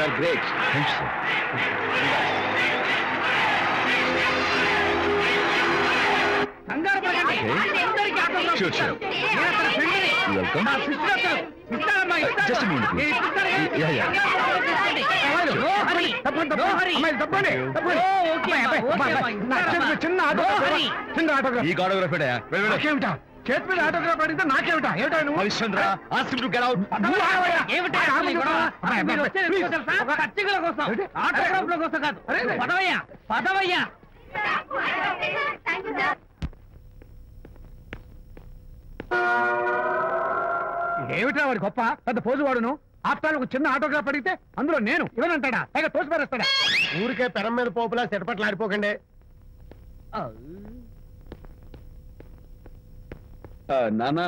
Are great. Thanks sir. Sure, sure. Welcome. Just a minute, please. Yeah. ఈ autograph చేతి మీద autograph అడిగితే నాకేమిటా? ఏమిటా నువ్వు? Harishchandra, ask him to get out. ఖర్చుల కోసం, ఆటోగ్రాఫ్ల కోసం కాదు. పదవయ్యా. ఏమిటా వాడి గొప్ప పెద్ద పోజు వాడును? ఆఫ్టర్ ఒక చిన్న ఆటోగ్రాఫ్ అడిగితే అందులో నేను ఇవ్వనంటాడా? పైగా తోసి పారేస్తాడా? ఊరికే పెరం మీద పోపులా చెట్పట్లు ఆడిపోకండి. నానా,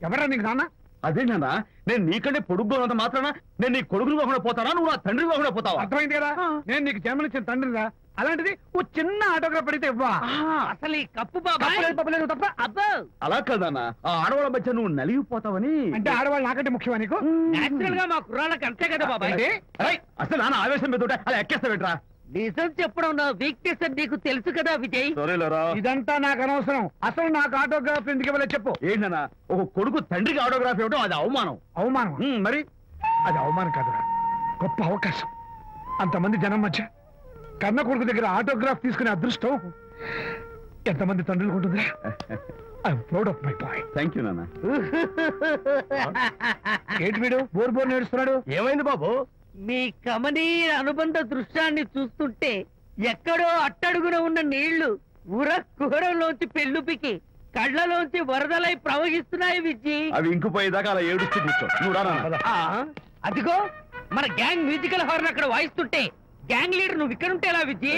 ఎవరా నీకు నాన్న? అదే నానా, నేను నీకంటే పొడుగ్గా ఉన్నంత మాత్రాన నేను నీ కొడుకులు కాకుండా పోతానా, నువ్వు నా తండ్రి కాకుండా పోతావా? అర్థమైంది కదా, నేను నీకు జన్మనిచ్చిన తండ్రిరా. అలాంటిది ఓ చిన్న ఆటోగ్రాఫ్ అడిగితే ఇవ్వా? అసలు ఈ కప్పు బాబు తప్ప అబ్బా. అలా కదన్నా, ఆ ఆడవాళ్ళ మధ్య నువ్వు నలిగిపోతావని. అంటే ఆడవాళ్ళు నాకంటే ముఖ్యమా నీకు? నేచురల్ గా మా కుర్రాళ్ళకి అంతే కదా బాబాయ్. అసలు నాన్న ఆవేశం మీద అలా ఎక్కేస్తావేట్రా? నిజం చెప్పడం నా వీక్నెస్ అని నీకు తెలుసు కదా విజయ్. ఇదంతా నాకు అనవసరం. అసలు నాకు ఆటోగ్రాఫ్ ఎందుకు ఇవ్వలేదు చెప్పు. ఏంటన్నా, ఒక కొడుకు తండ్రికి ఆటోగ్రాఫ్ ఇవ్వడం అది అవమానం. అవమానం? మరి అది అవమానం కాదురా, గొప్ప అవకాశం. అంతమంది జనం మధ్య కన్న కొడుకు దగ్గర ఆటోగ్రాఫ్ తీసుకునే అదృష్టం ఎంతమంది తండ్రులకు ఉంటుందిరా. I'm proud of my boy. Thank you నాన్న. ఏంటి వీడు బోర్ నేడుస్తున్నాడు? ఏమైంది బాబు? మీ కమనీయ అనుబంధ దృశ్యాన్ని చూస్తుంటే ఎక్కడో అట్టడుగున ఉన్న నీళ్లు ఉర కుహరంలోంచి పెళ్ళుపికి కళ్ళలోంచి వరదలై ప్రవహిస్తున్నాయి విజ్జి. అవి ఇంకుపోయేదాకా అలా ఏడుస్తూ కూర్చో. నువ్వు రా నాన్న. అదిగో మన గ్యాంగ్ మ్యూజికల్ హార్న్ అక్కడ వాయిస్తుంటే గ్యాంగ్ లీడర్ నువ్వు ఇక్కడ ఉంటే ఎలా విజ్జి?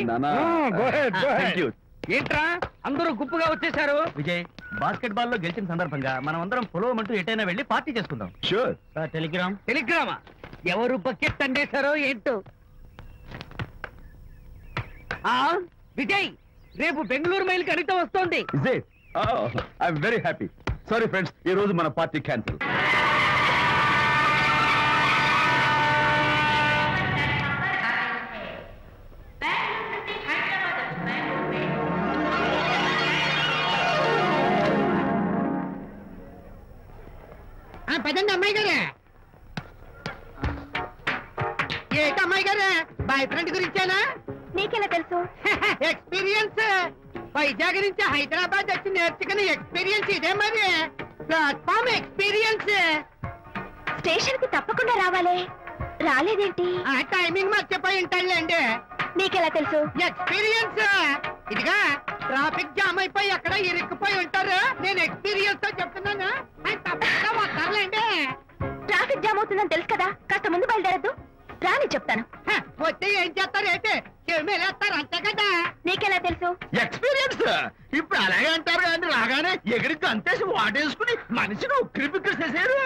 ఏంట్రా అందరూ గుంపుగా వచ్చేసారు? విజయ్, బాస్కెట్ బాల్ లో గెలిచిన సందర్భంగా మనం అందరం పొలవమంటూ ఎటైనా వెళ్ళి పార్టీ చేసుకుందాం. షూర్. టెలిగ్రామా? ఎవరు బకెట్ అండేశారో ఏంటో. విజయ్, రేపు బెంగళూరు మైల్ కడిత వస్తోంది. I'm very happy. Sorry friends, ఈ రోజు మన పార్టీ క్యాన్సిల్. పదండి అమ్మాయి గారే. ఏంటి అమ్మాయి గారే, బాయ్ ఫ్రెండ్ గురించేనా? నీకెలా తెలుసు? ఎక్స్పీరియన్స్. వైజాగ్ నుంచి హైదరాబాద్ వచ్చి నేర్చుకునే ఎక్స్పీరియన్స్ ఇదే మరి. Platform experience. స్టేషన్ కి తప్పకుండా రావాలే, రాలేదేంటి? ఆ టైమింగ్ మర్చిపోయి ఉంటాడులేండి. నీకెలా తెలుసు? ఎక్స్పీరియన్స్. ఇదిగా ట్రాఫిక్ జామ్ అయిపోయి ఎక్కడ ఇరుక్కుపోయి ఉంటారు. నేను ఎక్స్పీరియన్స్ తో చెప్తున్నాను. తప్పకుండా వస్తారులేండి. ట్రాఫిక్ జామ్ అవుతుందని తెలుసు కదా, కాస్త ముందు బయలుదేరద్దు. రాని చెప్తాను. వస్తే ఏం చేస్తారు? అయితే చెమేలేస్తారు అంతే కదా. నీకెలా తెలుసు? ఎక్స్పీరియన్స్. ఇప్పుడు అలాగే అంటారు కానీ రాగానే ఎగిరికి అంతేసి వాటేసుకుని మనిషిని ఉక్కిరి బిక్కిరి చేశారు.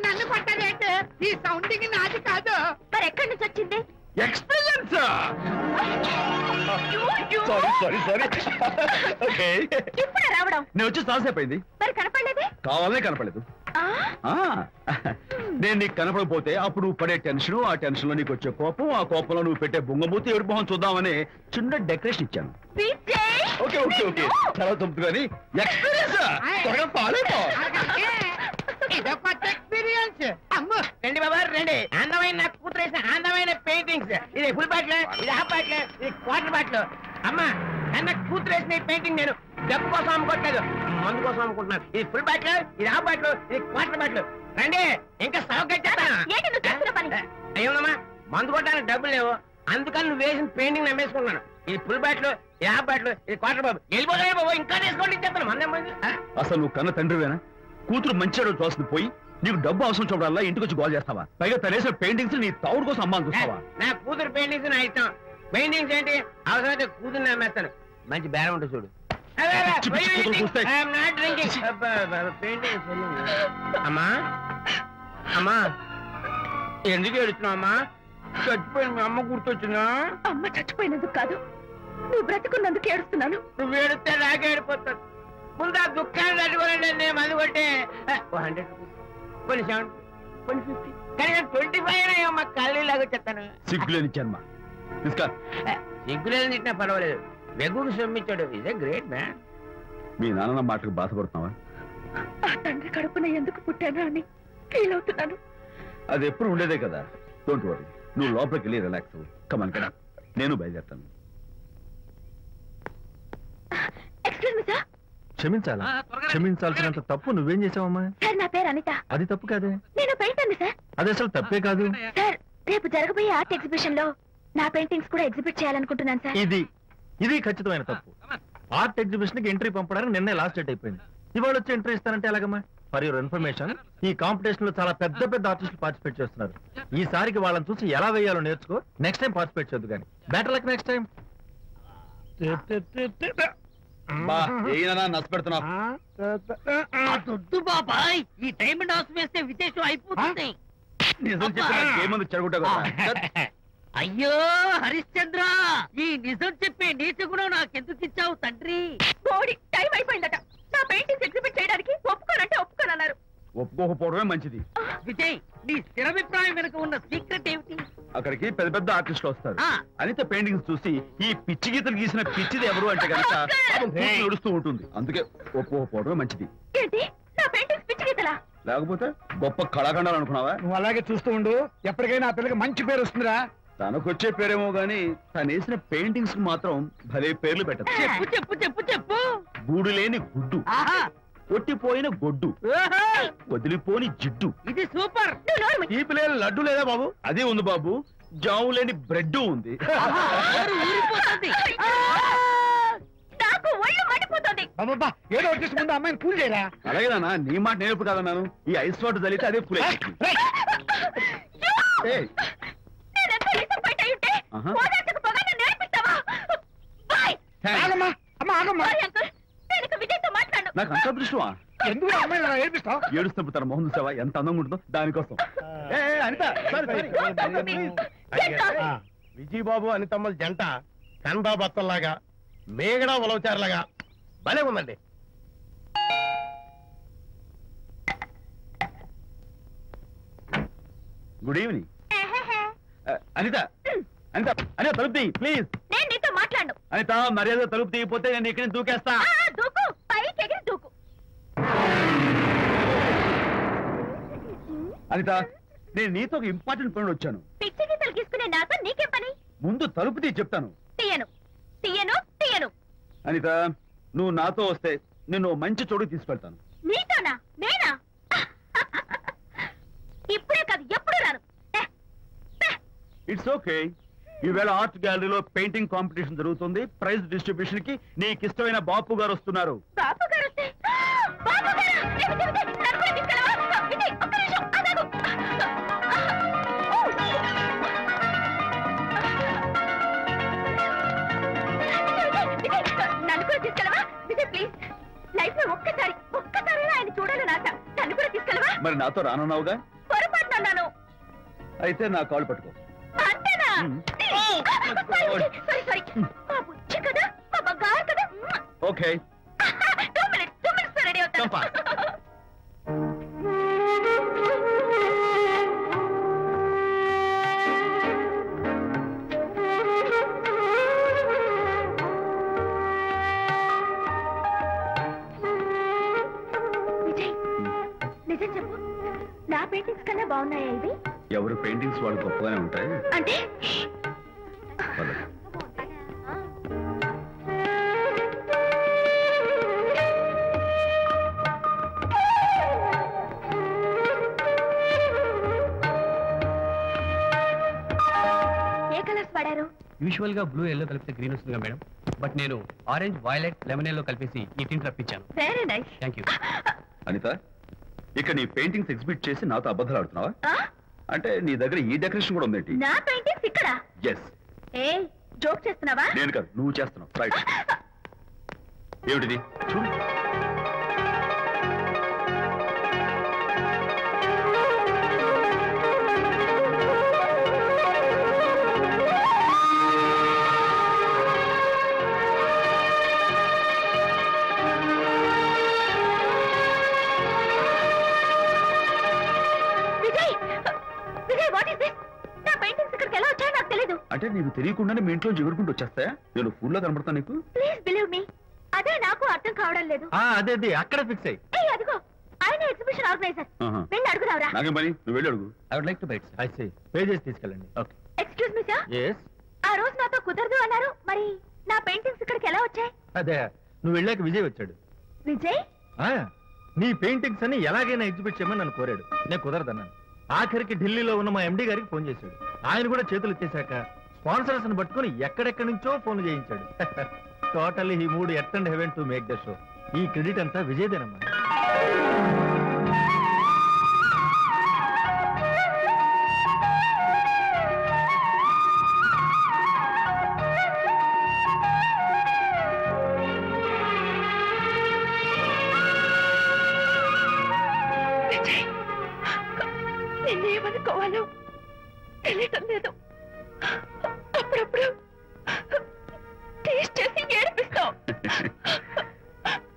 నన్ను కొట్టారేంటి? ఈ సౌండింగ్ నాది కాదు. మరి ఎక్కడి నుంచి వచ్చింది? ఎక్స్పీరియన్స్. ఇప్పుడే రావడం? నేను వచ్చి చాలాసేపు అయింది. మరి కనపడలేదే? కావాలనే కనపడలేదు. నేను నీకు కనపడకపోతే అప్పుడు నువ్వు పడే టెన్షన్, ఆ టెన్షన్ లో నీకు వచ్చే కోపం, ఆ కోపంలో నువ్వు పెట్టే బొంగమూతి ఏడు మొహం చూద్దామని చిన్న డెకరేషన్ ఇచ్చాను. ఓకే ఓకే ఓకే, చాలా తప్పు కానీ ఎక్స్పీరియన్స్. త్వరగా పాలేపో. ఇదో కొత్త ఎక్స్పీరియన్స్. అమ్ము రండి బాబా రండి. అందమైన నాకు కూతురు వేసిన అందమైన పెయింటింగ్స్. ఇది ఫుల్ బాటిల్, ఇది హాఫ్ బాటిల్, ఇది క్వార్టర్ బాటిల్. అమ్మా అన్న కూతురు వేసిన పెయింటింగ్ నేను డబ్బు కోసం అమ్ముకోవట్లేదు, మందు కోసం అమ్ముకుంటున్నాను. ఇది ఫుల్ బాటిల్, ఇది హాఫ్ బాటిల్, ఇది క్వార్టర్ బాటిల్. రండి ఇంకా అయ్యోమ్మా, మందు కొట్టడానికి డబ్బులు లేవు, అందుకని నువ్వు వేసిన పెయింటింగ్ నమ్మేసుకున్నాను. ఇది ఫుల్ బాటిల్, ఇది హాఫ్ బాటిల్, ఇది క్వార్టర్ బాబు. వెళ్ళిపోతాయి బాబు, ఇంకా తీసుకోండి చెప్తాను. అసలు నువ్వు కన్న తండ్రివేనా? కూతురు మంచిగా చూస్తుంది పోయి నీకు డబ్బు అవసరం చూడాలా ఇంటికి వచ్చి గోల్ చేస్తావా? పైగా తనేసిన పెయింటింగ్స్ నీ తౌడు కోసం అమ్మాని చూస్తావా? నా కూతురు పెయింటింగ్స్ నా ఇష్టం. పెయింటింగ్స్ ఏంటి అవసరమైతే కూతురు నమ్మేస్తాను. మంచి బేరం ఉంటుంది చూడు. అమ్మా అమ్మా ఎందుకు ఏడుస్తున్నావు అమ్మా? చచ్చిపోయిన మీ అమ్మ గుర్తొచ్చిందా? అమ్మ చచ్చిపోయినందుకు కాదు, నువ్వు బ్రతుకున్నందుకు ఏడుస్తున్నాను. నువ్వు ఏడితే నాకే ఏడిపోతాను. ముందు ఆ దుఃఖాన్ని తట్టుకోనండి. నేను మందు కొట్టే 100 రూపీస్, కొన్ని 70, కొన్ని 50. కానీ 25 మా కళ్ళు లాగా చెప్తాను. సిగ్గులేని జన్మ. తీసుకో. సిగ్గులేదు తిట్టినా పర్వాలేదు. వెగుడు సొమ్మించాడు. ఇదే గ్రేట్ మ్యాన్. మీ నాన్న మాటకు బాధపడుతున్నావా? ఆ తండ్రి కడుపున ఎందుకు పుట్టానా అని ఫీల్ అవుతున్నాను. అది ఎప్పుడు ఉండేదే కదా. డోంట్ వరీ, నువ్వు లోపలికి వెళ్ళి రిలాక్స్ అవ్వు. కమాన్ కదా, నేను బయలుదేరుతాను. Excuse me sir. క్షమించాలా? క్షమించాల్సినంత తప్పు నువ్వేం చేసావమ్మా? సార్ నా పేరు అనిత. అది తప్పు కాదే. నేను పెయింటర్ సార్. అది అసలు తప్పే కాదు సార్. రేపు జరగబోయే ఆర్ట్ ఎగ్జిబిషన్ లో నా పెయింటింగ్స్ కూడా ఎగ్జిబిట్ చేయాలనుకుంటున్నాను సార్. ఇది ఖచ్చితమైన తప్పు. ఆర్ట్ ఎగ్జిబిషన్ కి ఎంట్రీ పంపడానికి నిన్నే లాస్ట్ డేట్ అయిపోయింది. ఇవాళ వచ్చి ఎంట్రీ ఇస్తానంటే ఎలాగమ్మా? ఫర్ యువర్ ఇన్ఫర్మేషన్, ఈ కాంపిటీషన్ లో చాలా పెద్ద పెద్ద ఆర్టిస్టులు పార్టిసిపేట్ చేస్తున్నారు. ఈసారికి వాళ్ళని చూసి ఎలా వేయాలో నేర్చుకో. నెక్స్ట్ టైం పార్టిసిపేట్ చేయొద్దు కానీ. Better luck next time. దొద్దు బాబాయ్, ఈ డైమండ్ హౌస్ వేస్తే విదేశం అయిపోతుంది. నిజం చెప్పినా ఏముంది చెడగొట్టా కదా. అయ్యో హరిశ్చంద్ర, ఈ నిజం చెప్పే నీచ గుణం నాకెందుకు ఇచ్చావు తండ్రి? బోడి టైం అయిపోయిందట. నా పెయింటింగ్స్ ఎగ్జిబిట్ చేయడానికి ఒప్పుకోనంటే ఒప్పుకోనన్నారు. ఒప్పుకోకపోవడమే మంచిది. విజయ్, నీ స్థిరాభిప్రాయం వెనుక ఉన్న సీక్రెట్ ఏమిటి? అక్కడికి పెద్ద పెద్ద ఆర్టిస్టులు వస్తారు. అనిత పెయింటింగ్స్ చూసి ఈ పిచ్చి గీతలు గీసిన పిచ్చిది ఎవరు అంటే కనుక నడుస్తూ ఉంటుంది. అందుకే ఒప్పుకోకపోవడమే మంచిది. ఏంటి నా పెయింటింగ్స్ పిచ్చి గీతలా? లేకపోతే గొప్ప కళాఖండాలు అనుకున్నావా? నువ్వు అలాగే చూస్తూ ఉండు. ఎప్పటికైనా ఆ పిల్లకి మంచి పేరు వస్తుందిరా. తనకొచ్చే పేరేమో గాని తను వేసిన పెయింటింగ్స్ మాత్రం భలే పేర్లు పెట్టదు. చెప్పు చెప్పు చెప్పు చెప్పు. గూడు లేని గుడ్డు, కొట్టిపోయిన గొడ్డు, వదిలిపోని జిడ్డు. ఇది సూపర్. ఈ పిల్లలు లడ్డు లేదా బాబు? అదే ఉంది బాబు. జాము లేని బ్రెడ్ ఉంది. నాకు ఒళ్ళు మండిపోతుంది. బాబా ఏదో వచ్చేసి ముందు అమ్మాయిని కూల్ చేయరా. అలాగే నాన్న, నీ మాట నేర్పు కాదన్నాను. ఈ ఐస్ వాటర్ చలితే అదే పూలే. నాకు అంత అదృష్టమా? ఎందుకు అమ్మాయిని ఏడిపిస్తావు? ఏడుస్తున్నప్పుడు తన మొహం చూసావా ఎంత అందంగా ఉంటుందో దానికోసం. అనిత, విజయబాబు అనితమ్మల జంట కన్బా బత్తల్లాగా మేగడ ఉలవచారులాగా భలే ఉందండి. Good evening. అనిత, అనిత, అనిత తలుపు తీ ప్లీజ్. నేను నీతో మాట్లాడు. అనిత, మర్యాద తలుపు తీయకపోతే నేను ఇక్కడ దూకేస్తా. దూకు, పైకి ఎగిరి దూకు. అనిత, నేను నీతో ఒక ఇంపార్టెంట్ పని వచ్చాను. పిచ్చి గీతలు గీసుకునే నాతో నీకేం పని? ముందు తలుపు తీ చెప్తాను. తీయను తీయను తీయను. అనిత, నువ్వు నాతో వస్తే నిన్ను మంచి చోటు తీసుకెళ్తాను. నీతోనా? నేనా? ఇప్పుడే కాదు ఎప్పుడు రాను. It's okay. ఈవేళ ఆర్ట్ గ్యాలరీలో పెయింటింగ్ కాంపిటీషన్ జరుగుతుంది. ప్రైజ్ డిస్ట్రిబ్యూషన్ కి నీకు ఇష్టమైన బాపు గారు వస్తున్నారు. బాపు గారు వస్తే బాపు గారు నన్ను కూడా తీసుకెళ్ళవా? విజయ్, ఒక్క నిమిషం ఆగు. నన్ను కూడా తీసుకెళ్ళవా? విజయ్ ప్లీజ్, లైఫ్ లో ఒక్కసారి ఆయన చూడాలని ఆశ. నన్ను కూడా తీసుకెళ్ళవా? మరి నాతో రానున్నావుగా? పొరపాటున అన్నాను. అయితే నా కాల్ పట్టుకో. అంతేనా? సారీ మా బుచ్చి కదా, మా బంగారు కదా. ఓకే. 2 minutes రెడీ అవుతాను. విజయ్, నిజం చెప్పు, నా పెయింటింగ్స్ కన్నా బాగున్నాయా ఇవి? ఎవరు పెయింటింగ్స్ వాళ్ళు గొప్పగానే ఉంటాయి. అంటే ఏ కలర్స్ వాడారు? యూజువల్ గా బ్లూ ఎల్లో కలిపితే గ్రీన్ వస్తుందిగా మేడం, బట్ నేను ఆరెంజ్ వైలెట్ లెమన్ ఎల్లో కలిపేసి ఈ టింట్ రప్పించాను. Very nice. Thank you. Anitha, ఇక నీ పెయింటింగ్స్ ఎగ్జిబిట్ చేసి నాతో అబద్ధాలు ఆడుతున్నావా? అంటే నీ దగ్గర ఈ డెకరేషన్ కూడా ఉందేంటి? నా పెయింటింగ్స్ ఇక్కడ? ఎస్. ఏ జోక్ చేస్తున్నావా? నేను కాదు, నువ్వు చేస్తున్నావు. రైట్. ఏమిటిది? చూడు. నీకు తెలియకుండానే మీ ఇంట్లో ఎగురుకుంటూ వచ్చేస్తాయా? నేను ఫుల్లో కనబడతా నీకు? ప్లీజ్ బిలీవ్ మీ, అదే నాకు అర్థం కావడం లేదు. అదే అక్కడ ఫిక్స్ అయ్యి. అదిగో ఆయన ఎగ్జిబిషన్ ఆర్గనైజర్, వెళ్ళి అడుగుదావరా? నాకేం పని, నువ్వు వెళ్ళి అడుగు. I would like to bite. I see, pay చేసి తీసుకెళ్ళండి. Okay. Excuse me sir, yes. ఆ రోజు నాతో కుదరదు అన్నారు, మరి నా పెయింటింగ్స్ ఇక్కడికి ఎలా వచ్చాయి? అదే నువ్వు వెళ్ళాక విజయ్ వచ్చాడు. విజయ్ నీ పెయింటింగ్స్ అన్ని ఎలాగైనా ఎగ్జిబిట్ చేయమని నన్ను కోరాడు. నేను కుదరదన్నాను. ఆఖరికి ఢిల్లీలో ఉన్న మా ఎండి గారికి ఫోన్ చేశాడు. ఆయన కూడా చేతులు ఇచ్చేశాక స్పాన్సర్స్ ని పట్టుకుని ఎక్కడెక్కడి నుంచో ఫోన్ చేయించాడు. Totally he mood earth and heaven to make the show. ఈ క్రెడిట్ అంతా విజయ్దేనమ్మా. నిన్నేమనుకోవాలో తెలియటం లేదు. అప్పుడప్పుడు టేస్ట్ చేసి ఏడిపిస్తావు,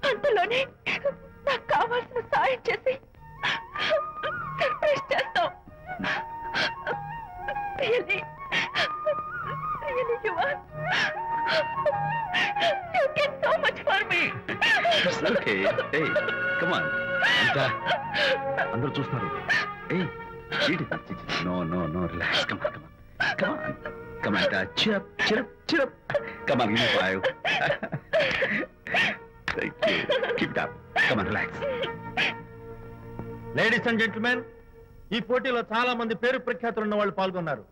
అంతలోనే నాకు కావాల్సిన సాయం చేసి సర్ప్రైజ్ చేస్తావు. Really, you are. You get so much for me. It's okay. Hey, come on. అందరూ చూస్తున్నారు. Hey, no, relax. Come on. Cheer up. Come on, give me 5. Thank you. Keep it up. Come on, relax. Ladies and gentlemen, ఈ పోటీలో చాలా మంది పేరు ప్రఖ్యాతులు ఉన్న వాళ్ళు పాల్గొన్నారు.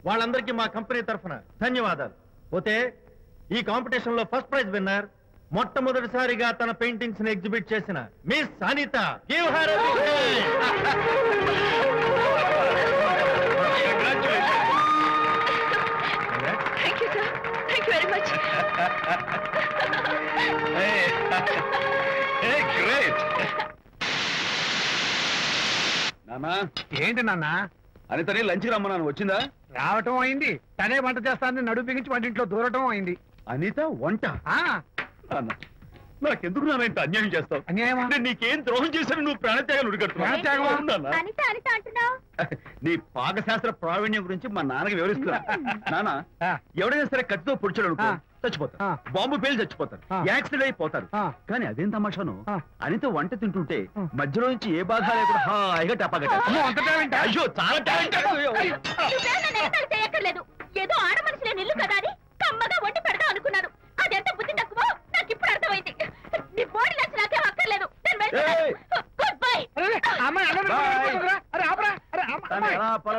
వాళ్ళందరికీ మా కంపెనీ తరఫున ధన్యవాదాలు. పోతే ఈ కాంపిటీషన్ లో ఫస్ట్ ప్రైజ్ విన్నర్, మొట్టమొదటిసారిగా తన పెయింటింగ్స్ ని ఎగ్జిబిట్ చేసిన miss Anitha. Give her a big hand. Thank you, sir. Thank you very much. Hey, great. నానా, ఏంటి నాన్న? అనితని లంచ్కి రమ్మన్నాను, వచ్చిందా? రావటం అయింది. తనే వంట చేస్తానని నడుపు బిగించి వంటింట్లో దూరటం అయింది. అనిత వంట? నాన్న, నాకెందుకు నాన్న ఇంత అన్యాయం చేస్తావు? అన్యాయమా? నేను నీకేం ద్రోహం చేశాను? నువ్వు ప్రాణత్యాగాలు ఉడికట్టున్నావు. అనిత అంటున్నావు? నీ పాకశాస్త్ర ప్రావీణ్యం గురించి మా నాన్నకి వివరిస్తున్నా. నాన్న, ఎవడైనా సరే కత్తితో పొడిచాడు అనుకో చచ్చిపోతారు, బాంబు పేలు చచ్చిపోతారు, యాక్సిడెంట్ అయిపోతారు. కానీ అదేం తమాషాను, అనిత వంట తింటుంటే మధ్యలో నుంచి ఏ బాధ లేకుండా హాయిగా టపాగట్ట. అయ్యో, చాలా టాలెంట్. చేయక్కర్లేదు, ఏదో ఆడ మనుషులే నిల్లు కదా అని కమ్మగా వండి పెడతా అనుకున్నాను. అదెంత బుద్ధి తక్కువ నాకు ఇప్పుడు అర్థమైంది. నీ బాడీ లంచ్ నాకేం అక్కర్లేదు. Good bye.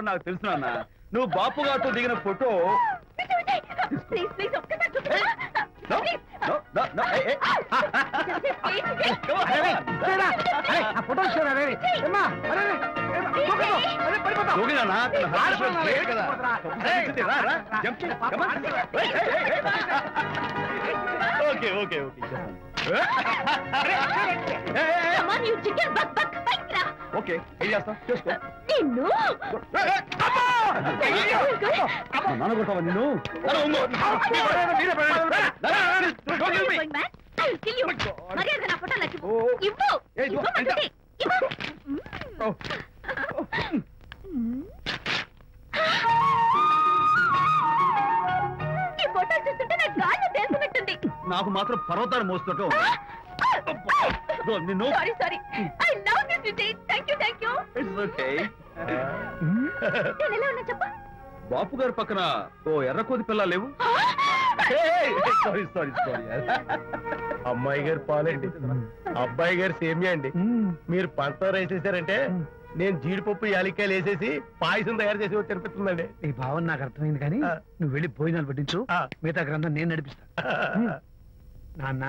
నాకు తెలుసు నాన్న, నువ్వు బాపు గారితో దిగిన ఫోటో. ప్లీజ్ ఒక్కసారి చూపించు. ఓకే. ఓకే, ఏం చేస్తావు చేసుకో. నాన్న కొట్టావా నిన్ను? మర్యాద నా ఫోటో నచ్చి ఇవ్వు. ఈ ఫోటో చూస్తుంటే నాకు గాలి తెలుసున్నట్టుంది. నాకు మాత్రం పర్వతాలు మోస్తుంటూ నిన్ను. Sorry I love this Vijay. Thank you. It's okay. నేను ఎలా ఉన్నా చెప్పు. బాపు గారి పక్కన ఓ ఎర్ర కోతి పిల్ల లేవు? సారీ. అమ్మాయి గారు పాలండి, అబ్బాయి గారు సేమియా అండి. మీరు పంచదార వేసేసారంటే నేను జీడిపప్పు యాలక్కాయలు వేసేసి పాయసం తయారు చేసి తినిపిస్తుందండి. ఈ భావన నాకు అర్థమైంది, కానీ నువ్వు వెళ్ళి భోజనాలు పట్టించు, మిగతా గ్రంథం నేను నడిపిస్తా. నాన్న,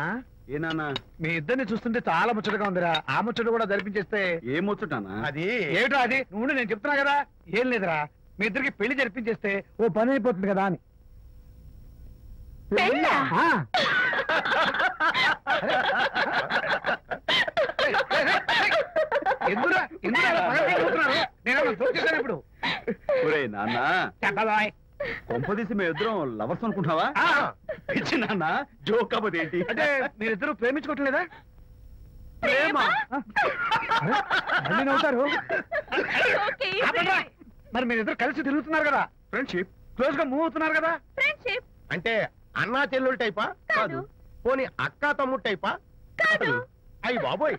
ఏ నాన్న, మీ ఇద్దరిని చూస్తుంటే చాలా ముచ్చటగా ఉందిరా. ఆ ముచ్చట కూడా జరిపించేస్తే. ఏ ముచ్చటానా? అది ఏమిటో అది నువ్వు నేను చెప్తున్నా కదా. ఏం లేదురా, మీ ఇద్దరికి పెళ్లి జరిపించేస్తే ఓ పని అయిపోతుంది కదా అని. ఇప్పుడు నాన్న కొంపదీసి మేము ఇద్దరం లవర్స్ అనుకుంటున్నావా? ఇచ్చి నాన్న జోక్ కాబట్టి ఏంటి అంటే మీరిద్దరు ప్రేమించుకోవట్లేదా? ప్రేమ నవ్వుతారు. మరి మీరిద్దరు కలిసి తిరుగుతున్నారు కదా. ఫ్రెండ్షిప్. క్లోజ్ గా మూవ్ అవుతున్నారు కదా. ఫ్రెండ్షిప్ అంటే అన్నా చెల్లెలు టైపా? కాదు. పోనీ అక్కా తమ్ముడు టైపా? కాదు. అయ్యి బాబోయ్,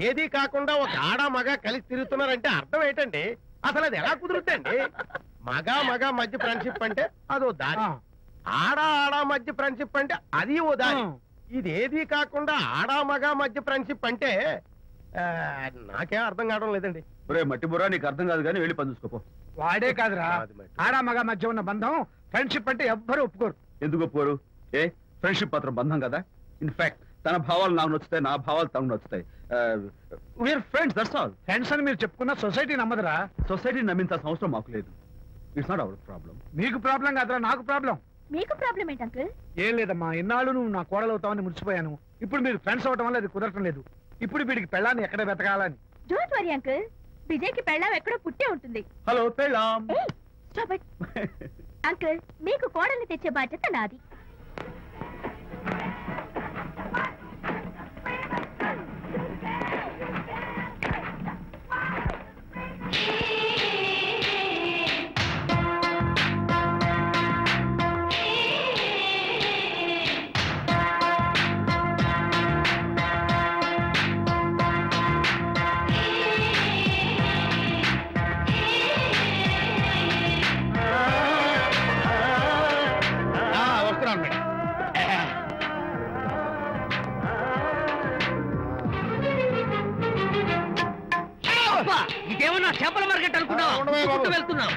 ఏది కాకుండా ఒక ఆడ మగ కలిసి తిరుగుతున్నారంటే అర్థం ఏంటండి? అసలు అది ఎలా కుదురుద్దండి? మగ మధ్య ఫ్రెండ్షిప్ అంటే అదో దారి, ఆడ మధ్య ఫ్రెండ్షిప్ అంటే అది ఓ దారి. ఇది ఏది కాకుండా ఆడ మగ మధ్య ఫ్రెండ్షిప్ అంటే నాకేం అర్థం కావడం లేదండి. ఒరే మట్టి బుర్రా, నీకు అర్థం కాదు కానీ వెళ్ళి పని చూసుకోపో. వాడే కాదురా, ఆడ మగ మధ్య ఉన్న బంధం ఫ్రెండ్షిప్ అంటే ఎవ్వరు ఒప్పుకోరు. ఎందుకు ఒప్పుకోరు? ఫ్రెండ్షిప్ మాత్రం బంధం కదా. ఇన్ఫాక్ట్ తన భావాలు నాకు నచ్చుతాయి, నా భావాలు తనకు నచ్చుతాయి. We're friends, that's all. Friends అని మీరు చెప్పుకున్న సొసైటీ నమ్మదురా. సొసైటీ నమ్మింత అవసరం మాకు లేదు. It's not our problem. మీకు ప్రాబ్లం కాదురా, నాకు ప్రాబ్లం. మీకు ప్రాబ్లం ఏంటి అంకుల్? ఏం లేదమ్మా, ఇన్నాళ్ళు నువ్వు నా కోడలు అవుతావని మురిసిపోయాను. ఇప్పుడు మీరు ఫ్రెండ్స్ అవటం వల్ల అది కుదరటం లేదు. ఇప్పుడు వీడికి పెళ్ళాన్ని ఎక్కడ వెతకాలని. డోంట్ వరీ అంకుల్, విజయ్కి పెళ్ళాం ఎక్కడో పుట్టే ఉంటుంది. హలో పెళ్ళాం. Stop it. అంకుల్, మీకు కోడల్ని తెచ్చే బాధ్యత నాది. వస్తున్నాను మేడం. ఇదేమన్నా చేపల మార్కెట్ అనుకున్నావు? వెళ్తున్నావు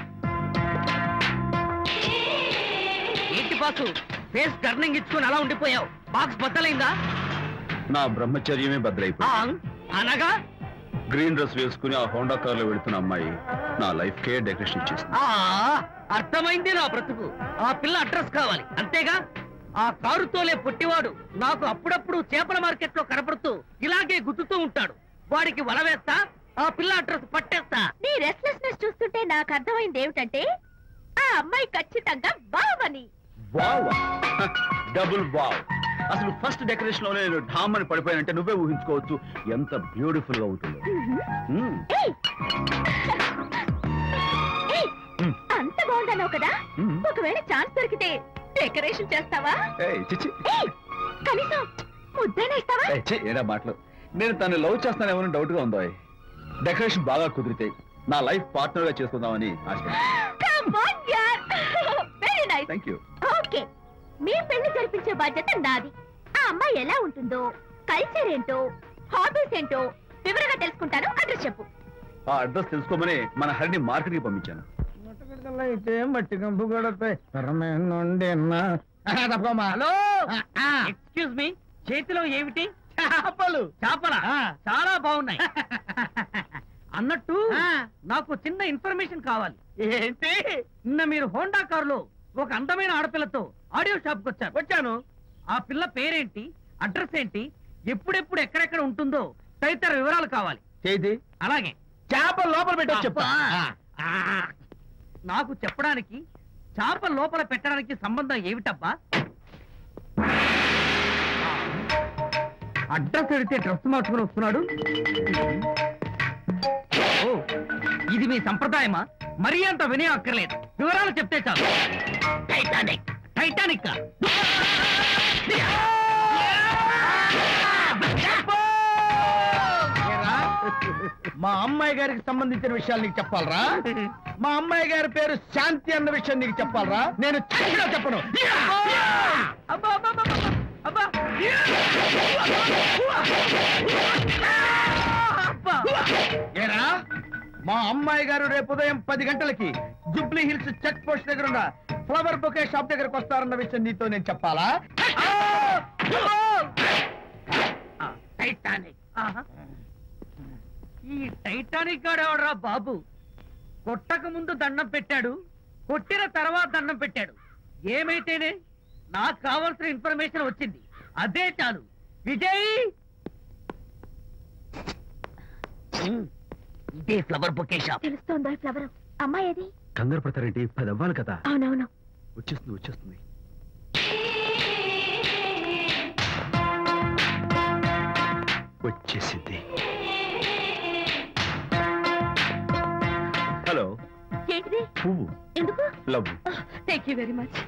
ఏంటి బాసు? ఫేస్ టర్నింగ్ ఇచ్చుకొని అలా ఉండిపోయావు. బాక్స్ బద్దలైందా? నా బ్రహ్మచర్యమే బద్దలైపోయింది. అనగా గ్రీన్ డ్రెస్ వేసుకుని ఆ హోండా కార్ లో వెళుతున్న అమ్మాయి నా లైఫ్ కే డెకరేషన్ ఇచ్చేసింది. అర్థమైంది నా బ్రతుకు. ఆ పిల్ల అడ్రస్ కావాలి అంతేగా. ఆ కారుతోలే పొట్టివాడు నాకు అప్పుడప్పుడు చేపల మార్కెట్ లో కనపడుతూ ఇలాగే గుద్దుతూ ఉంటాడు. వాడికి వల వేస్తా, ఆ పిల్ల అడ్రస్ పట్టేస్తా. నీ రెస్ట్లెస్నెస్ చూస్తుంటే నాకు అర్థమైంది ఏమిటంటే ఆ అమ్మాయి ఖచ్చితంగా బావని. Wow, double wow. అసలు ఫస్ట్ డెకరేషన్ లోనే నేను ఢామ్ అని పడిపోయానంటే నువ్వే ఊహించుకోవచ్చు ఎంత బ్యూటిఫుల్ గా ఉంటుందో. అంత బాగుందన్నావు కదా, ఒకవేళ ఛాన్స్ దొరికితే డెకరేషన్ చేస్తావా? కనీసం ముద్దైనా ఇస్తావా? ఏడా మాటలు. నేను తను లవ్ చేస్తానేమో డౌట్ గా ఉందో. డెకరేషన్ బాగా కుదిరితే నా లైఫ్ పార్ట్నర్ గా చేసుకుందామని ఆశ. Very nice. Thank you. Okay, మీ పెళ్లి జరిపించే బాధ్యత నాది. ఆ అమ్మాయి ఎలా ఉంటుందో, కల్చర్ ఏంటో, హాబీస్ ఏంటో వివరంగా తెలుసుకుంటాను. అడ్రస్ చెప్పు. ఆ అడ్రస్ తెలుసుకోమని మన హరిని మార్కెట్ కి పంపించాను. అయితే మట్టి కంపు కూడా హలో, ఎక్స్క్యూజ్ మీ, చేతిలో ఏమిటి? చేపలు. చేపల చాలా బాగున్నాయి. అన్నట్టు నాకు చిన్న ఇన్ఫర్మేషన్ కావాలి. ఏంటి? నిన్న మీరు హోండా కారులో ఒక అందమైన ఆడపిల్లతో ఆడియో షాప్ కు వచ్చాను. ఆ పిల్ల పేరేంటి, అడ్రస్ ఏంటి, ఎప్పుడెప్పుడు ఎక్కడెక్కడ ఉంటుందో తదితర వివరాలు కావాలి. చేతి అలాగే చేప లోపల పెట్టి చెప్తా. నాకు చెప్పడానికి చేప లోపల పెట్టడానికి సంబంధం ఏమిటబ్బా? అడ్రస్ అడిగితే డ్రెస్ మార్చుకుని వస్తున్నాడు. ఓ, ఇది మీ సంప్రదాయమా? మరీ అంత వినే అక్కర్లేదు, వివరాలు చెప్తే చాలు. టైటానిక్. టైటానిక్ మా అమ్మాయి గారికి సంబంధించిన విషయాలు నీకు చెప్పాలరా? మా అమ్మాయి గారి పేరు శాంతి అన్న విషయం నీకు చెప్పాలరా? నేను చెప్పినా చెప్పను. ఏరా, మా అమ్మాయి గారు రేపు ఉదయం 10 గంటలకి జూబ్లీ హిల్స్ చెక్ పోస్ట్ దగ్గర ఉన్న ఫ్లవర్ బొకే షాప్ దగ్గరకు వస్తారన్న విషయం నీతో నేను చెప్పాలా? టైటానిక్. ఈ టైటానిక్ గాడెవడరా బాబు? కొట్టక ముందు దండం పెట్టాడు, కొట్టిన తర్వాత దండం పెట్టాడు. ఏమైతేనే నాకు కావాల్సిన ఇన్ఫర్మేషన్ వచ్చింది, అదే చాలు. విజయ్, ఇదే ఫ్లవర్ బొకే షాప్. తెలుస్తోందా ఫ్లవర్? అమ్మాయి ఏది? కంగారు పడతారేంటి? 10 అవ్వాలి కదా. అవునవును, వచ్చేస్తుంది వచ్చేస్తుంది. వచ్చేసింది. హలో. ఏంటిది? పువ్వు. ఎందుకు? Love. Thank you very much.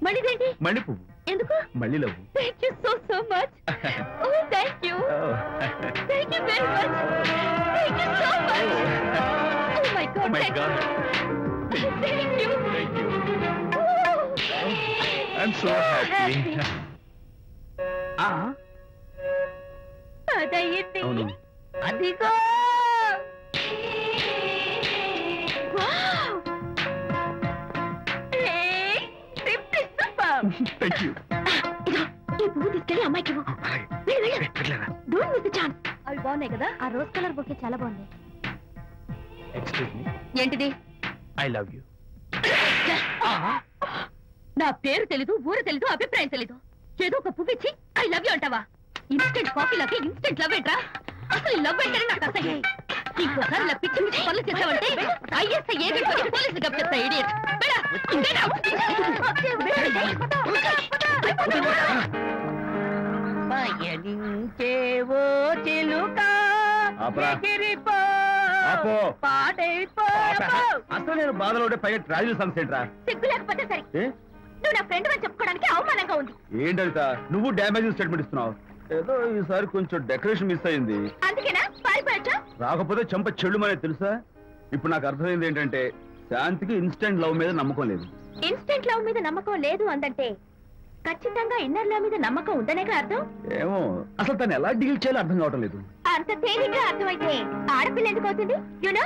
మళ్ళీదేంటి? మళ్ళీ పువ్వు. ఎందుకు? మళ్ళీ love. Thank you so much. Oh thank you. Thank you very much. Thank you so much. Oh my god. My god. Thank you. Thank you. I'm so happy. అదయ్యింది. అవును. అదిగో. Thank you. ఈ పువ్వు తీసుకెళ్ళి అమ్మాయికి ఇవ్వు. Don't miss the chance. అవి బాగున్నాయి కదా? ఆ రోజ్ కలర్ బొకే చాలా బాగుంది. Excuse me. ఏంటిది? I love you. నా పేరు తెలీదు, ఊరు తెలీదు, అభిప్రాయం తెలీదు. ఏదో ఒక పువ్వు ఇచ్చి ఐ లవ్ యూ అంటావా? ఇన్స్టెంట్ కాఫీలకి ఇన్స్టెంట్ లవ్ ఏంట్రా? అసలు లవ్ ఏంటని నాకు అసహ్యం. ఇంకోసారి ఇలా పిచ్చి పిచ్చి పనులు చేసావంటే ఐఎస్ఐ ఏజెంట్ వచ్చి పోలీసులు కప్పిస్తా. ఇడియట్. పయనించేవో చిలుక అసలు నేను బాధలో ఉంటే పైగా ట్రాజడీ సాంగ్స్ ఏంట్రా? సిగ్గు లేకపోతే సరే. నువ్వు నా ఫ్రెండ్ అని చెప్పుకోవడానికి అవమానంగా ఉంది. ఏంటంట నువ్వు డ్యామేజ్ స్టేట్మెంట్ ఇస్తున్నావు? ఏదో ఈసారి కొంచెం డెకరేషన్ మిస్ అయింది. అందుకేనా పారిపోయొచ్చా? రాకపోతే చెంప చెల్లుమనే తెలుసా? ఇప్పుడు నాకు అర్థమైంది ఏంటంటే శాంతికి ఇన్స్టెంట్ లవ్ మీద నమ్మకం లేదు. ఇన్స్టెంట్ లవ్ మీద నమ్మకం లేదు అందంటే ఖచ్చితంగా ఇన్నర్ లవ్ మీద నమ్మకం ఉందనేగా అర్థం. ఏమో అసలు తను ఎలా డీల్ చేయాలో అర్థం కావటం లేదు. అంత తేలిగ్గా అర్థమైతే ఆడపిల్ల ఎందుకు అవుతుంది? యూనో,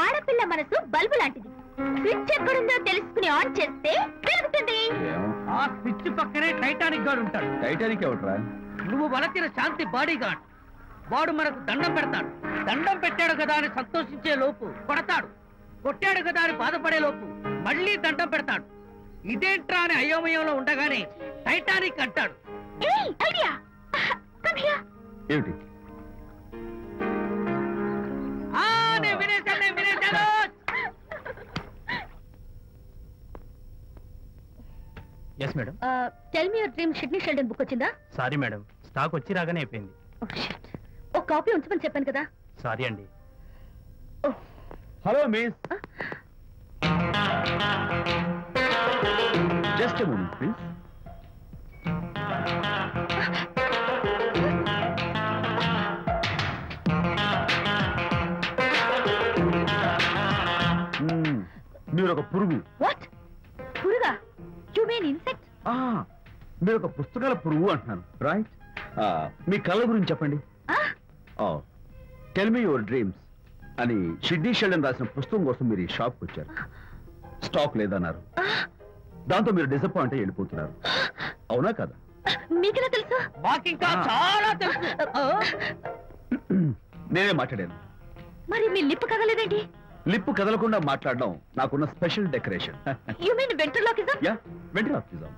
ఆడపిల్ల మనసు బల్బు లాంటిది. స్విచ్ ఎక్కడుందో తెలుసుకుని ఆన్ చేస్తే పెరుగుతుంది. ఆ స్విచ్ పక్కనే టైటానిక్ గార్డ్ ఉంటాడు. టైటానిక్ ఎవట్రా? నువ్వు వలచిన శాంతి బాడీ గార్డ్. వాడు మనకు దండం పెడతాడు. దండం పెట్టాడు కదా అని సంతోషించే లోపు కొడతాడు. కొట్టాడు కదా అని బాధపడే లోపు మళ్ళీ దండం పెడతాడు. ఇదేంట్రా అని అయోమయంలో ఉండగానే టైటానిక్ అంటాడు. ఏమిటి? నేను వినేశాను. Yes madam. Tell me your dream Sidney Sheldon book వచ్చిందా? సారీ మేడం, స్టాక్ వచ్చి రాగానే అయిపోయింది. ఒక కాపీ ఉంచమని చెప్పాను కదా. సారీ అండి. Hello miss, just a moment please. మీరు ఒక పురుగు. వాట్? పురుగా? You mean insect? మీరు ఒక పుస్తకాల పురుగు అంటున్నాను, రైట్? మీ కళ్ళ గురించి చెప్పండి. టెల్ మీ యువర్ డ్రీమ్స్ అని షిడ్నీ షెల్డన్ రాసిన పుస్తకం కోసం మీరు ఈ షాప్కి వచ్చారు. స్టాక్ లేదన్నారు. దాంతో మీరు డిసప్పాయింట్ అయ్యి వెళ్ళిపోతున్నారు. అవునా కదా? మీకెలా తెలుసు? మాకింకా చాలా తెలుసు. నేనే మాట్లాడాను. మరి మీ లిప్ కదలేదేంటి? లిప్ కదలకుండా మాట్లాడడం నాకున్న special decoration. You mean ventriloquism? Yeah, ventriloquism.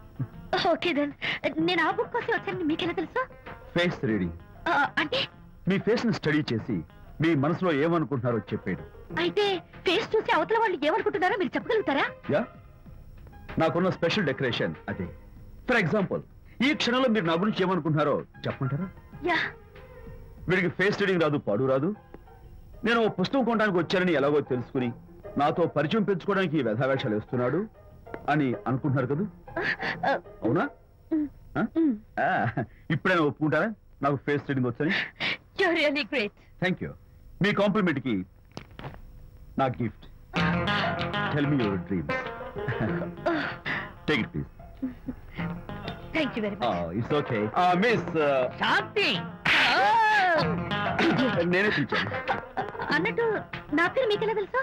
Okay then. నేను ఆ బుక్ కోసం వచ్చానని మీకెలా తెలుసు? Face reading. అంటే మీ ఫేస్ ని స్టడీ చేసి మీ మనసులో ఏమనుకుంటున్నారో చెప్పేది. అయితే ఫేస్ చూసి అవతల వాళ్ళు ఏమనుకుంటున్నారో మీరు చెప్పగలుగుతారా? యా, నాకున్న స్పెషల్ డెకరేషన్ అదే. ఫర్ ఎగ్జాంపుల్, ఈ క్షణంలో మీరు నా గురించి ఏమనుకుంటున్నారో చెప్పమంటారా? యా. వీడికి ఫేస్ రీడింగ్ రాదు, పాడు రాదు. నేను ఓ పుస్తకం కొనడానికి వచ్చానని ఎలాగో తెలుసుకుని నాతో పరిచయం పెంచుకోవడానికి ఈ వ్యధావేషాలు వేస్తున్నాడు అని అనుకుంటున్నారు కదా? అవునా? ఇప్పుడైనా ఒప్పుకుంటారా నాకు ఫేస్ రీడింగ్ వచ్చని? You are really great. Thank you. మీ కాంప్లిమెంట్ కి నా గిఫ్ట్. Tell me your dreams. Take it please. Thank you very much. It's okay. Miss Shanti, నేనే పిలిచాను. అన్నట్టు నా పేరు మీకెలా తెలుసా?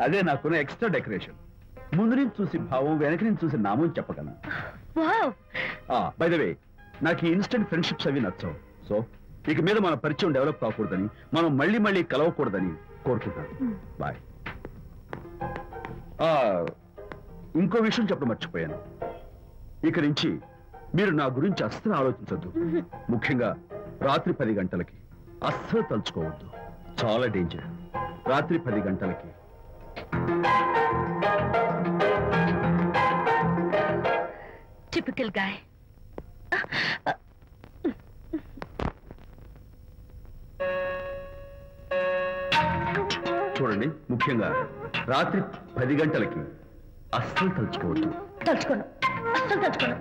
అదే నాకున్న ఎక్స్ట్రా డెకరేషన్. ముందు నుంచి చూసి భావం, వెనక నుంచి చూసి నామం చెప్పగలను. వావ్. బై ద వే, నాకు ఈ ఇన్స్టెంట్ ఫ్రెండ్షిప్స్ అవి నచ్చవు. సో ఇక మీద మన పరిచయం డెవలప్ కాకూడదని, మనం మళ్ళీ మళ్ళీ కలవకూడదని కోరుకుంటాను. బాయ్. ఇంకో విషయం చెప్పడం మర్చిపోయాను. ఇక నుంచి మీరు నా గురించి అస్సలు ఆలోచించొద్దు. ముఖ్యంగా రాత్రి 10 గంటలకి అస్సలు తలుచుకోవద్దు. చాలా డేంజర్. రాత్రి 10 గంటలకి. Typical guy. చూడండి, ముఖ్యంగా రాత్రి 10 గంటలకి అస్సలు తలుచుకోవద్దు. తలుచుకోను, అస్సలు తలుచుకోను.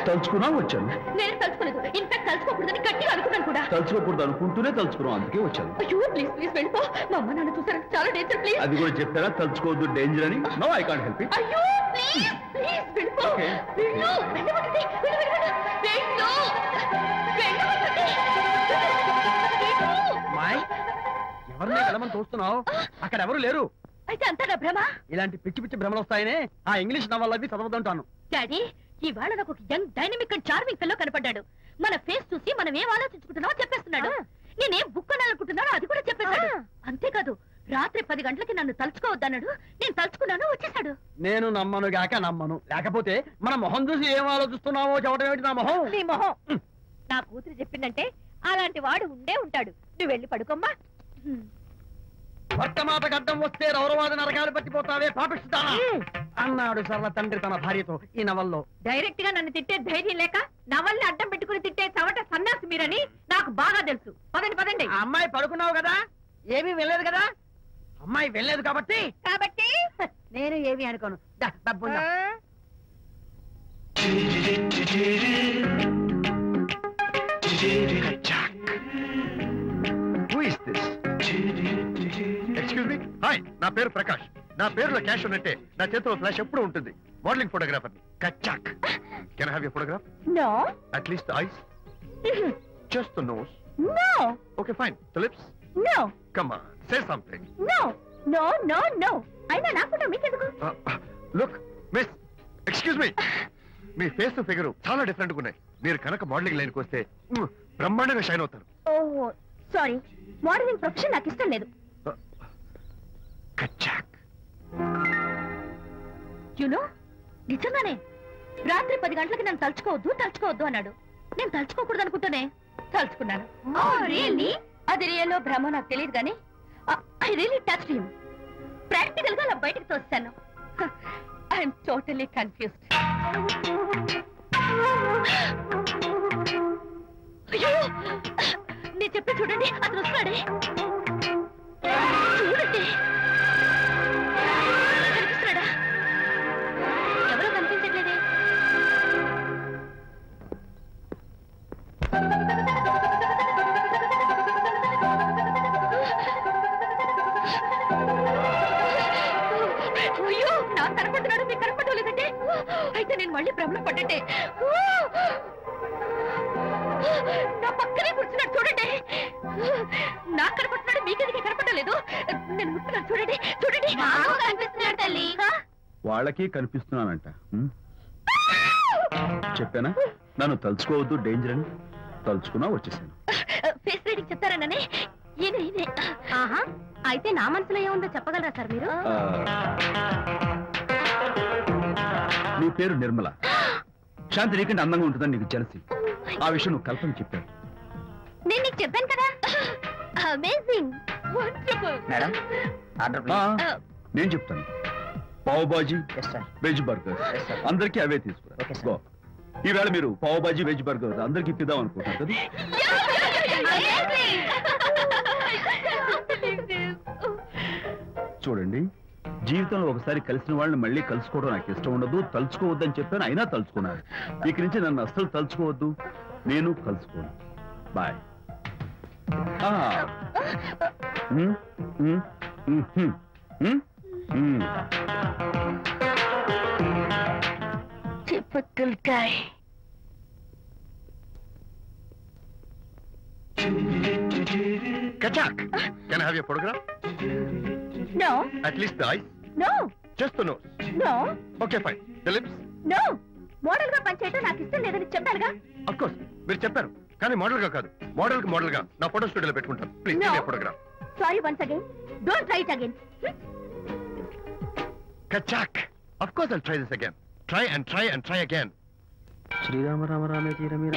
తలుచుకున్నా వచ్చాను. నేను తలుచుకోలేదు. ఇన్ఫాక్ట్ తలుచుకోకూడదని గట్టిగా అనుకున్నాను కూడా. తలుచుకోకూడదు అనుకుంటూనే తలుచుకున్నాం, అందుకే వచ్చాను. అయ్యో ప్లీజ్ ప్లీజ్ వెళ్ళిపో. మా అమ్మ నాన్న చూసారు, చాలా డేంజర్. ప్లీజ్. అది కూడా చెప్పారా తలుచుకోవద్దు డేంజర్ అని? No, I can't help it. అయ్యో ప్లీజ్ ప్లీజ్ వెళ్ళిపో. Okay. వెళ్ళు, వెళ్ళమంటుంది. వెళ్ళు, వెళ్ళు, వెళ్ళు. వెళ్ళమంటుంది. వెళ్ళు. మాయ్, ఎవరిని వెళ్ళమని చూస్తున్నావు? అక్కడ ఎవరు లేరు. అయితే అంతా నా భ్రమ. ఇలాంటి పిచ్చి పిచ్చి భ్రమలు వస్తాయనే ఆ ఇంగ్లీష్ నవల్ అవి చదవదంటాను. డాడీ, ఇవాళ నాకు ఒక young dynamic and charming fellow కనపడ్డాడు. మన ఫేస్ చూసి మనం ఏం ఆలోచించుకుంటున్నామో చెప్పేస్తున్నాడు. నేనేం బుక్ కొనాలనుకుంటున్నానో అది కూడా చెప్పేశాడు. అంతేకాదు, రాత్రి 10 గంటలకి నన్ను తలుచుకోవద్దన్నాడు. నేను తలుచుకున్నాను, వచ్చేసాడు. నేను నమ్మను గాక నమ్మను. లేకపోతే మన మొహం చూసి ఏం ఆలోచిస్తున్నావో చెప్పడం ఏమిటి నా మొహం? నీ మొహం. నా కూతురు చెప్పిందంటే అలాంటి వాడు ఉండే ఉంటాడు. నువ్వు వెళ్ళి పడుకోమ్మా. భర్త మాట గడ్డం వస్తే రౌరవాద నరకాలు పట్టిపోతావే పాపిస్తానా అన్నాడు సరళ తండ్రి తన భార్యతో ఈ నవల్లో. డైరెక్ట్ గా నన్ను తిట్టే ధైర్యం లేక నవల్ని అడ్డం పెట్టుకుని తిట్టే చవట సన్నాసి మీరని నాకు బాగా తెలుసు. పదండి పదండి. ఆ అమ్మాయి పడుకున్నావు కదా, ఏమీ వెళ్ళలేదు కదా. అమ్మాయి వెళ్ళలేదు కాబట్టి నేను ఏమి అనుకోను. డబ్బు ఎక్స్క్యూజ్ మీ, హాయ్, నా పేరు ప్రకాష్. నా పేరులో క్యాష్ ఉన్నట్టే నా చేతిలో ఫ్లాష్ ఎప్పుడు ఉంటుంది. మోడలింగ్ ఫోటోగ్రాఫర్ కచ్చాక్. Can I have your photograph? No. At least the eyes, just the nose. No. Okay fine, the lips. No. Come on, say something. No no no no. అయినా నాకుంటా మీకెందుకు? లుక్ మిస్, ఎక్స్క్యూజ్ మీ, మీ face figure చాలా different గా ఉన్నాయి. మీరు కనుక modelling లైన్కి వస్తే బ్రహ్మాండంగా షైన్ అవుతారు. ఓహో సారీ, మోడలింగ్ ప్రొఫెషన్ నాకు ఇష్టం లేదు. కచ్చాక్. యునో, నిజంగానే రాత్రి 10 గంటలకి నన్ను తలుచుకోవద్దు అన్నాడు. నేను తలుచుకోకూడదు అనుకుంటూనే తలుచుకున్నాను. అది రియల్లో భ్రమ నాకు తెలియదు కానీ I really touch him. Practical గా అలా బయటకు తోస్తాను. I'm totally confused. అయ్యో, నేను చెప్పి చూడండి, అతను వస్తున్నాడే. చూడండి, కనిపిస్తున్నాడా? ఎవరో కనిపించట్లేదే. అయ్యో, నాకు కనపడుతున్నాడు, మీకు కనపడలేదు లేదంటే అయితే నేను మళ్ళీ భ్రమలో పడ్డంటే. నా పక్కనే కూర్చున్నాడు చూడండి. నాకు కనపడుతున్నాడు, మీకెందుకు కనపడలేదు? నేను కూర్చున్నాను చూడండి. చూడండి, కనిపిస్తున్నాడు తల్లి. వాళ్ళకి కనిపిస్తున్నానంట. చెప్పానా నన్ను తలుచుకోవద్దు డేంజర్ అని? తలుచుకున్నా వచ్చేసాను. ఫేస్ రీడింగ్ చెప్తారననే. ఆహా, అయితే నా మనసులో ఏముందో చెప్పగలరా సార్ మీరు? నీ పేరు నిర్మల. శాంతి నీకంటే అందంగా ఉంటుందని నీకు తెలిసి ఆ విషయం నువ్వు కల్పన చెప్పాను. నేను నీకు చెప్పాను కదా. Amazing, wonderful. మేడం, నేను చెప్తాను. పావ్ బాజీ, వెజ్ బర్గర్ అందరికీ అవే తీసుకురా. ఈవేళ మీరు పావ్ బాజీ వెజ్ బర్గర్ అందరికి ఇప్పిద్దాం అనుకుంటారు కదా. చూడండి, జీవితంలో ఒకసారి కలిసిన వాళ్ళని మళ్ళీ కలుసుకోవడం నాకు ఇష్టం ఉండదు. తలుచుకోవద్దని చెప్పాను, అయినా తలుచుకున్నాను. ఇక నుంచి నన్ను అస్సలు తలుచుకోవద్దు, నేను కలుసుకోను. Bye. Typical guy. Kachak, can I have your photograph? No. At least the eyes. No. Just the nose. No. Okay, fine. The lips. No. Model గా పనిచేయటం నాకు ఇష్టం లేదని చెప్పానుగా. Of course, మీరు చెప్పారు. కానీ మోడల్ గా కాదు. మోడల్ గా నా ఫోటో స్టూడియోలో పెట్టుకుంటాను. Please give me photograph. Sorry once again. Don't try it again. Kachak. Of course I'll try this again. Try and try and try again. Srirama Rama రామే తీరమి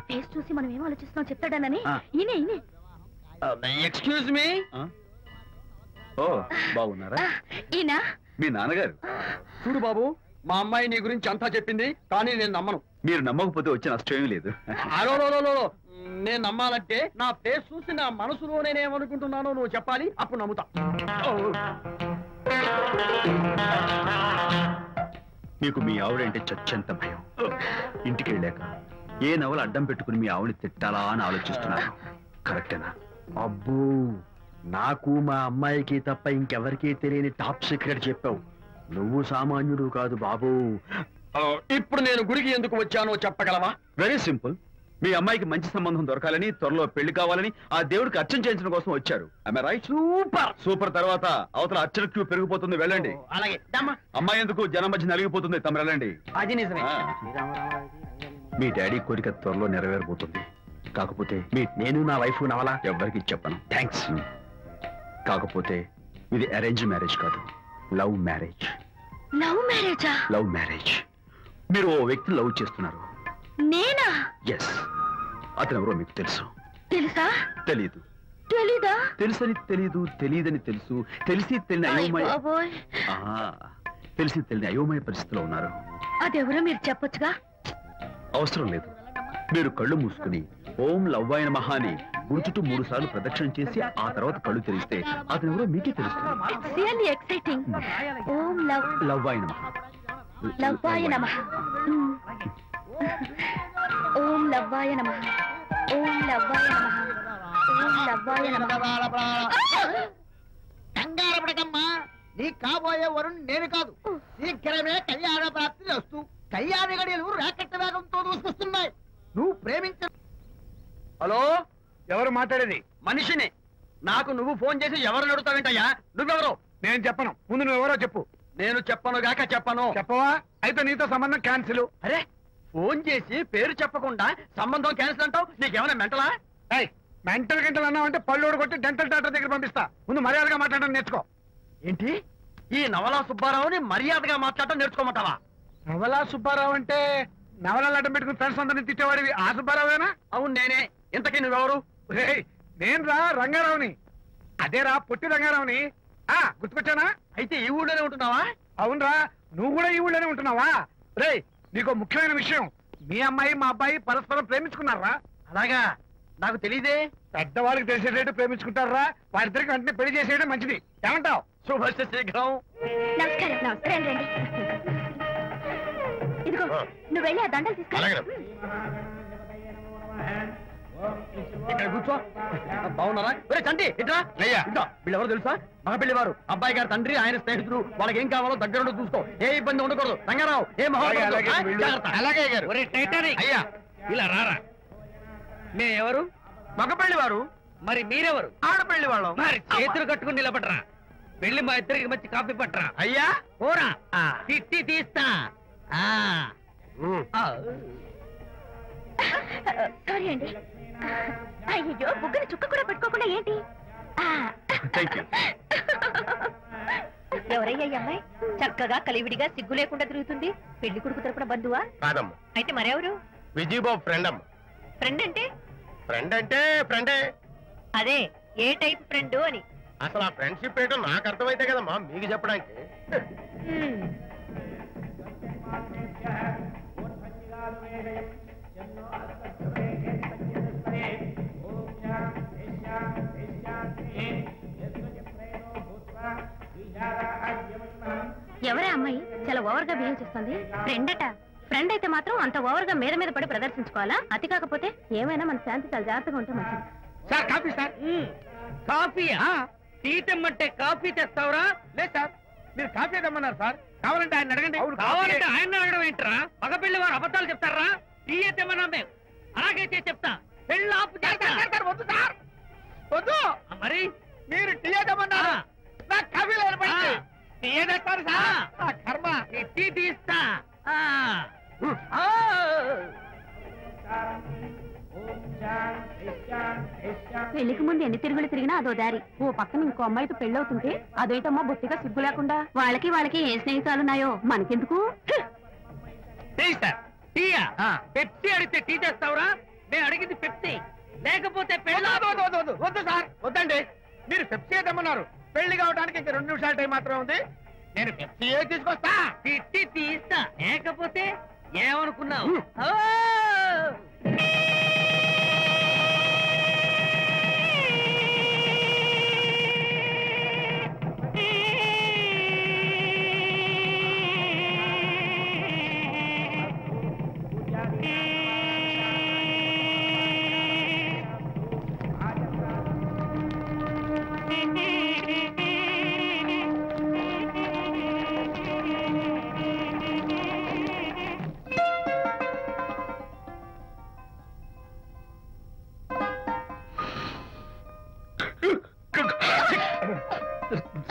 ఫేస్ చూసి మనం ఏం ఆలోచిస్తున్నాం చెప్తాడనని. ఈయనే. Excuse me. ఓ, బాగున్నారా? ఈయన మీ నాన్నగారు. చూడు బాబు, మా అమ్మాయి నీ గురించి అంతా చెప్పింది, కానీ నేను నమ్మను. మీరు నమ్మకపోతే వచ్చే నష్టం ఏమీ లేదు. నేను నమ్మాలంటే నా ఫేస్ చూసి నా మనసులో నేనేమనుకుంటున్నానో నువ్వు చెప్పాలి, అప్పుడు నమ్ముతా. మీకు మీ ఆవిడంటే చచ్చంత భయం. ఇంటికి వెళ్ళాక ఏ నవల అడ్డం పెట్టుకుని మీ ఆవిడని తిట్టాలా అని ఆలోచిస్తున్నాను. కరెక్టేనా? అబ్బో, నాకు మా అమ్మాయికి తప్ప ఇంకెవరికీ తెలియని టాప్ సీక్రెట్ చెప్పావు. నువ్వు సామాన్యుడు కాదు బాబు. ఇప్పుడు నేను గుడికి ఎందుకు వచ్చానో చెప్పగలవా? Very simple. మీ అమ్మాయికి మంచి సంబంధం దొరకాలని, త్వరలో పెళ్లి కావాలని ఆ దేవుడికి అర్చన చేయించడం కోసం వచ్చారు. రైట్? Super super. తర్వాత అవతల అర్చన క్యూ పెరిగిపోతుంది, వెళ్ళండి. అలాగే. అమ్మాయి ఎందుకు జనం మధ్య నలిగిపోతుంది, తమ వెళ్ళండి. అది నిజమే. మీ డాడీ కోరిక త్వరలో నెరవేరబోతుంది. కాకపోతే నేను నా వైఫ్ నవలా ఎవ్వరికి చెప్పను. థ్యాంక్స్. కాకపోతే ఇది అరేంజ్ మ్యారేజ్ కాదు, లవ్ మ్యారేజ్. లవ్ మ్యారేజా? Love marriage. మీరు ఓ వ్యక్తి లవ్ చేస్తున్నారు. నేనా? ఎస్. అతను ఎవరో మీకు తెలుసు. తెలుసా? తెలీదు. తెలీదా? తెలుసని తెలీదు, తెలియదని తెలుసు, తెలిసి తెలియని అయోమయ తెలిసి తెలియని అయోమయ పరిస్థితిలో ఉన్నారు. అదెవరో మీరు చెప్పొచ్చుగా. అవసరం లేదు. మీరు కళ్ళు మూసుకుని ఓం లవ్వాయ నమః అని గుడి చుట్టూ 3 సార్లు ప్రదక్షిణ చేసి ఆ తర్వాత కళ్ళు తెరిస్తే అతను ఎవరో మీకే తెలుస్తుంది. It's really exciting. ఓం లవ్వాయ నమః. లవ్వాయ నమః. ఓం లవ్వాయ నమః. ఓం లవ్వాయ నమః. ఓం లవ్వాయ నమః. కంగారు పడకమ్మా, నీ కాబోయే వరుణ్ నేను కాదు. శీఘ్రమే కళ్యాణ ప్రాప్తి వస్తూ కళ్యాణ గడియలు రాకెట్ వేగంతో దూసుకొస్తున్నాయి. నువ్వు ప్రేమించ. హలో, ఎవరు మాట్లాడేది? మనిషిని. నాకు నువ్వు ఫోన్ చేసి ఎవరు అడుగుతావేంటయ్యా? నువ్వెవరు? నేను చెప్పను. ముందు నువ్వెవరో చెప్పు. నేను చెప్పను గాక చెప్పను. చెప్పవా? అయితే నీతో సంబంధం క్యాన్సిల్. అరే, ఫోన్ చేసి పేరు చెప్పకుండా సంబంధం క్యాన్సిల్ అంటావు? నీకేమైనా మెంటలా? మెంటల్ గంటలు అన్నావు అంటే పళ్ళోడు కొట్టి డెంటల్ డాక్టర్ దగ్గర పంపిస్తా. ముందు మర్యాదగా మాట్లాడడం నేర్చుకో. ఏంటి? ఈ నవలా సుబ్బారావుని మర్యాదగా మాట్లాడటం నేర్చుకోమంటావా? నవలా సుబ్బారావు అంటే నవలాలు అడ్డం పెట్టుకుని ఫ్రెండ్స్ అందరినీ తిట్టేవాడివి ఆ సుబ్బారావేనా? అవును నేనే. ఇంతకీ నువ్వెవరు? నేను రా రంగారావుని. అదేరా పొట్టి రంగారావుని. గుర్తుకొచ్చానా? అయితే ఈ ఊళ్ళోనే ఉంటున్నావా? అవునరా, నువ్వు కూడా ఈ ఊళ్ళోనే ఉంటున్నావా? రే, నీకు ముఖ్యమైన విషయం, మీ అమ్మాయి మా అబ్బాయి పరస్పరం ప్రేమించుకున్నారా? అలాగా? నాకు తెలీదే. పెద్దవాళ్ళకి తెలిసేటట్టు ప్రేమించుకుంటారా? వారిద్దరికి వెంటనే పెళ్లి చేసేయడం మంచిది. ఏమంటావు? శుభస్య శీఘ్రం. నమస్కారం. నమస్కారం. రండి. ఇదిగో, నువ్వు వెళ్ళి ఆ దండలు తీసుకో. ఇక్కడ కూర్చో. బాగున్నారా? చంటి ఇట్రా. వీళ్ళెవరు తెలుసా? మగ పెళ్లివారు. అబ్బాయి గారి తండ్రి, ఆయన స్నేహితులు. వాళ్ళకి ఏం కావాలో దగ్గర చూసుకో. ఏ ఇబ్బంది ఉండకూడదు. రంగారావు, ఏ అలాగే గారు. అయ్యా ఇలా రారా. ఎవరు? మగ పెళ్లివారు. మరి మీరెవరు? ఆడపెళ్లి వాళ్ళం. మరి చేతులు కట్టుకుని నిలబడరా. వెళ్ళి మా ఇద్దరికి మంచి కాఫీ పట్టరా. అయ్యా పోరా, తిట్టి తీస్తా. సారీ అండి. అయ్యో, బుగ్గన చుక్క కూడా పెట్టుకోకుండా ఏంటి? ఎవరయ్యా ఈ అమ్మాయి? చక్కగా కలివిడిగా సిగ్గు లేకుండా తిరుగుతుంది. పెళ్లి కొడుకు తరపున బంధువా? కాదమ్మ. అయితే మరెవరు? విజయబాబు ఫ్రెండ్ అమ్మ. ఫ్రెండ్ అంటే? ఫ్రెండే. అదే, ఏ టైప్ ఫ్రెండ్ అని. అసలు ఆ ఫ్రెండ్షిప్ ఏంటో నాకు అర్థమైతే కదమ్మా మీకు చెప్పడానికి. ఎవరే అమ్మాయి చాలా ఓవర్ గా బిహేవ్ చేస్తుంది? ఫ్రెండ్ అట. ఫ్రెండ్ అయితే మాత్రం అంత ఓవర్ గా మీద పడి ప్రదర్శించుకోవాలా? అతి కాకపోతే ఏమైనా మన శాంతి చాలా జాగ్రత్తగా ఉంటే మంచిది. Sir coffee. సార్ కాఫీయా? టీ తెమ్మంటే కాఫీ తెస్తావురా? లేదు సార్, మీరు కాఫీ తెమ్మన్నారు సార్. కావాలంటే ఆయన అడగండి. కావాలంటే ఆయన అడగడం ఏంట్రా? మగ పెళ్లి వారు అబద్ధాలు చెప్తారా? టీ తెమ్మన్నా మేము అలాగైతే చెప్తా. పెళ్ళి ఆపు. వద్దు సార్, వద్దు. మరి మీరు టీ తెమ్మన్నారా? నాకు కాఫీ లేదు. టీ తెస్తారు సార్. కర్మ. టీ తీస్తా. పెళ్లికి ముందు ఎన్ని తిరుగులు తిరిగినా అదో దారి. ఓ పక్కన ఇంకో అమ్మాయితో పెళ్ళవుతుంటే అదేటమ్మా బొత్తిగా సిగ్గు లేకుండా. వాళ్ళకి ఏ స్నేహితాలున్నాయో మనకెందుకు? పెప్సీ అడిగితే టీ చేస్తావురా? నేను అడిగింది పెప్సీ, లేకపోతే వద్దు సార్, వద్దండి. మీరు పెప్సీ తెమ్మన్నారు. పెళ్లి కావడానికి ఇంకా 2 నిమిషాల టైం మాత్రమే ఉంది. నేను పెప్సీయే తీసుకొస్తా. తిట్టి తీస్తా, లేకపోతే ఏమనుకున్నావు?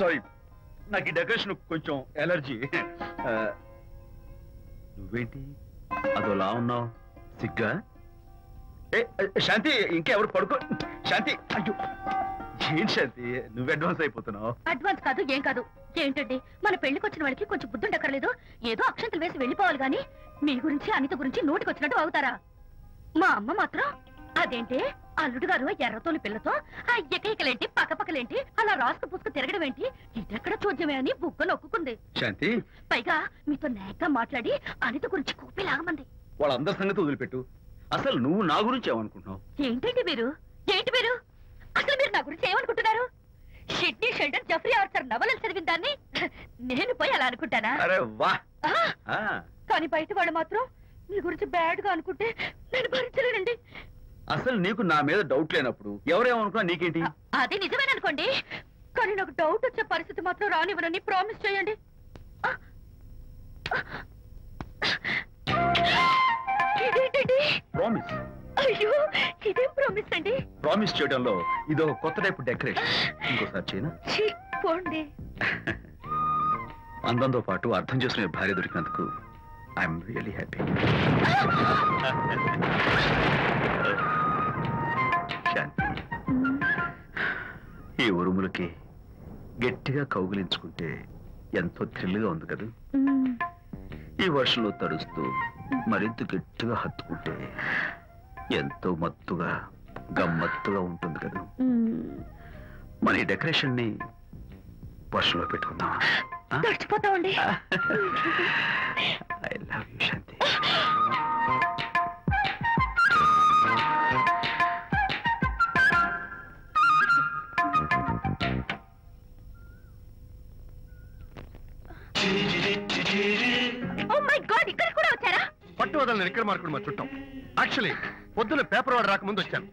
సారీ, నాకు ఈ డెకరేషన్ కొంచెం ఎలర్జీ. నువ్వేంటి అదోలా ఉన్నావు? సిగ్గా? శాంతి, ఇంకెవరు పడుకో. శాంతి, అయ్యో ఏం శాంతి, నువ్వు అడ్వాన్స్ అయిపోతున్నావు. అడ్వాన్స్ కాదు, ఏం కాదు. ఏంటండి, మన పెళ్లికి వచ్చిన వాళ్ళకి కొంచెం బుద్ధుండక్కర్లేదు? ఏదో అక్షంతలు వేసి వెళ్ళిపోవాలి గాని మీ గురించి అనిత గురించి నోటికి వచ్చినట్టు అవుతారా? మా అమ్మ మాత్రం అదేంటి అల్లుడు గారు ఎర్రతోలి పిల్లతో ఆ ఎకైకలేంటి పక్కపక్కలేంటి అలా రాసుకు పుసుకు తిరగడం ఏంటి, ఇదెక్కడ చూద్యమే అని బుగ్గ నొక్కుంది. శాంతి, పైగా మీతో నేగ్గా మాట్లాడి అనిత గురించి కూపిలాగమంది. వాళ్ళందరి సంగతి వదిలిపెట్టు. అసలు నువ్వు నా గురించి ఏమనుకుంటున్నావు? ఏంటండి మీరు, ఏంటి మీరు అసలు మీరు నా గురించి ఏమనుకుంటున్నారు? షిడ్నీ షెల్డన్ జెఫ్రీ ఆర్చర్ నవలలు చదివిన దాన్ని నేను పోయి అలా అనుకుంటానా? అరే వా! కానీ బయట వాళ్ళు మాత్రం మీ గురించి బ్యాడ్ గా అనుకుంటే నేను భరించలేనండి. అసలు నీకు నా మీద డౌట్ లేనప్పుడు ఎవరేమనుకున్నా నీకేంటి? అది నిజమేననుకోండి, కానీ నాకు డౌట్ వచ్చే పరిస్థితి మాత్రం రానివ్వనని ప్రామిస్ చేయండి. ఇదేంటండి? ప్రామిస్? అయ్యో, ఇదేం ప్రామిస్ అండి? ప్రామిస్ చేయడంలో ఇదో కొత్త టైపు డెకరేషన్. ఇంకోసారి చేయనా? పోండి. అందంతో పాటు అర్థం చేసుకునే భార్య దొరికినందుకు ఐఎమ్ రియలీ హ్యాపీ. శాంతి, ఈ ఉరుములకి గట్టిగా కౌగిలించుకుంటే ఎంతో థ్రిల్గా ఉంది కదా. ఈ వర్షంలో తడుస్తూ మరింత గట్టిగా హత్తుకుంటే ఎంతో మత్తుగా గమ్మత్తుగా ఉంటుంది కదా. మన ఈ డెకరేషన్ ని వర్షంలో పెట్టుకుందాం. తడిచిపోతామండి. I love you Shanti. Oh my god, ఇక్కడ కూడా వచ్చారా? పట్టు వదలని నిక్కర మార్కుడు మా చుట్టాం. యాక్చువల్లీ పొద్దున్న పేపర్ వాడు రాకముందు వచ్చాను.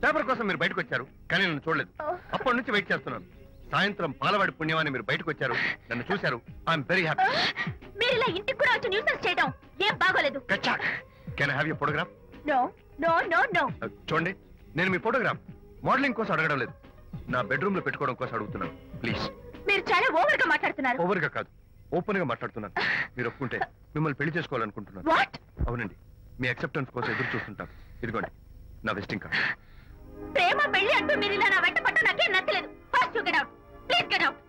పేపర్ కోసం మీరు బయటకు వచ్చారు, కానీ నన్ను చూడలేదు. అప్పటి నుంచి వెయిట్ చేస్తున్నాను. సాయంత్రం పాలవాడి పుణ్యమాన్ని మీరు బయటకు వచ్చారు, నన్ను చూశారు. I'm very happy. మీరు ఇలా ఇంటికి కూడా వచ్చి న్యూసెన్స్ చేయడం ఏం బాగోలేదు. Can I have your photograph? No no no no. చూడండి, నేను మీ ఫోటోగ్రాఫ్ మోడలింగ్ కోసం అడగడం లేదు, నా బెడ్రూమ్ లో పెట్టుకోవడం కోసం అడుగుతున్నాను. ప్లీజ్. మీరు చాలా ఓవర్ గా మాట్లాడుతున్నారు. ఓవర్ గా కాదు, ఓపెన్ గా మాట్లాడుతున్నాను. మీరు ఒప్పుకుంటే మిమ్మల్ని పెళ్లి చేసుకోవాలనుకుంటున్నాను. వాట్? అవునండి, మీ అక్సెప్టెన్స్ కోసం ఎదురు చూస్తుంటాను. ఇదిగోండి నా విజిటింగ్ కార్డ్. ప్రేమ పెళ్లి అంటూ మీరు ఇలా నా వెంట పట్ట నాకేం నచ్చలేదు. First you get out, please get out.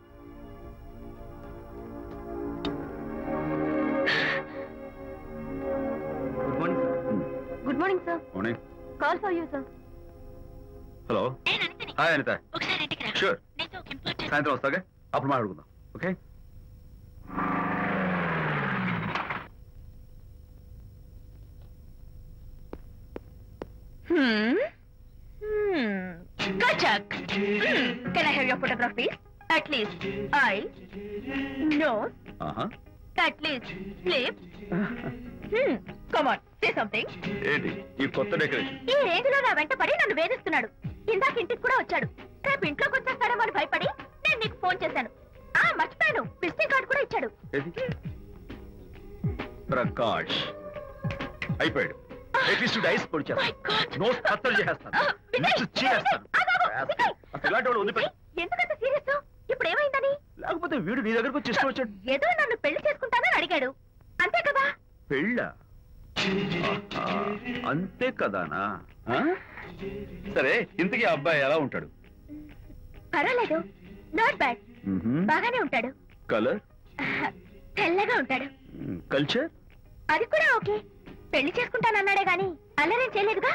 Good morning sir. Good morning sir. Morning. Call for you sir. Hello. Hi Anitha. ఒకసారి ఇంటికి రా. షూర్. నీతో ఒక ఇంపార్టెంట్. సాయంత్రం వస్తాగా, అప్పుడు మాట్లాడుకుందాం. Okay. Kachak. Can I have your photograph, please? At least eyes, nose, at least lips. Come on, say something. ఏంటి ఈ కొత్త డెకరేషన్? ఈ రేంజ్ లో నా వెంట పడి నన్ను వేధిస్తున్నాడు. ఇందాక ఇంటికి కూడా వచ్చాడు. రేపు ఇంట్లోకి వచ్చేస్తాడేమో అని భయపడి నేను నీకు ఫోన్ చేశాను. మర్చిపోయాను, విజిటింగ్ కార్డు కూడా ఇచ్చాడు. ప్రకాష్ అయిపోయాడు. ఐస్ పొడి చేస్తాను, నోస్ కత్తలు చేస్తాను, చేస్తాను. అసలు ఇలాంటి వాడు వదిలిపెట్టు. ఎందుకంత సీరియస్? ఇప్పుడు ఏమైందని? లేకపోతే వీడు నీ దగ్గరకు వచ్చి ఇష్టం వచ్చాడు. ఏదో నన్ను పెళ్లి చేసుకుంటానని అడిగాడు, అంతే కదా? పెళ్ళా? అంతే కదానా? సరే, ఇంతకీ అబ్బాయి ఎలా ఉంటాడు? పర్వాలేదు, నాట్ బ్యాడ్, బాగానే ఉంటాడు. కలర్? తెల్లగా ఉంటాడు. కల్చర్? అది కూడా ఓకే. పెళ్లి చేసుకుంటానన్నాడే గాని అల్లరేం చేయలేదుగా.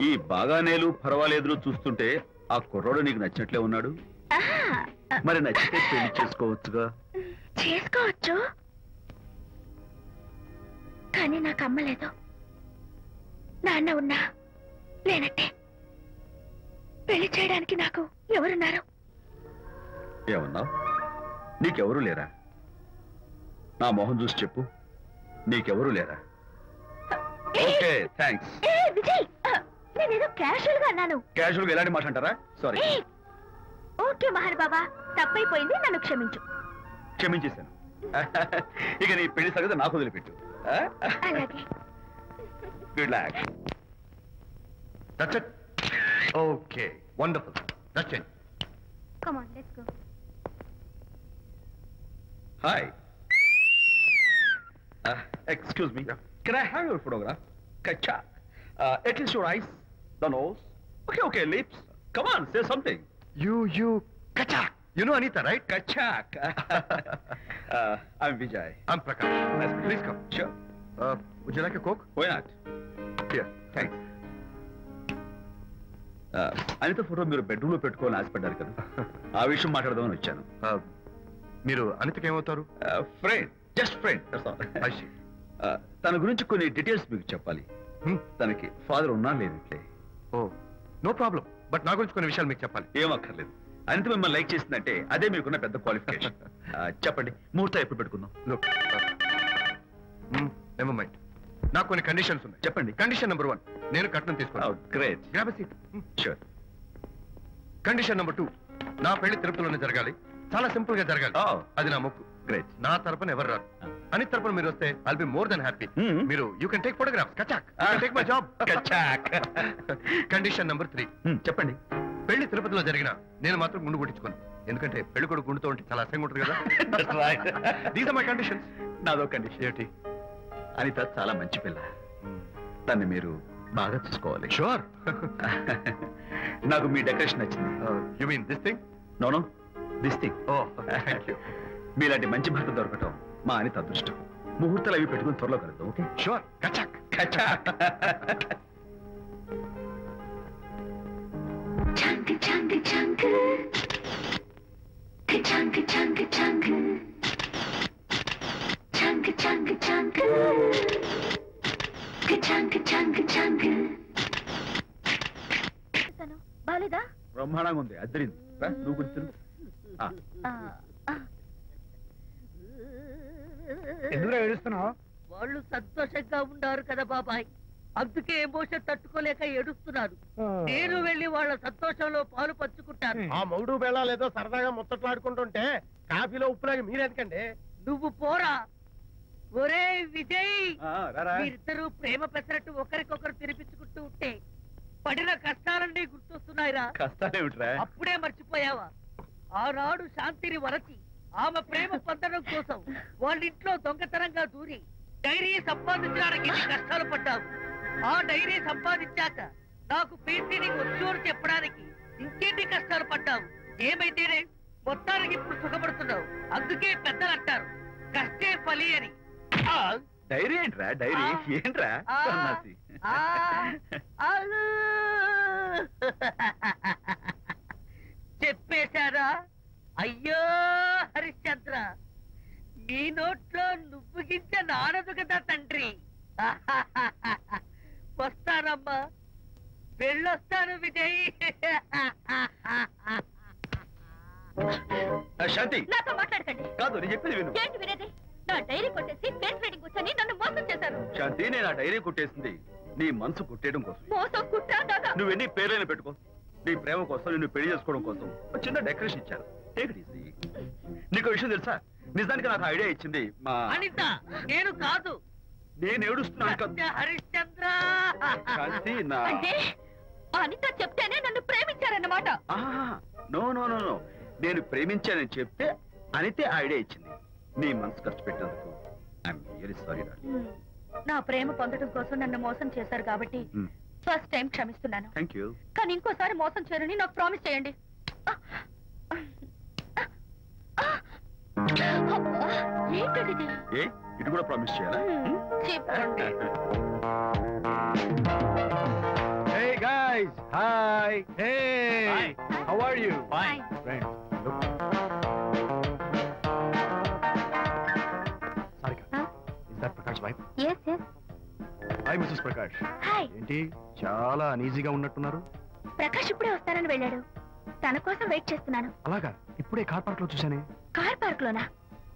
ఈ బాగానేలు పర్వాలేదు చూస్తుంటే ఆ కుర్రోడు నీకు నచ్చినట్లే ఉన్నాడు. మరి నచ్చితే పెళ్లి చేసుకోవచ్చుగా. చేసుకోవచ్చు, కానీ నాకు అమ్మ లేదు, నాన్న ఉన్నా లేనట్టే. పెళ్లి చేయడానికి నాకు ఎవరున్నారు? ఏమన్నావు? నీకెవరూ లేరా? నా మొహం చూసి చెప్పు, నీకెవరూ లేరా? Okay, thanks. విజయ్, నేనేదో క్యాషువల్ గా అన్నాను. క్యాజువల్ గా ఎలాంటి మాట అంటారా? సారీ. ఓకే మహర్ బాబా, తప్పైపోయింది, నన్ను క్షమించు. క్షమించేశాను. ఇక నీ పెళ్లి సంగతి నాకు వదిలిపెట్టు. అలాగే. Good luck. That's it. Okay, wonderful. That's it. Come on, let's go. Hi. Excuse me. Can I have your photograph? Kacha. At least your eyes, the nose. Okay, lips. Come on, say something. You, Kachak. You know Anita, right? Kachak. I'm Vijay. I'm Prakash. Nice. Please come. Sure. Would you like a Coke? Why not? Here. Thanks. Anitha photo మీరు bedroom లో పెట్టుకోవాలని ఆశపడ్డారు కదా, ఆ విషయం మాట్లాడదామని వచ్చాను. మీరు అనితకి ఏమవుతారు? Friend, just friend. తన గురించి కొన్ని డీటెయిల్స్ మీకు చెప్పాలి. తనకి ఫాదర్ ఉన్నా లేదంటే. ఓ, నో ప్రాబ్లం. బట్ నా గురించి కొన్ని విషయాలు మీకు చెప్పాలి. ఏమక్కర్లేదు. అనిత మిమ్మల్ని లైక్ చేసిందంటే అదే మీకున్న పెద్ద క్వాలిఫికేషన్. చెప్పండి, ముహూర్తం ఎప్పుడు పెట్టుకుందాం? Look, never mind. నాకు కొన్ని కండిషన్స్ ఉన్నాయి. చెప్పండి. కండిషన్ నెంబర్ 1, నేను కట్నం తీసుకున్నాను. Great. Grab a seat. Sure. Condition number 2, నా పెళ్లి తిరుపతిలోనే జరగాలి, చాలా సింపుల్ గా జరగాలి. అది నా మొక్కు. గ్రేట్. నా తరపున ఎవరు రారు. అని తరపున మీరు వస్తే I'll be more than happy. మీరు యూ కెన్ టేక్ ఫోటోగ్రాఫ్స్. కచాక్. Take my job. కచాక్. కండిషన్ నెంబర్ 3, చెప్పండి. పెళ్లి తిరుపతిలో జరిగినా నేను మాత్రం గుండు కొట్టించుకోను. ఎందుకంటే పెళ్లి కొడుకు గుండుతో ఉంటే చాలా అసహ్యంగా ఉంటుంది కదా. These are my conditions. నాదో కండిషన్. ఏంటి? అనిత చాలా మంచి పిల్ల, దాన్ని మీరు బాగా చూసుకోవాలి. షూర్. నాకు మీ డెకరేషన్ నచ్చింది. You mean this thing? No, this thing. Oh, thank you. మీలాంటి మంచి భర్త దొరకటం మా అనిత అదృష్టం. ముహూర్తాలు అవి పెట్టుకుని త్వరలో కలుద్దాం. ఓకే? షూర్. కచాక్. కచాక్. Chunk, chunk, chunk. Chunk, chunk, chunk. Chunk, chunk, chunk. Chunk, chunk, chunk. బాలేదా? బ్రహ్మాండంగా ఉంది, అద్దరింది. నువ్వు గుర్తు. ఎందుకు ఏడుస్తున్నావు? వాళ్ళు సంతోషంగా ఉన్నారు కదా బాబాయ్, అందుకే ఎమోషన్ తట్టుకోలేక ఏడుస్తున్నారు. నేను వెళ్ళి వాళ్ళ సంతోషంలో పాలు పంచుకుంటాను. ఆ మౌడు బేళాలు ఏదో సరదాగా ముచ్చట్లాడుకుంటుంటే కాఫీలో ఉప్పులాగా మీరెందుకండి? నువ్వు పోరా. ఒరే విజయ్, మీరిద్దరూ ప్రేమ పెసరట్టు ఒకరికొకరు తినిపించుకుంటూ ఉంటే పడిన కష్టాలన్నీ గుర్తొస్తున్నాయిరా. కష్టాలేమిట్రా? అప్పుడే మర్చిపోయావా? ఆనాడు శాంతిని వరచి ఆమె ప్రేమ పొందడం కోసం వాళ్ళ ఇంట్లో దొంగతనంగా దూరి డైరీ సంపాదించడానికి ఎన్ని కష్టాలు పడ్డావు. ఆ డైరీ సంపాదించాక నాకు పీసీని వచ్చూరు చెప్పడానికి ఇంకెన్ని కష్టాలు పడ్డావు. ఏమైతేనే మొత్తానికి ఇప్పుడు సుఖపడుతున్నావు. అందుకే పెద్దలు అంటారు కష్టే ఫలి అని. డైరీ ఏంట్రా? డైరీ ఏంట్రా? చెప్పేశారా? అయ్యో హరిశ్చంద్ర, నీ నోట్లో నువ్వు గింజ నానదు కదా తండ్రి. వస్తానమ్మా, వెళ్ళొస్తాను విజయ్. శాంతి, నాతో మాట్లాడకండి. కాదు, నేను చెప్పేది విను. ఏంటి వినేది? నా డైరీ కొట్టేసి ఫేస్ రీడింగ్ వచ్చని నన్ను మోసం చేశారు. శాంతి, నేను ఆ డైరీ కుట్టేసింది నీ మనసు కుట్టేయడం కోసం. మోసం కుట్రా దాదా? నువ్వు ఎన్ని పేర్లైనా పెట్టుకో, నీ ప్రేమ కోసం, నిన్ను పెళ్లి చేసుకోవడం కోసం ఒక చిన్న డెకరేషన్ ఇచ్చాను. Take it easy. నీకు విషయం తెలుసా? నిజానికి నాకు ఐడియా ఇచ్చింది మా అనిత, నేను కాదు. నేను ఏడుస్తున్నాను కదా హరిశ్చంద్ర. శాంతి, నా అంటే అనిత చెప్తేనే నన్ను ప్రేమించారన్నమాట. నో నో నో నో, నేను ప్రేమించానని చెప్తే అనితే ఐడియా ఇచ్చింది. నీ మనసు ఖర్చు పెట్టేందుకు ఐఎమ్ రియల్లీ సారీ. నా ప్రేమ పొందడం కోసం నన్ను మోసం చేశారు కాబట్టి ఫస్ట్ టైం క్షమిస్తున్నాను. Thank you. కానీ ఇంకోసారి మోసం చేయరని నాకు ప్రామిస్ చేయండి. ఏంటది? ఏ ఇటు కూడా ప్రామిస్ చేయాలా? చెప్పండి. Hey guys, hi. Hey, Hi. how are you? Fine. Friends, look. Hi missus Prakash. Hi. ఏంటి చాలా అనీజీగా ఉన్నట్టున్నారు? ప్రకాష్ ఇప్పుడే వస్తానని వెళ్ళాడు. తన కోసం వెయిట్ చేస్తున్నాను. అలాగా? ఇప్పుడే కార్ పార్క్ లో చూశానే. కార్ పార్క్ లోనా?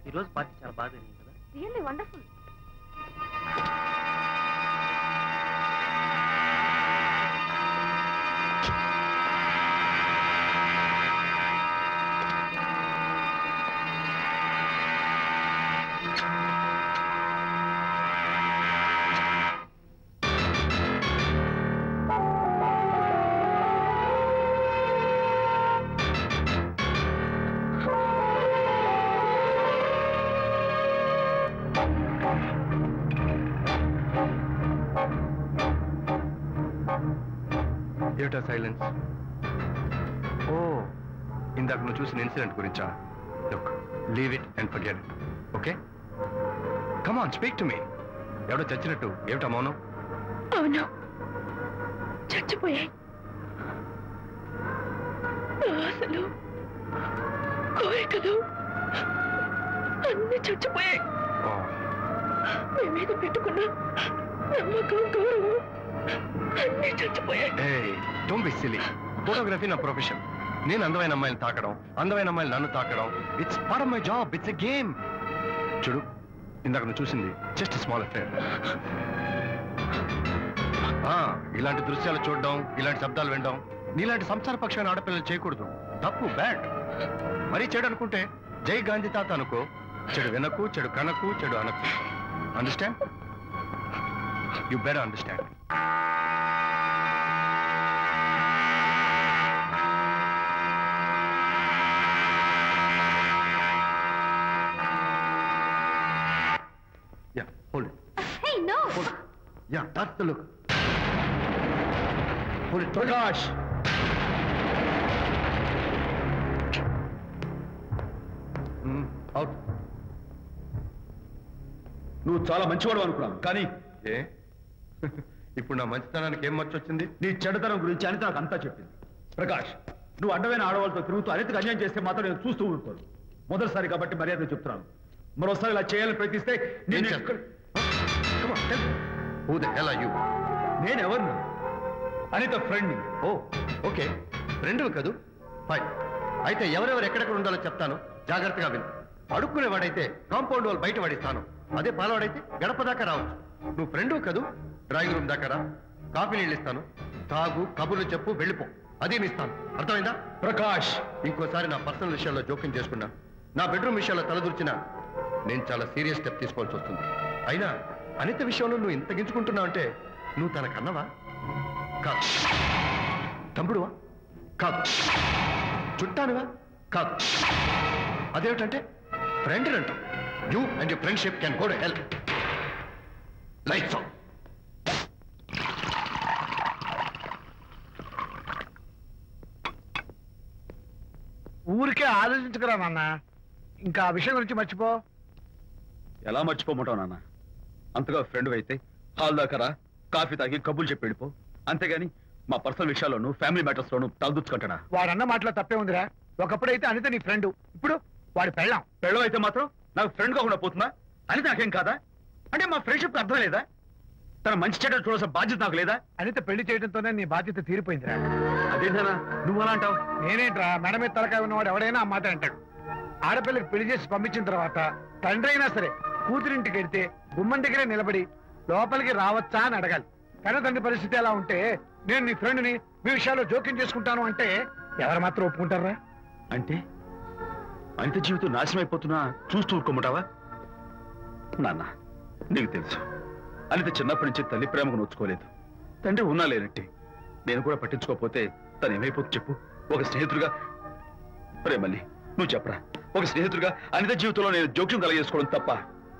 ఈ రోజు పార్టీ చాలా బాగా జరిగింది కదా. Really wonderful. ఏమిటా సైలెన్స్? ఓ, ఇందాక నువ్వు చూసిన ఇన్సిడెంట్ గురించా? Look, leave it and forget it. Okay, come on, speak to me. ఎవడో చచ్చినట్టు ఏమిటా మౌనం? అవును, చచ్చిపోయాయి. ఆశలు, కోరికలు అన్ని చచ్చిపోయాయి. మీ మీద పెట్టుకున్న నమ్మకం, గౌరవం అన్ని చచ్చిపోయాయి. Don't be silly. ఫోటోగ్రఫీ నా ప్రొఫెషన్. నేను అందమైన అమ్మాయిని తాకడం, అందమైన అమ్మాయిలు నన్ను తాకడం, it's part of my job. It's a game. చూడు, ఇందాక నువ్వు చూసింది జస్ట్ స్మాల్ అఫేర్. ఇలాంటి దృశ్యాలు చూడడం, ఇలాంటి శబ్దాలు వినడం నీలాంటి సంసారపక్షమైన ఆడపిల్లలు చేయకూడదు. తప్పు, బ్యాడ్. మరీ చెడు అనుకుంటే జై గాంధీ తాత అనుకో. చెడు వినకు, చెడు కనకు, చెడు అనకు. Understand? You better understand. Yeah, hold it. Hey, no. Hold it. Yeah, that's the look. Hold it. Prakash, Out. నువ్వు చాలా మంచివాడు అనుకున్నాను, కానీ ఏ ఇప్పుడు నా మంచితనానికి ఏం మర్చొచ్చింది? నీ చెడుతనం గురించి అనిత నాకు అంతా చెప్పింది. ప్రకాష్, నువ్వు అడ్డమైన ఆడవాళ్ళతో తిరుగుతూ అనితకు అన్యాయం చేస్తే మాత్రం నేను చూస్తూ ఊరుకోను. మొదటిసారి కాబట్టి మర్యాద చెప్తున్నాను. మరోసారి ఇలా చేయాలని ప్రయత్నిస్తే ఏం చేస్తావు? Come on, tell me. Who the hell are you? నేనెవరిని? అనిత ఫ్రెండ్. ఓ, ఓకే, ఫ్రెండ్ కదూ. ఫైన్. అయితే ఎవరెవరు ఎక్కడెక్కడ ఉండాలో చెప్తాను, జాగ్రత్తగా విను. అడుక్కునేవాడైతే కాంపౌండ్ వాళ్ళు బయట వాడిస్తాను. అదే పాలవాడైతే గడప దాకా రావచ్చు. నువ్వు ఫ్రెండు కదూ, డ్రాయింగ్ రూమ్ దాకా రా. కాఫీ నీళ్ళు ఇస్తాను, తాగు, కబుర్లు చెప్పు, వెళ్ళిపో. అదేమి ఇస్తాను, అర్థమైందా? ప్రకాష్, ఇంకోసారి నా పర్సనల్ విషయాల్లో జోక్యం చేసుకున్నా, నా బెడ్రూమ్ విషయాల్లో తలదూర్చినా నేను చాలా సీరియస్ స్టెప్ తీసుకోవాల్సి వస్తుంది. అయినా అనిత విషయంలో నువ్వు ఇంత గించుకుంటున్నావు అంటే నువ్వు తనకన్నవా? కాదు. తమ్ముడువా? కాదు. చుట్టానువా? కాదు. అదేమిటంటే ఫ్రెండ్ అంట. You and your friendship can go to hell. Lights on. ఊరికే ఆలోచించుకురా నాన్న. ఇంకా ఆ విషయం గురించి మర్చిపో. ఎలా మర్చిపోమంటావు నాన్న? అంతగా ఫ్రెండ్ అయితే హాల్ దాకా రా, కాఫీ తాగి కబుర్లు చెప్పి వెళ్ళిపో. అంతేగాని మా పర్సనల్ విషయాల్లోనూ ఫ్యామిలీ మ్యాటర్స్ లోనూ తలదూర్చుకుంటాడా? వాడన్న మాటలో తప్పే ఉందిరా. ఒకప్పుడైతే అనిత నీ ఫ్రెండ్, ఇప్పుడు వాడి పెళ్ళాం. పెళ్ళం అయితే మాత్రం నాకు ఫ్రెండ్ కాకుండా పోతుందా? అనిత నాకేం కాదా? అంటే మా ఫ్రెండ్షిప్ అర్థం లేదా? తన మంచి చెడ్డ చూడాల్సిన బాధ్యత నాకు లేదా? అనిత పెళ్లి చేయడంతోనే నీ బాధ్యత తీరిపోయిందిరా. అదేంటనా నువ్వు అలా అంటావు? నేనేంట్రా, మెడ మీద తలకాయ ఉన్నవాడు ఎవడైనా ఆ మాట అంటాడు. ఆడపిల్లకి పెళ్లి చేసి పంపించిన తర్వాత తండ్రి అయినా సరే కూతురింటికి వెళ్తే గుమ్మం దగ్గరే నిలబడి లోపలికి రావచ్చా అని అడగాలి. కన్న తండ్రి పరిస్థితి ఎలా ఉంటే నేను నీ ఫ్రెండ్ని మీ విషయాల్లో జోక్యం చేసుకుంటాను అంటే ఎవరు మాత్రం ఒప్పుకుంటారా? అంటే అనిత జీవితం నాశనం అయిపోతున్నా చూస్తూ ఊరుకోమంటావా? నాన్న, నీకు తెలుసు అనిత చిన్నప్పటి నుంచి తల్లి ప్రేమకు నోచుకోలేదు. తండ్రి ఉన్నా లేనట్టే. నేను కూడా పట్టించుకోకపోతే తను ఏమైపోతుంది చెప్పు? ఒక స్నేహితుడిగా ప్రేమల్ని నువ్వు చెప్పరా? ఒక స్నేహితుడిగా అనిత జీవితంలో నేను జోక్యం కలగజేసుకోవడం తప్ప?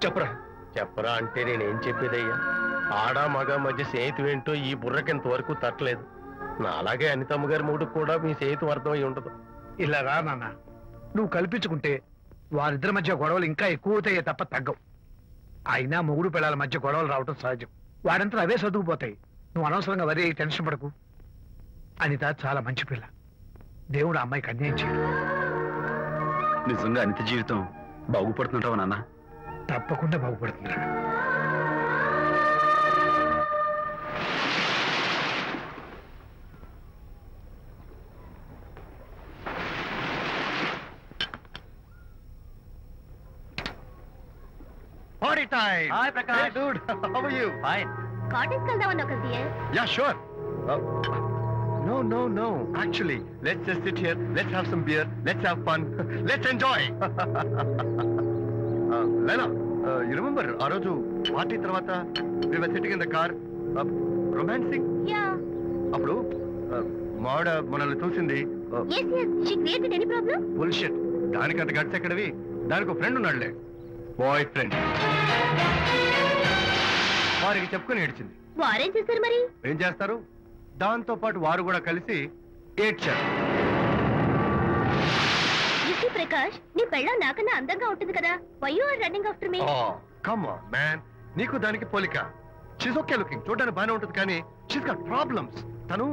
చెప్పరా? చెప్పరా అంటే నేనేం చెప్పేదయ్యా? ఆడ మగ మధ్య స్నేహితు ఏంటో ఈ బుర్రకింత వరకు తట్టలేదు. నా అలాగే అనితమ్మ గారి మూడు కూడా మీ స్నేహితు అర్థమై ఉండదు. ఇలా రా నాన్న, నువ్వు కల్పించుకుంటే వారిద్దరి మధ్య గొడవలు ఇంకా ఎక్కువ అవుతాయే తప్ప తగ్గవు. అయినా మొగుడు పిల్లల మధ్య గొడవలు రావటం సహజం. వాడంతా అవే సర్దుకుపోతాయి. నువ్వు అనవసరంగా వరే టెన్షన్ పడకు. అనిత చాలా మంచి పిల్ల. దేవుడు ఆ అమ్మాయికి అన్యాయం చేయడు. నిజంగా అనిత జీవితం బాగుపడుతుంటావా నాన్న? తప్పకుండా బాగుపడుతుందిరా. party time. Hi, Prakash. Hey, dude. How are you? Fine. Cottage వెళ్దామని ఒక Yeah, sure. No. Actually, let's just sit here. Let's have some beer. Let's have fun. Let's enjoy. Lena, you remember ఆ రోజు party తర్వాత we were sitting in the car, romancing? Yeah అప్పుడు మావిడ మనల్ని చూసింది. yes she created any problem Bullshit. దానికంత guts ఎక్కడవి? దానికి ఒక ఫ్రెండ్ ఉన్నాడులే, బాయ్ ఫ్రెండ్. వారికి చెప్పుకొని ఏడ్చింది. వారేం చేశారు మరి ఏం చేస్తారు, దాంతో పాటు వారు కూడా కలిసి ఏడ్చారు. యూసి ప్రకాష్ నీ పెళ్ళం నాకన్నా అందంగా ఉంటుంది కదా why you are running after me come on man, నీకు దానికి పోలిక. షీస్ ఓకే లుకింగ్, చూడడానికి బాగానే ఉంటుంది, కానీ షీస్ గాట్ ప్రాబ్లమ్స్. తను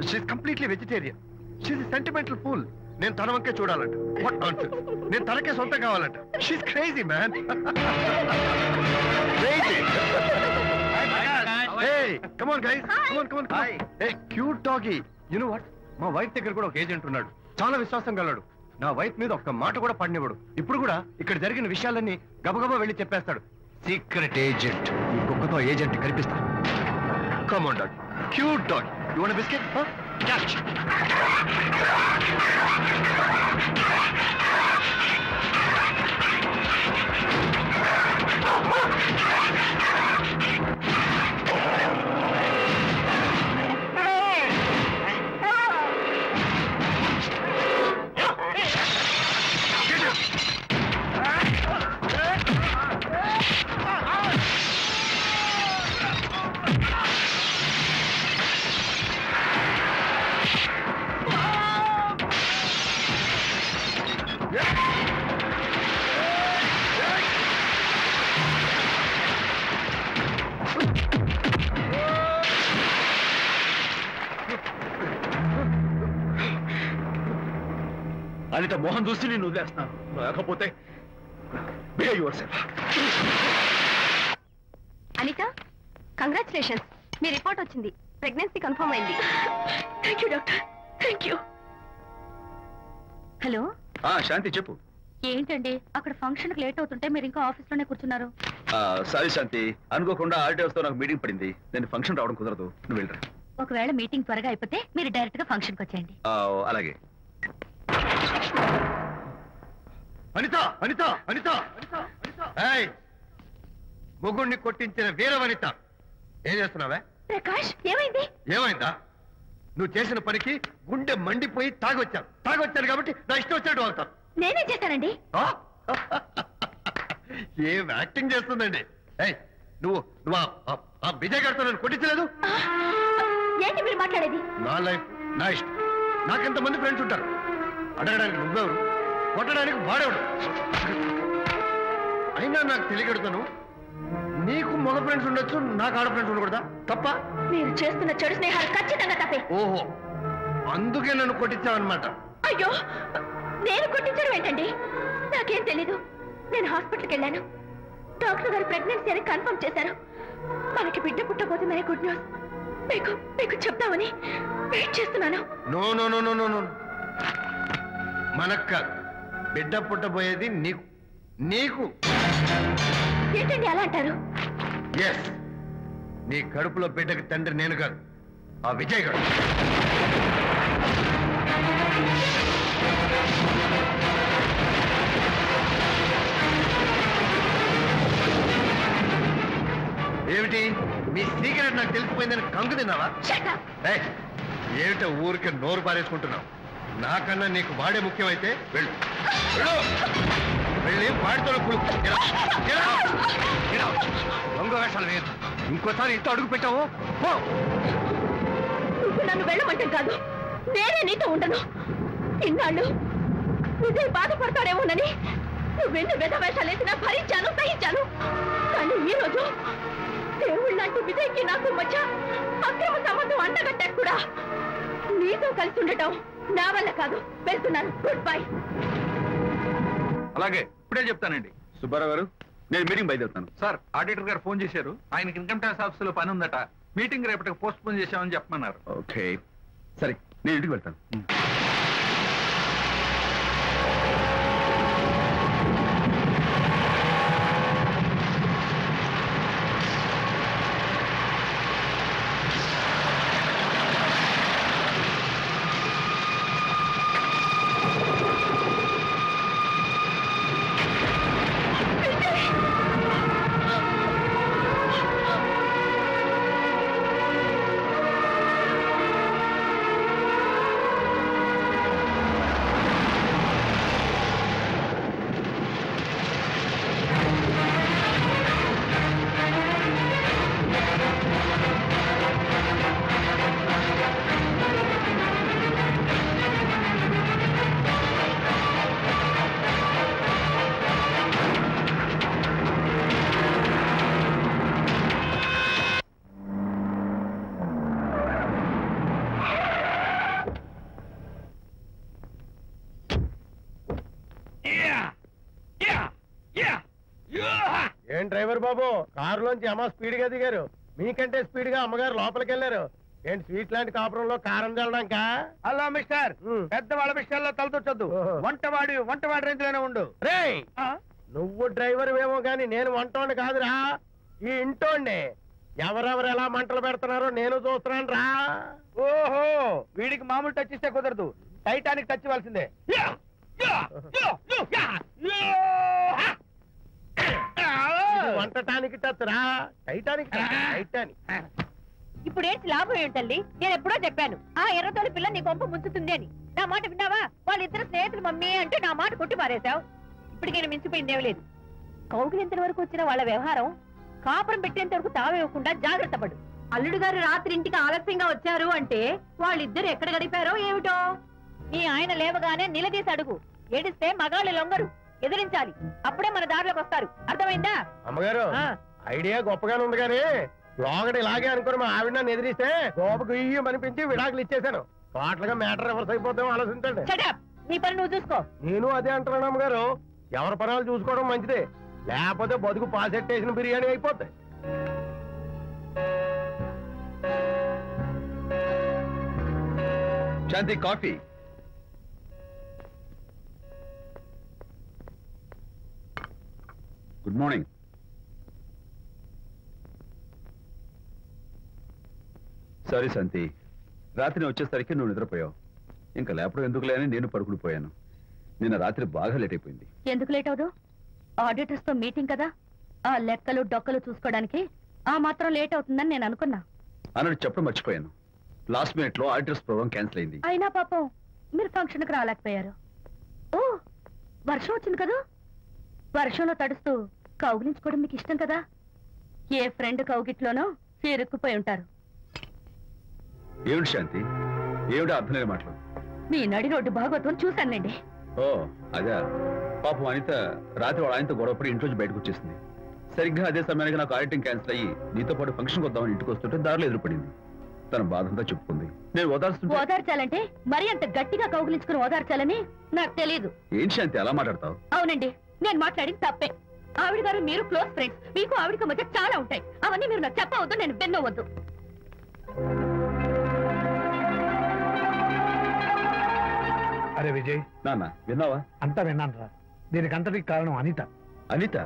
she's completely vegetarian. She's sentimental pool. నేను తన వంకే చూడాలంట. What nonsense. నేను తనకే సొంతం కావాలంట. She's crazy man, crazy. Hey, come on guys. Come on. Hey, cute doggy. You know what? మా వైఫ్ దగ్గర కూడా ఒక ఏజెంట్ ఉన్నాడు, చాలా విశ్వాసం గలడు. నా వైఫ్ మీద ఒక్క మాట కూడా పడినివ్వడు. ఇప్పుడు కూడా ఇక్కడ జరిగిన విషయాలన్నీ గబగబా వెళ్ళి చెప్పేస్తాడు. Secret agent. ఈ కుక్కతో ఏజెంట్ కనిపిస్తా. Come on dog. Cute dog. You want a biscuit? Huh? Catch. Anitha Mohan చూసి నేను వదిలేస్తున్నాను, లేకపోతే behave yourself. Anitha congratulations, మీ రిపోర్ట్ వచ్చింది, ప్రెగ్నెన్సీ కన్ఫర్మ్ అయింది. Thank you doctor, thank you. Hello Shanti చెప్పు. ఏంటండి అక్కడ ఫంక్షన్ లేట్ అవుతుంటే మీరు ఇంకా ఆఫీస్ లోనే కూర్చున్నారు? సారీ శాంతి, అనుకోకుండా ఆర్టీఎస్ తో నాకు మీటింగ్ పడింది, నేను ఫంక్షన్ రావడం కుదరదు, నువ్వు వెళ్ళరా. ఒకవేళ మీటింగ్ త్వరగా అయిపోతే మీరు డైరెక్ట్ గా ఫంక్షన్ కి వచ్చేయండి. అలాగే. అనిత మొగుణ్ణి కొట్టించిన వీర వనిత, ఏం చేస్తున్నావే? ప్రకాష్ ఏమైంది? ఏమైందా? నువ్వు చేసిన పనికి గుండె మండిపోయి తాగొచ్చాను కాబట్టి నా ఇష్టం వచ్చినట్టు అవుతాను. నేనేం చేశానండి? ఏం యాక్టింగ్ చేస్తుందండి. నువ్వు ఆ విజయ్ గారితో నన్ను కొట్టించలేదు. ఏంటి మీరు మాట్లాడేది? నా లైఫ్ నా ఇష్టం, నాకెంతమంది ఫ్రెండ్స్ ఉంటారు. అడగడానికి నువ్వెవరు, కొట్టడానికి వాడేవాడు. అయినా నాకు తెలియగడుతాను, నీకు మగ ఫ్రెండ్స్ ఉండొచ్చు, నాకు ఆడ ఫ్రెండ్స్ ఉండకూడదా? తప్ప? మీరు చేస్తున్న చెడు స్నేహాలు ఖచ్చితంగా తప్పే. ఓహో, అందుకే నన్ను కొట్టించావన్నమాట. అయ్యో, నేను కొట్టించడం ఏంటండి? నాకేం తెలీదు. నేను హాస్పిటల్కి వెళ్ళాను, డాక్టర్ గారు ప్రెగ్నెన్సీ అని కన్ఫర్మ్ చేశారు. మనకి బిడ్డ పుట్టబోతుందనే గుడ్ న్యూస్ మీకు చెప్తామని వెయిట్ చేస్తున్నాను. నో, మనక్క బిడ్డ పుట్టబోయేది నీకు. ఏంటండి అలా అంటారు? ఎస్, నీ కడుపులో బిడ్డకి తండ్రి నేను కాదు, ఆ విజయ్ గారు. ఏమిటి మీ సీక్రెట్ నాకు తెలిసిపోయిందని కంగు తిన్నావా? ఏమిటో ఊరికే నోరు పారేసుకుంటున్నావు? నాకన్నా నీకు వాడే ముఖ్యమైతే వెళ్ళు వెళ్ళి వాడితో దొంగ వేషాలు వేయదు. ఇంకోసారి ఇంత అడుగు పెట్టావు నువ్వు నన్ను వెళ్ళమంటే కాదు, నేనే నీతో ఉండను. ఇన్నాళ్ళు విజయ్ బాధపడతాడేమోనని నువ్వెన్ని వెధ వేషాలు వేసినా భరించాను, సహించాను. కానీ ఈ రోజు దేవుళ్ళంటి విజయ్కి నాకు మధ్య అక్రమ సంబంధం అంటగట్టాక కూడా నీతో కలిసి ఉండటం నా వల్ల కాదు. వెళ్తున్నాను, గుడ్ బై. అలాగే, ఇప్పుడే చెప్తానండి. సుబ్బారావు గారు, నేను మీటింగ్ బయలుదేరుతాను. సార్, ఆడిటర్ గారు ఫోన్ చేశారు, ఆయనకి ఇన్కమ్ ట్యాక్స్ ఆఫీస్ లో పని ఉందట, మీటింగ్ రేపటికి పోస్ట్ పోన్ చేశామని చెప్పమన్నారు. ఓకే, సరే, నేను ఇంటికి వెళ్తాను. కారులోంచి అమ్మ స్పీడ్ గా దిగారు. మీకంటే స్పీడ్ గా అమ్మగారు లోపలికి వెళ్ళారు. ఏంటి స్వీట్ లాంటి కాపురంలో కారం చల్లడాక? హలో మిస్టర్, పెద్దవాళ్ళ విషయాల్లో తలదొచ్చొద్దు. వంటవాడి రేంజ్ లోనే ఉండు. రే, నువ్వు డ్రైవర్ ఏమో గాని నేను వంటోండి కాదురా, ఈ ఇంటోండి. ఎవరెవరు ఎలా మంటలు పెడుతున్నారో నేను చూస్తున్నాను రా. ఓహో, వీడికి మామూలు టచ్ ఇస్తే కుదరదు, టైటానిక్ టచ్ ఇవ్వాల్సిందే. వంటటానికి టచ్ రా, టైటానిక్ టైటానిక్. ఇప్పుడేంటి లాభం ఏంటల్లి? నేను ఎప్పుడో చెప్పాను ఆ ఎర్రతోలి పిల్ల నీ కొంప ముంచుతుంది అని. నా మాట విన్నావా? వాళ్ళిద్దరు స్నేహితులు మమ్మీ అంటే నా మాట కొట్టి పారేశావు. ఇప్పటికి నేను మించిపోయిందేం లేదు. కౌగిలింత వరకు వచ్చిన వాళ్ళ వ్యవహారం కాపురం పెట్టేంత వరకు తావేయకుండా జాగ్రత్త పడు. అల్లుడు గారు రాత్రి ఇంటికి ఆలస్యంగా వచ్చారు అంటే వాళ్ళిద్దరు ఎక్కడ గడిపారో ఏమిటో. నీ ఆయన లేవగానే నిలదీసి అడుగు. ఏడిస్తే మగాళ్ళు లొంగరు, ఎదిరించాలి. అప్పుడే మన దారిలోకి వస్తారు. అర్థమైందా? అమ్మగారు ఐడియా గొప్పగానే ఉంది కానీ లోగడ ఇలాగే అనుకుని మా ఆవిడ నన్ను ఎదిరిస్తే గోపకు ఇయ్యం అనిపించి విడాకులు ఇచ్చేశాను. పాటలుగా మ్యాటర్ రివర్స్ అయిపోతాం ఆలోచించండి. నీ పని నువ్వు చూసుకో. నేను అదే అంటున్నాను అమ్మగారు, ఎవరి పనాలు చూసుకోవడం మంచిదే, లేకపోతే బతుకు పాసెట్టేసిన బిర్యానీ అయిపోతాయి. శాంతి కాఫీ. Good morning. సారీ శాంతి, రాత్రి వచ్చేసరికి నువ్వు నిద్రపోయావు. ఇంకా లేపడం ఎందుకులే అని నేను పడుకుని పోయాను. నిన్న రాత్రి బాగా లేట్ అయిపోయింది. ఎందుకు లేట్ అవదు? ఆడిటర్స్ తో మీటింగ్ కదా, ఆ లెక్కలు డొక్కలు చూసుకోవడానికి ఆ మాత్రం లేట్ అవుతుందని నేను అనుకున్నా. అన్నట్టు చెప్పడం మర్చిపోయాను, లాస్ట్ మినిట్ లో ఆడిటర్స్ ప్రోగ్రామ్ క్యాన్సిల్ అయింది. అయినా పాపం మీరు ఫంక్షన్ కి రాలేకపోయారు. ఓ, వర్షం వచ్చింది కదా, వర్షంలో తడుస్తూ కౌగిలించుకోవడం మీకు ఇష్టం కదా. ఏ ఫ్రెండ్ కౌగిట్లోనో ఇరుక్కుపోయి ఉంటారు. ఏమిటి శాంతి, ఏమిటో అర్థం లేని మాటలు? మీ నడి రోడ్డు భాగవతం చూశానులేండి. ఓ అదే, పాపం అనిత రాత్రి వాళ్ళ ఆయనతో గొడవపడి ఇంట్లోంచి బయటకు వచ్చేసింది. సరిగ్గా అదే సమయానికి నాకు ఆడిటింగ్ క్యాన్సిల్ అయ్యి నీతో పాటు ఫంక్షన్కి వద్దామని ఇంటికి వస్తుంటే దారిలో ఎదురుపడింది. తన బాధంతా చెప్పుకుంది. నేను ఓదార్చాలంటే మరి అంత గట్టిగా కౌగిలించుకుని ఓదార్చాలని నాకు తెలియదు. ఏంటి శాంతి అలా మాట్లాడతావు? అవునండి, నేను మాట్లాడింది తప్పే. ఆవిడ గారు మీరు క్లోజ్ ఫ్రెండ్స్, మీకు ఆవిడకి మధ్య చాలా ఉంటాయి. అవన్నీ మీరు నాకు చెప్పవద్దు, నేను విన్నవద్దు. అరే విజయ్, నాన్న విన్నావా? అంతా విన్నాను రా. దీనికి అంతటికి కారణం అనిత. అనిత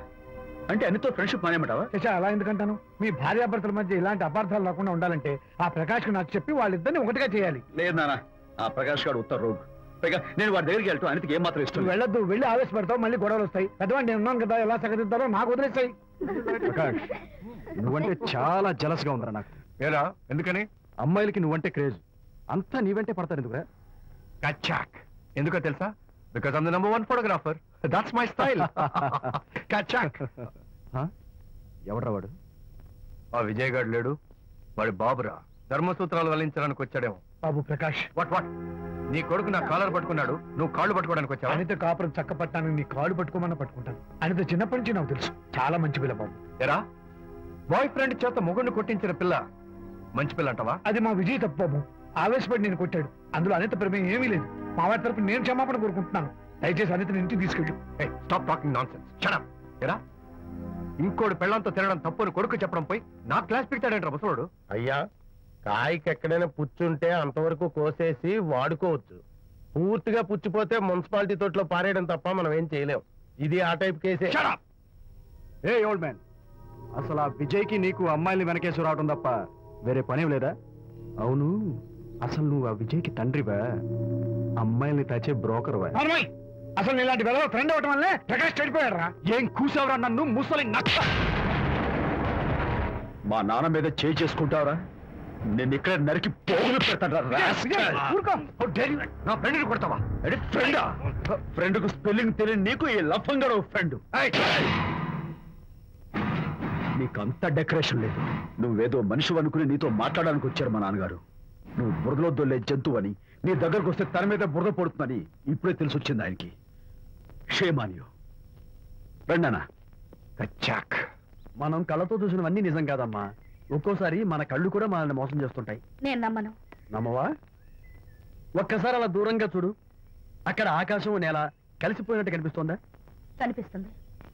అంటే అనితో ఫ్రెండ్షిప్ మానేమంటావా? అలా ఎందుకంటాను? మీ భార్యాభర్తల మధ్య ఇలాంటి అపార్థాలు లేకుండా ఉండాలంటే ఆ ప్రకాష్ కు నాకు చెప్పి వాళ్ళిద్దరిని ఒకటిగా చేయాలి. లేదు నాన్న, ఆ ప్రకాష్ గారు ఉత్తర రోగ్. పైగా నేను వాడి దగ్గరికి వెళ్తాను, అనితకి ఏం మాత్రం ఇష్టం. వెళ్ళొద్దు, వెళ్ళి ఆవేశపడతావు, మళ్ళీ గొడవలు వస్తాయి. పెద్దవాడిని నేను ఉన్నాను కదా, ఎలా సగదిద్దారో నాకు వదిలేస్తాయి. ప్రకాష్, నువ్వంటే చాలా జలస్ గా ఉందిరా నాకు. ఏరా ఎందుకని? అమ్మాయిలకి నువ్వంటే క్రేజ్, అంతా నీవంటే పడతారు ఎందుకురా? కచాక్. ఎందుకో తెలుసా? Because I'm the number 1 photographer. That's my style. కచాక్. ఎవడ్రా వాడు? ఆ విజయ్ గారు లేడు, వాడి బాబురా. ధర్మసూత్రాలు వల్లించడానికి వచ్చాడేమో. బాబు ప్రకాష్, వాట్ వాట్? నీ కొడుకు నా కాలర్ పట్టుకున్నాడు, నువ్వు కాళ్ళు పట్టుకోవడానికి వచ్చావు. అనిత కాపురం చక్క పట్టాను, నీ కాళ్ళు పట్టుకోమన్నా పట్టుకుంటాను. అనిత చిన్నప్పటి నుంచి నాకు తెలుసు, చాలా మంచి పిల్ల బాబు. ఎరా, బాయ్ ఫ్రెండ్ చేత మొగుడిని కొట్టించిన పిల్ల మంచి పిల్ల అంటావా? అది మా విజయ్ తప్పు బాబు. ఆవేశపడి నేను కొట్టాడు, అందులో అనిత ప్రమేయం ఏమీ లేదు. మా వారి తరపు నేను క్షమాపణ కోరుకుంటున్నాను. దయచేసి అనితని ఇంటికి తీసుకెళ్ళు. Stop talking nonsense. Shut up. ఎరా, ఇంకోటి పెళ్ళంతో తినడం తప్పుని కొడుకు చెప్పడం పోయి నా క్లాస్ పిక్తాడంటారా ముసలోడు? అయ్యా, కాయకి ఎక్కడైనా పుచ్చుంటే అంతవరకు కోసేసి వాడుకోవచ్చు. పూర్తిగా పుచ్చిపోతే మున్సిపాలిటీ తోటలో పారేయడం తప్ప మనం ఏం చేయలేం. ఇది ఆ టైప్ కేసే. Shut up. A old man, అసలు ఆ విజయ్కి నీకు అమ్మాయిని వెనకేసి రావడం తప్ప వేరే పనేం లేదా? అవును, అసలు నువ్వు ఆ విజయ్కి తండ్రివా, అమ్మాయిల్ని తెచ్చే బ్రోకర్వా? అసలు ఇలాంటి వెళ్ళ ఫ్రెండ్ అవటం వల్లే ప్రకాష్ చెడిపోయాడు రా. ఏం కూసావురా నన్ను ముసలి నక్క? మా నాన్న మీద చేయి చేసుకుంటావరా? నేను ఇక్కడ నరికి పోగులు పెడతాను. నా ఫ్రెండ్ని కొడతావా? ఫ్రెండా? ఫ్రెండ్ కు స్పెల్లింగ్ తెలియని నీకు ఈ లఫంగా ఫ్రెండ్. నీకంత డెకరేషన్ లేదు. నువ్వేదో మనిషి అనుకుని నీతో మాట్లాడడానికి వచ్చారు మా నాన్నగారు. నువ్వు బురదలో దొల్లే జంతువు అని, నీ దగ్గరకు వస్తే తన మీద బురద పడుతుందని ఇప్పుడే తెలిసి వచ్చింది ఆయనకి. షేమాన్యు రండనా. కచ్చాక్. మనం కళ్ళతో చూసినవన్నీ నిజం కాదమ్మా. ఒక్కోసారి మన కళ్ళు కూడా మనల్ని మోసం చేస్తుంటాయి. నేను నమ్మను. నమ్మవా? ఒక్కసారి అలా దూరంగా చూడు, అక్కడ ఆకాశం నేల కలిసిపోయినట్టు కనిపిస్తోందా? కనిపిస్తుంది.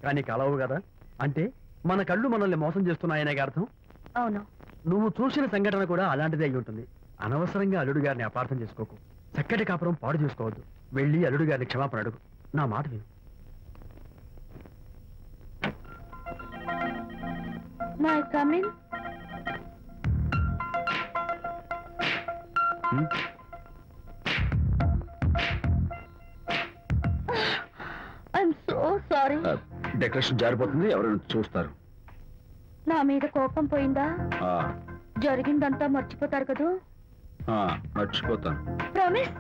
కానీ కలవు కదా, అంటే మన కళ్ళు మనల్ని మోసం చేస్తున్నాయనే అర్థం. అవును. నువ్వు చూసిన సంఘటన కూడా అలాంటిదే అయి ఉంటుంది. అనవసరంగా అల్లుడు గారిని అపార్థం చేసుకోకు. చక్కటి కాపురం పాడు చేసుకోవద్దు. వెళ్ళి అల్లుడు గారిని క్షమాపణ అడుగు. నా మాట విను. My coming. I'm so sorry. Decoration జారిపోతుంది, ఎవరైనా చూస్తారు. నా మీద కోపం పోయిందా? ఆ, జరిగిందంతా మర్చిపోతారు కదా? ఆ, మర్చిపోతాను. ప్రామిస్.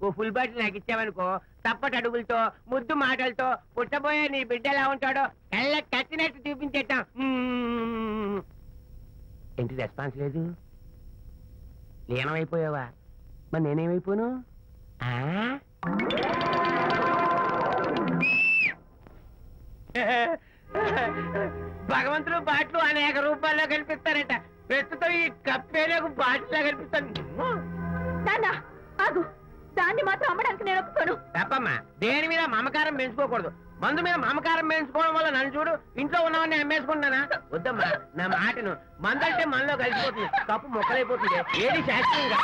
ఓ ఫుల్ బాటిల్ నాకు ఇచ్చావనుకో, తప్పటి అడుగులతో ముద్దు మాటలతో పుట్టబోయే నీ బిడ్డ ఎలా ఉంటాడో కళ్ళ కట్టినట్టు చూపించేటాం. ఏంటి రెస్పాన్స్ లేదు? లీనమైపోయావా? మరి నేనేమైపోను? భగవంతుడు బాట్లు అనేక రూపాల్లో కనిపిస్తారట. ప్రస్తుతం ఈ కప్పే నాకు బాటిల్లా కనిపిస్తాను. ఆగు, దాన్ని మాత్రం అమ్మడానికి నేను ఒప్పుకోను. తప్పమ్మా, దేని మీద మమకారం పెంచుకోకూడదు. మందు మీద మమకారం పెంచుకోవడం వల్ల నన్ను చూడు, ఇంట్లో ఉన్నవన్నీ అమ్మేసుకుంటానా? వద్దమ్మా, నా మాటను. మందు అంటే మనలో కలిసిపోతుంది, కప్పు మొక్కలైపోతుంది. ఏది శాస్త్రీయంగా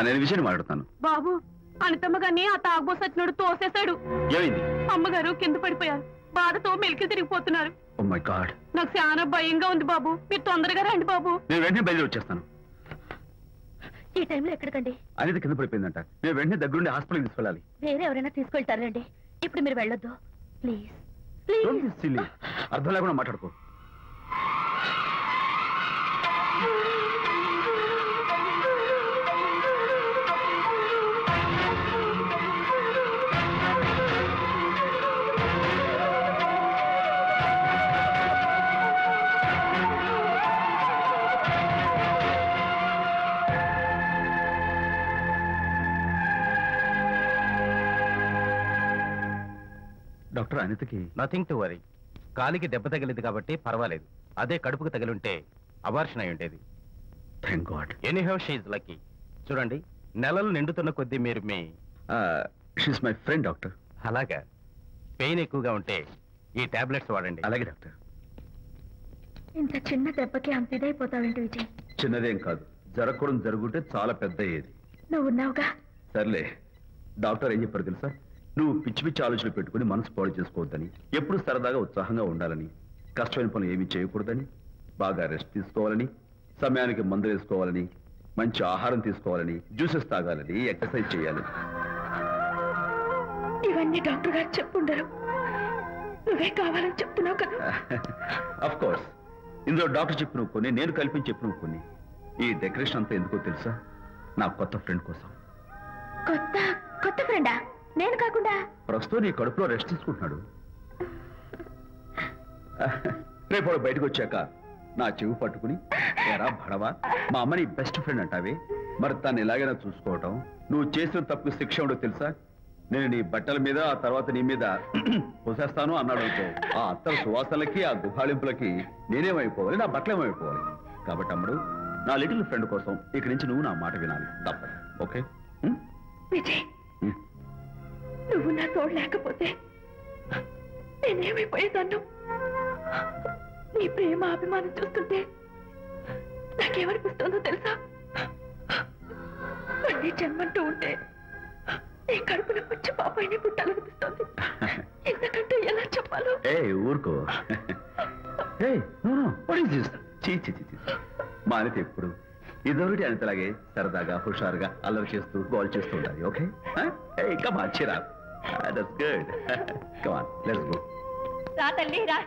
నేను విషయం మాట్లాడుతాను. బాబు, అనితమ్మ గారిని ఆ తాగుబోసు వచ్చినాడు తోసేశాడు. ఏమైంది? అమ్మగారు కింద పడిపోయారు. బాధతో మెలికి తిరిగిపోతున్నారు. ఓ మై గాడ్, నాకు చాలా భయంగా ఉంది బాబు. మీరు తొందరగా రండి బాబు. నేను వెంటనే బయలుదేరి వచ్చేస్తాను. ఈ టైంలో ఎక్కడికండి? అనేది కింద పడిపోయిందంట. నేను వెంటనే దగ్గరుండి హాస్పిటల్కి తీసుకెళ్ళాలి. వేరే ఎవరైనా తీసుకెళ్తారండి. ఇప్పుడు మీరు వెళ్ళొద్దు ప్లీజ్. అర్థం లేకుండా మాట్లాడుకో. డాక్టర్, అనితకి నథింగ్ టు వరీ. కాలికి దెబ్బ తగిలింది కాబట్టి పర్వాలేదు. అదే కడుపుకు తగిలింటే అబార్షన్ అయి ఉండేది. Thank God. Anyhow she is lucky. చూడండి, నెలలు నిండుతున్న కొద్దీ మీరు మీ షీస్ మై ఫ్రెండ్ డాక్టర్. అలాగా. పెయిన్ ఎక్కువగా ఉంటే ఈ టాబ్లెట్స్ వాడండి. అలాగే డాక్టర్. ఇంత చిన్న దెబ్బకి అంత ఇదైపోతావేంటి విజయ్? చిన్నదేం కాదు, జరగకూడదు జరుగుంటే చాలా పెద్ద అయ్యేది. నువ్వు ఉన్నావుగా. సర్లే. డాక్టర్ ఏం చెప్పారు తెలుసా? నువ్వు పిచ్చి పిచ్చి ఆలోచనలు పెట్టుకుని మనసు పాడు చేసుకోవద్దని, ఎప్పుడు సరదాగా ఉత్సాహంగా ఉండాలని, కష్టమైన పనులు ఏమీ చేయకూడదని, బాగా రెస్ట్ తీసుకోవాలని, సమయానికి మందులు వేసుకోవాలని, మంచి ఆహారం తీసుకోవాలని, జ్యూసెస్ తాగాలని, ఎక్సర్సైజ్ చేయాలని. ఇవన్నీ డాక్టర్ గారు చెప్పుండరు, నువ్వే కావాలని చెప్తున్నావు కదా. అఫ్ కోర్స్, ఇందులో డాక్టర్ చెప్పిన కొన్ని, నేను కల్పించి చెప్పిన కొన్ని. ఈ డెకరేషన్ అంతా ఎందుకో తెలుసా? నా కొత్త ఫ్రెండ్ కోసం. కొత్త ఫ్రెండా? నేను కాకుండా? ప్రస్తుతం నీ కడుపులో రెస్ట్ తీసుకుంటున్నాడు. రేపు బయటకు వచ్చాక నా చెవి పట్టుకుని, ఎరా భడవా, మా అమ్మని బెస్ట్ ఫ్రెండ్ అంటావే, మరి తను ఎలాగైనా చూసుకోవటం, నువ్వు చేసిన తప్పుకు శిక్ష ఉండో తెలుసా? నేను నీ బట్టల మీద, ఆ తర్వాత నీ మీద పోసేస్తాను అన్నాడు అనుకో, ఆ అత్తల సువాసనలకి, ఆ గుహాళింపులకి నేనేమైపోవాలి, నా బట్టలేమైపోవాలి. కాబట్టి అమ్మడు, నా లిటిల్ ఫ్రెండ్ కోసం ఇక్కడి నుంచి నువ్వు నా మాట వినాలి, తప్పదు. ఓకే? విజయ్, నువ్వు నా తోడు లేకపోతే నేనేమైపోయేదాన్ను. నీ ప్రేమ అభిమానం చూస్తుంటే నాకేమనిపిస్తుందో తెలుసా? మళ్ళీ జన్మంటూ ఉంటే నీ కడుపులో వచ్చి పాపాయిని పుట్టాలనిపిస్తుంది. ఎందుకంటే ఎలా చెప్పాలో. ఊరుకో. మా అనిత ఎప్పుడు ఇదొకటి అనితలాగే సరదాగా హుషారుగా అల్లరి చేస్తూ గోల్ చేస్తూ ఉండాలి. ఓకే కమాన్ చిరా that's good come on let's go. రా తల్లి రా.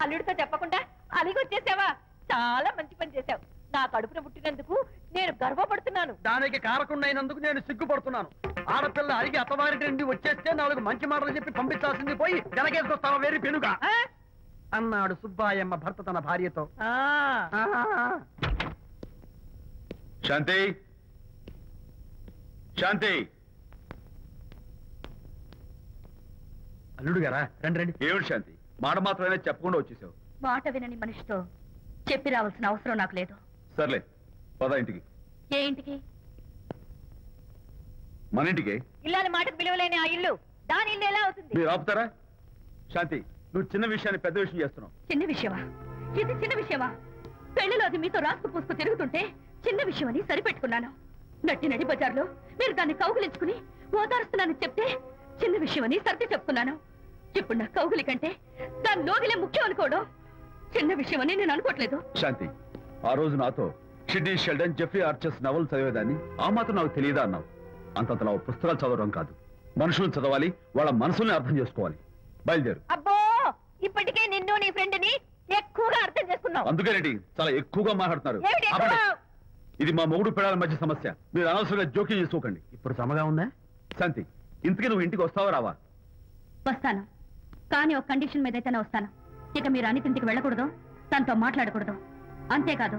అల్లుడితో చెప్పకుండా అలిగొచ్చేసావా? చాలా మంచి పని చేశావు. నా కడుపున పుట్టినందుకు నేను గర్వపడుతున్నాను. దానికి కారకుండైనందుకు నేను సిగ్గుపడుతున్నాను. ఆడపిల్ల అడిగి అత్తవారి నుండి వచ్చేస్తే 4 మంచి మాటలు చెప్పి పంపించాల్సింది పోయి వెనకేసుకొస్తావా వేరు పెనుగా అన్నాడు సుబ్బాయమ్మ భర్త తన భార్యతో. శాంతి శాంతి. అల్లుడు గారా రండి రండి. ఏమిటి శాంతి, మాట మాత్రమే చెప్పకుండా వచ్చేసావు? మాట వినని మనిషితో చెప్పి రావాల్సిన అవసరం నాకు లేదు. సర్లే పద ఇంటికి. ఏ ఇంటికి? మన ఇంటికి. ఇల్లాలి మాటకు విలువలేని ఆ ఇల్లు దాని ఇల్లు ఎలా అవుతుంది? మీరు ఆపుతారా? శాంతి, నువ్వు చిన్న విషయాన్ని పెద్ద విషయం చేస్తున్నావు. చిన్న విషయమా? ఇది చిన్న విషయమా? పెళ్లిలో అది మీతో రాసుకు పూసుకు తిరుగుతుంటే చిన్న విషయం అని సరిపెట్టుకున్నాను. నడి బజార్లో మీరు దాన్ని కౌగులించుకుని ఓదారుస్తున్నానని చెప్తే చిన్న విషయం అని సర్ది చెప్తున్నాను. ఇప్పుడు నా కౌగులి కంటే దాని లోగిలే ముఖ్యం అనుకోవడం చిన్న విషయం అని నేను అనుకోవట్లేదు. శాంతి, ఆ రోజు నాతో Sidney Sheldon, Jeffrey Archer's novel చదివేదాన్ని ఆ మాత్రం నాకు తెలియదా అన్నావు. అంతంతలా పుస్తకాలు చదవడం కాదు, మనుషులను చదవాలి, వాళ్ళ మనసుల్ని అర్థం చేసుకోవాలి. బయలుదేరు. అబ్బో, ఇప్పటికే నిన్ను నీ ఫ్రెండ్ ని ఎక్కువగా అర్థం చేసుకున్నావు. అందుకేనండి చాలా ఎక్కువగా మాట్లాడుతున్నారు. ఇది మా మొగుడు పిల్లల మధ్య సమస్య, మీరు అనవసరంగా జోక్యం చేసుకోకండి. ఇప్పుడు సమగా ఉందా? శాంతి, ఇంతకీ నువ్వు ఇంటికి వస్తావా రావా? వస్తాను, కానీ ఒక కండిషన్ మీద అయితేనే వస్తాను. ఇక మీరు అనితింటికి వెళ్ళకూడదు, తనతో మాట్లాడకూడదు. అంతేకాదు,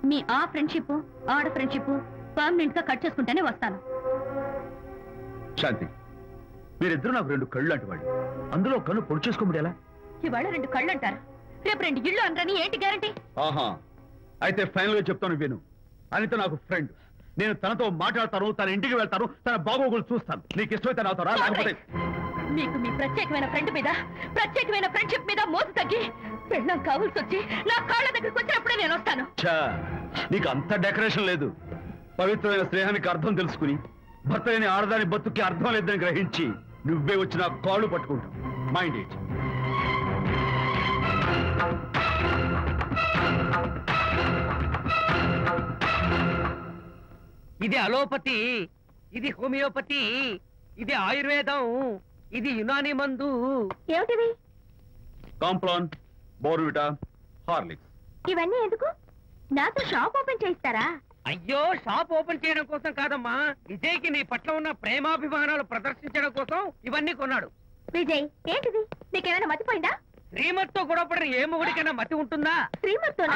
మీ ఆ ఫ్రెండ్షిప్ ఆడ ఫ్రెండ్షిప్ పర్మనెంట్ గా కట్ చేసుకుంటేనే వస్తాను. శాంతి, మీరిద్దరు నాకు 2 కళ్ళు లాంటి వాళ్ళు. అందులో కళ్ళు పొడి చేసుకోమడి ఎలా? ఇవాళ 2 కళ్ళు అంటారు, రేపు 2 ఇళ్ళు అంటారని ఏంటి గ్యారంటీ? ఆహా, అయితే ఫైనల్ గా చెప్తాను విను. అనిత నాకు ఫ్రెండ్, నేను తనతో మాట్లాడతాను, తన ఇంటికి వెళ్తాను, తన బాగోగులు చూస్తాను. నీకు ఇష్టమైతే నాతో రా, లేకపోతే మీకు మీ ప్రత్యేకమైన ఫ్రెండ్ మీద, ప్రత్యేకమైన ఫ్రెండ్షిప్ మీద మోసు తగ్గి పెళ్ళం కావాల్సి వచ్చి నా కాళ్ళ దగ్గరికి వచ్చినప్పుడే నేను వస్తాను. నీకు అంత డెకరేషన్ లేదు. పవిత్రమైన స్నేహానికి అర్థం తెలుసుకుని భర్త లేని ఆడదాని బతుక్కి అర్థం లేదని గ్రహించి నువ్వే వచ్చి నా కాళ్ళు పట్టుకుంటావు. Mind it. ఇది అలోపతి, ఇది హోమియోపతి, ఇది ఆయుర్వేదం, ఇది యునాని మందు. ఏమిటివి? Complan, Bournvita, Horlicks. ఇవన్నీ ఎందుకు? నాతో షాప్ ఓపెన్ చేయిస్తారా? అయ్యో, షాప్ ఓపెన్ చేయడం కోసం కాదమ్మా, విజయ్కి నీ పట్ల ఉన్న ప్రేమాభిమానాలు ప్రదర్శించడం కోసం ఇవన్నీ కొన్నాడు. విజయ్, ఏంటిది? నీకేమైనా మతిపోయిందా? శ్రీమతితో గొడవపడిన ఏ మొగుడికైనా మతి ఉంటుందా? శ్రీమతితో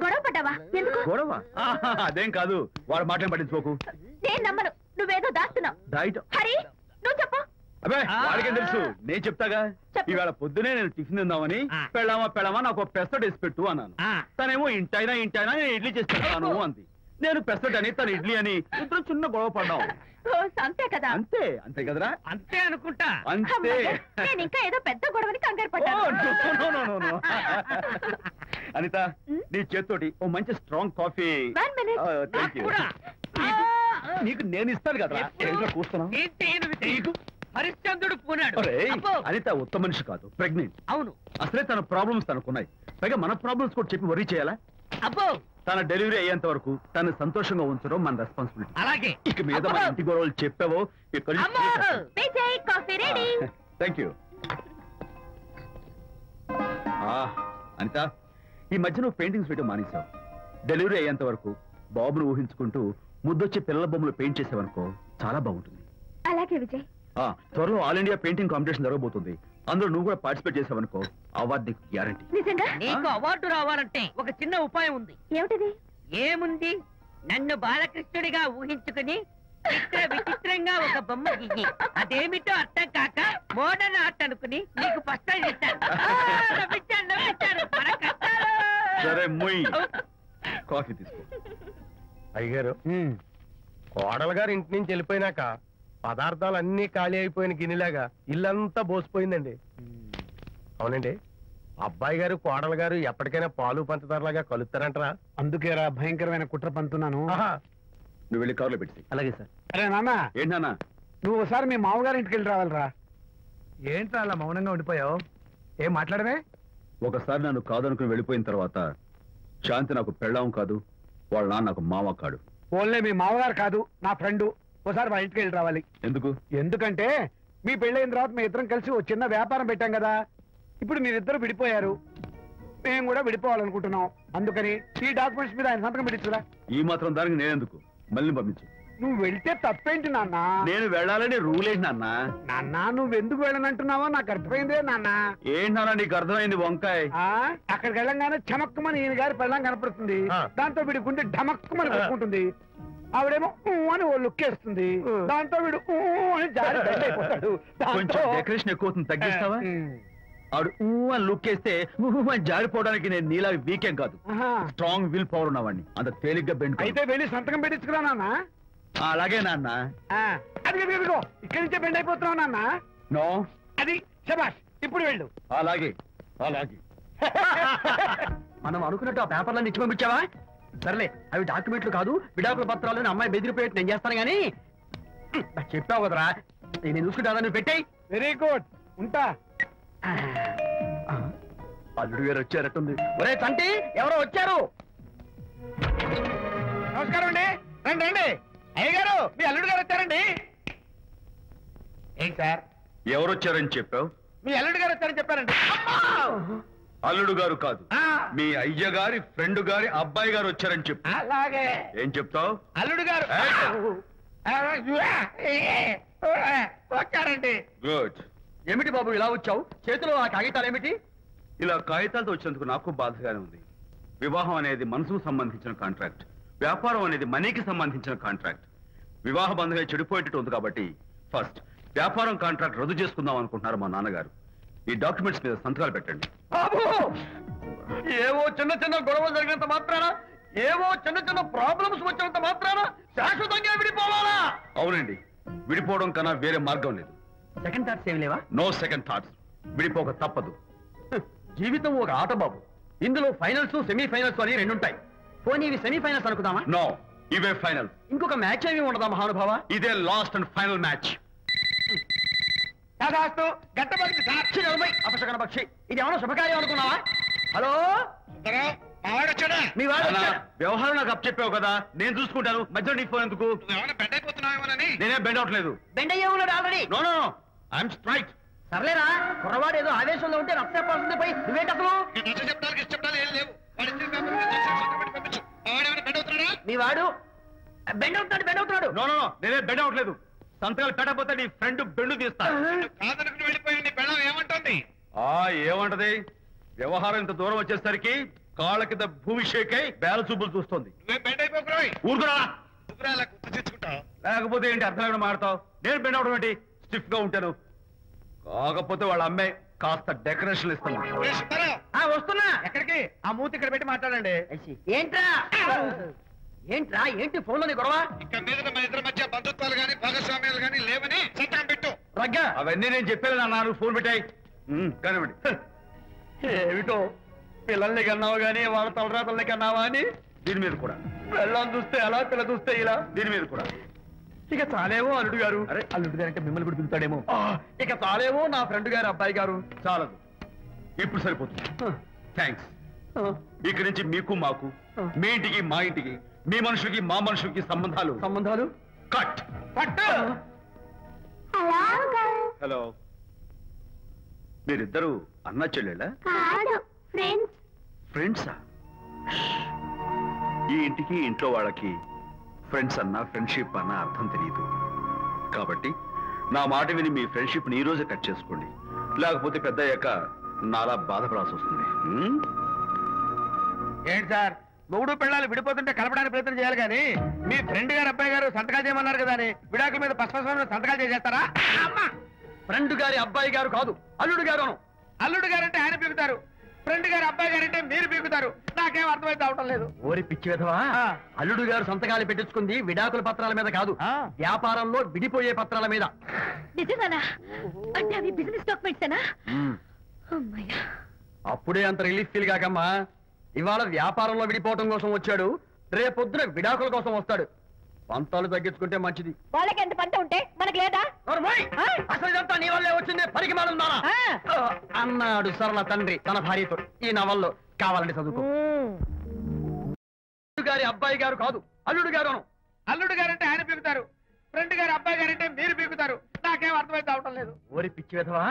గొడవ పడ్డావా? ఎందుకు గొడవ? అదేం కాదు, వాడు మాటలు పట్టించుకోకు. నేను నమ్మను, నువ్వేదో దాస్తున్నావు. డైట్. హరి, నువ్వు చెప్పు. అబ్బే, వాడికేం తెలుసు, నేను చెప్తాగా. ఇవాళ పొద్దునే నేను టిఫిన్ తిందామని పెళ్ళామా నాకు పెసరట్ వేసి పెట్టు అన్నాను. తనేమో ఇంటైనా నేను ఇడ్లీ చేసి పెడతాను అంది. నేను పెసరట్ అని, తను ఇడ్లీ అని, ఇద్దరు చిన్న గొడవ పడ్డాం. అంతే కదా? అంతే అంతే కదరా? అంతే అనుకుంటా. అంతే. నేను ఇంకా ఏదో పెద్ద గొడవని కంగారు పడ్డాను. అనిత, నీ చేత్తోటి ఓ మంచి స్ట్రాంగ్ కాఫీ. నీకు నేను ఇస్తాను కదా, కూస్తున్నావు. హరిశ్చంద్రుడు పూనాడు. అనిత ఉత్తమ మనిషి కాదు, ప్రెగ్నెంట్. అవును, అసలే తన ప్రాబ్లమ్స్ తనకున్నాయి, పైగా మన ప్రాబ్లమ్స్ కూడా చెప్పి వరీ చేయాలా? అబ్బో, తన డెలివరీ అయ్యేంత వరకు తను సంతోషంగా ఉంచడం మన రెస్పాన్సిబిలిటీ. అలాగే. ఇక మీద మన ఇంటి గొడవలు చెప్పావో థ్యాంక్ యూ. అనిత, ఈ మధ్య నువ్వు పెయింటింగ్స్ వేయడం మానేశావు. డెలివరీ అయ్యేంత వరకు బాబును ఊహించుకుంటూ ముద్దొచ్చి పిల్లల బొమ్మలు పెయింట్ చేసావనుకో, చాలా బాగుంటుంది. అలాగే విజయ్. త్వరలో ఆల్ ఇండియా పెయింటింగ్ కాంపిటీషన్ జరగబోతుంది. అందులో నువ్వు కూడా పార్టిసిపేట్ చేసావనుకో, అవార్డు నీకు గ్యారంటీ. నిజంగా? నీకు అవార్డు రావాలంటే ఒక చిన్న ఉపాయం ఉంది. ఏమిటిది? ఏముంది, నన్ను బాలకృష్ణుడిగా ఊహించుకుని విచిత్రంగా ఒక బొమ్మ గీయి, అదేమిటో అర్థం కాక మోడర్న్ ఆర్ట్ అనుకుని నీకు ఫస్ట్ ఇస్తాను. సరే మొయ్, కాఫీ తీసుకో. అయ్యగారు, కోడలు గారు ఇంటి నుంచి వెళ్ళిపోయినాక పదార్థాలు అన్ని ఖాళీ అయిపోయిన గిన్నెలాగా ఇల్లంతా బోసిపోయిందండి. అవునండి, అబ్బాయి గారు కోడలు గారు ఎప్పటికైనా పాలు పంచదారలాగా కలుస్తారంటరా? అందుకేరా భయంకరమైన కుట్ర పంతున్నాను. నువ్వు వెళ్ళి కారులో పెట్టి. అలాగే సార్. అరే నాన్న. ఏంటి నాన్న? నువ్వు ఒకసారి మీ మామగారి ఇంటికి వెళ్ళి రావాలరా. ఏంట్రా అలా మౌనంగా ఉండిపోయావు? ఏం మాట్లాడమే? ఒకసారి నన్ను కాదనుకుని వెళ్ళిపోయిన తర్వాత శాంతి నాకు పెళ్ళాం కాదు, వాళ్ళ నాన్న నాకు మామ కాడు. ఓన్లే మీ మామగారు కాదు, నా ఫ్రెండ్. ఒకసారి మా ఇంటికి వెళ్ళి రావాలి. ఎందుకు? ఎందుకంటే మీ పెళ్ళైన తర్వాత మీ ఇద్దరం కలిసి ఓ చిన్న వ్యాపారం పెట్టాం కదా. ఇప్పుడు మీరిద్దరు విడిపోయారు, మేము కూడా విడిపోవాలనుకుంటున్నాం. అందుకని ఈ డాక్యుమెంట్స్ మీద ఆయన సంతకం పెట్టించురా. ఈ మాత్రం దానికి నేనెందుకు? మళ్ళీ పంపించు. నువ్వు వెళ్తే తప్పేంటి నాన్న? నేను వెళ్ళాలని రూల్ ఏంటి నాన్న? నాన్న నువ్వు ఎందుకు వెళ్ళనంటున్నావో నాకు అర్థమైందే నాన్న. ఏంటి నాన్న నీకు అర్థమైంది వంకాయ? అక్కడికి వెళ్ళంగానే చమక్కుమని ఈయన గారి పెళ్ళం కనపడుతుంది. దాంతో వీడి గుండె ఢమక్కుమని కొట్టుకుంటుంది. ఆవిడేమో అని ఓ లుక్ వేస్తుంది. దాంతో వీడు అని జారి బెడ్ అయిపోతాడు. కొంచెం డెకరేషన్ ఎక్కువ అవుతుంది, తగ్గిస్తావా? ఆవిడ అని లుక్ వేస్తే అని జారిపోవడానికి నేను నీలా వీకేం కాదు, స్ట్రాంగ్ విల్ పవర్ ఉన్నవాడిని. అంత తేలిగ్గా బెండ్ అయితే వెళ్ళి సంతకం పెట్టించుకురా నాన్న. అలాగే నాన్న. అది ఇక్కడి నుంచే బెండ్ అయిపోతున్నావు నాన్న. నో, అది శబాష్. ఇప్పుడు వెళ్ళు. అలాగే అలాగే. మనం అనుకున్నట్టు ఆ పేపర్లను ఇచ్చి పంపించావా? సర్లే, అవి డాక్యుమెంట్లు కాదు, విడాకుల పత్రాలు. అమ్మాయి బెదిరిపోయేట్టు నేను చేస్తాను గానీ చెప్పావు కదరా, నేను చూసుకుంటా. నువ్వు పెట్టాయి. వెరీ గుడ్, ఉంటా. అల్లుడు గారు వచ్చారట్టుంది. ఒరే తంటి, ఎవరో వచ్చారు. నమస్కారం అండి. రండి రండి. అయ్య గారు, మీ అల్లుడు గారు వచ్చారండి. ఏంటి సార్? ఎవరు వచ్చారని చెప్పావు? మీ అల్లుడు గారు వచ్చారని చెప్పారండి. అల్లుడు గారు కాదు, మీ అయ్య గారి ఫ్రెండ్ గారి అబ్బాయి గారు వచ్చారని చెప్పు. అలాగే. ఏం చెప్తావు? అల్లుడు గారు వచ్చారండి. గుడ్. ఏమిటి బాబు ఇలా వచ్చావు? చేతిలో ఆ కాగితాలు ఏమిటి? ఇలా కాగితాలతో వచ్చినందుకు నాకు బాధగానే ఉంది. వివాహం అనేది మనసుకు సంబంధించిన కాంట్రాక్ట్, వ్యాపారం అనేది మనీకి సంబంధించిన కాంట్రాక్ట్. వివాహ బంధంగా చెడిపోయేటట్టు ఉంది కాబట్టి ఫస్ట్ వ్యాపారం కాంట్రాక్ట్ రద్దు చేసుకుందాం అనుకుంటున్నారు మా నాన్నగారు. ఈ డాక్యుమెంట్స్ మీద సంతకాలు పెట్టండి. ఏవో చిన్న చిన్న గొడవలు జరిగినంత మాత్రాన, ఏవో చిన్న చిన్న ప్రాబ్లమ్స్ వచ్చినంత మాత్రాన శాశ్వతంగా విడిపోవాలా? అవునండి, విడిపోవడం కన్నా వేరే మార్గం లేదు. సెకండ్ థాట్స్ ఏమి లేవా? No second thoughts. విడిపోక తప్పదు. జీవితం ఒక ఆట బాబు. ఇందులో ఫైనల్స్, సెమీఫైనల్స్ అని రెండుంటాయి. పోనీ ఇవి సెమీఫైనల్స్ అనుకుందామా? నో, ఇవే ఫైనల్. ఇంకొక మ్యాచ్ ఏమి ఉండదా మహానుభావ? ఇదే లాస్ట్ అండ్ ఫైనల్ మ్యాచ్. అపశకన పక్షి, ఇది ఏమన్నా శుభకార్యం అనుకున్నావా? హలో, మీ వాడు వ్యవహారం నాకు అప్ చెప్పావు కదా, నేను చూసుకుంటాను. మధ్యలో నీ ఫోన్ ఎందుకు? నేనే బెండ్ అవట్లేదు. బెండ్ అయ్యే ఉన్నాడు already. No no, I'm straight. సర్లేరా, కుర్రవాడు ఏదో ఆవేశంలో ఉంటే రక్త చెప్పాల్సింది పోయి నువ్వేంటి అసలు? మీ వాడు బెండ్ అవుతున్నాడు, బెండ్ అవుతున్నాడు. నో నో, నేనే బెండ్ అవట్లేదు. సంతకాలు పెట్టకపోతే నీ ఫ్రెండ్ బెండు తీస్తా. ఏమంటుంది? ఏమంటది? వ్యవహారం ఇంత దూరం వచ్చేసరికి కాళ్ళ కింద భూమి షేక్ అయి బేల చూపులు చూస్తుంది. ఊరుకురా, లేకపోతే ఏంటి అర్థం లేకుండా మాడతావు? నేను బెండ్ అవడం ఏంటి? స్టిఫ్ గా ఉంటాను. కాకపోతే వాళ్ళ అమ్మాయి కాస్త డెకరేషన్ ఇస్తాను. వస్తున్నా. ఎక్కడికి? ఆ మూతి ఇక్కడ పెట్టి మాట్లాడండి. ఏంట్రా ఏంట్రా ఏంటి ఫోన్ లోని గొడవ? ఇక్కడ మీద మన ఇద్దరి మధ్య బంధుత్వాలు గాని భాగస్వామ్యాలు గాని లేవని సంతకం పెట్టు. రగ్గా, అవన్నీ నేను చెప్పాను అన్నారు. ఫోన్ పెట్టాయి కానివ్వండి. ఏమిటో పిల్లల్ని కన్నావు గానీ వాళ్ళ తలరాతల్ని కన్నావా అని. దీని మీద కూడా పిల్లల్ని చూస్తే అలా, పిల్ల చూస్తే ఇలా. దీని మీద కూడా ఇక చాలేమో అల్లుడు గారు. అరే, అల్లుడు గారు అంటే మిమ్మల్ని కూడా పిలుతాడేమో. ఇక చాలేమో నా ఫ్రెండ్ గారు అబ్బాయి గారు. చాలదు, ఇప్పుడు సరిపోతుంది. థ్యాంక్స్. ఇక్కడి నుంచి మీకు మాకు, మీ ఇంటికి మా ఇంటికి, మీ మనుషులకి మా మనుషులకి సంబంధాలు కట్. హలో, మీరిద్దరు అన్నా చెల్లెళ్ళా? ఫ్రెండ్సా? ఈ ఇంటికి ఇంట్లో వాళ్ళకి ఫ్రెండ్స్ అన్నా ఫ్రెండ్షిప్ అన్నా అర్థం తెలియదు. కాబట్టి నా మాట విని మీ ఫ్రెండ్షిప్ ని ఈ రోజే కట్ చేసుకోండి, లేకపోతే పెద్ద అయ్యాక నాలా బాధపడాల్సి వస్తుంది. ఏంటి సార్, మొగుడు పిల్లలు విడిపోతుంటే కలపడానికి ప్రయత్నం చేయాలి కానీ మీ ఫ్రెండ్ గారు అబ్బాయి గారు సంతకాలు చేయమన్నారు కదా అని విడాకుల మీద పశ్చిమ సంతకాలు చేసేస్తారా? ఫ్రెండ్ గారి అబ్బాయి గారు కాదు, అల్లుడు గారు. అల్లుడు గారంటే ఆయన పీకుతారు, ఫ్రెండ్ గారు అబ్బాయి గారంటే మీరు పీకుతారు. నాకేం అర్థమైతే అవటం లేదు. ఓరి పిచ్చి విధవా, అల్లుడు గారు సంతకాలు పెట్టించుకుంది విడాకుల పత్రాల మీద కాదు, వ్యాపారంలో విడిపోయే పత్రాల మీద. నిజమేనా? అంటే అవి బిజినెస్ డాక్యుమెంట్సేనా? అప్పుడే అంత రిలీఫ్ ఫీల్ కాకమ్మా. ఇవాళ వ్యాపారంలో విడిపోవటం కోసం వచ్చాడు, రేపొద్దున విడాకుల కోసం వస్తాడు. పంతాలు తగ్గించుకుంటే మంచిది. వాళ్ళకి ఎంత పంట ఉంటే మనకి లేదా? అసలు ఇదంతా నీ వల్లే వచ్చింది, పరికి మానుందా అన్నాడు సరళ తండ్రి తన భార్యతో. ఈ నవల్లో కావాలంటే చదువుకో. గారి అబ్బాయి గారు కాదు, అల్లుడు గారు. అల్లుడు గారంటే ఆయన పీకుతారు, ఫ్రెండ్ గారు అబ్బాయి గారంటే మీరు పీకుతారు. నాకేం అర్థమైతే అవటం లేదు. ఓరి పిచ్చి విధవా,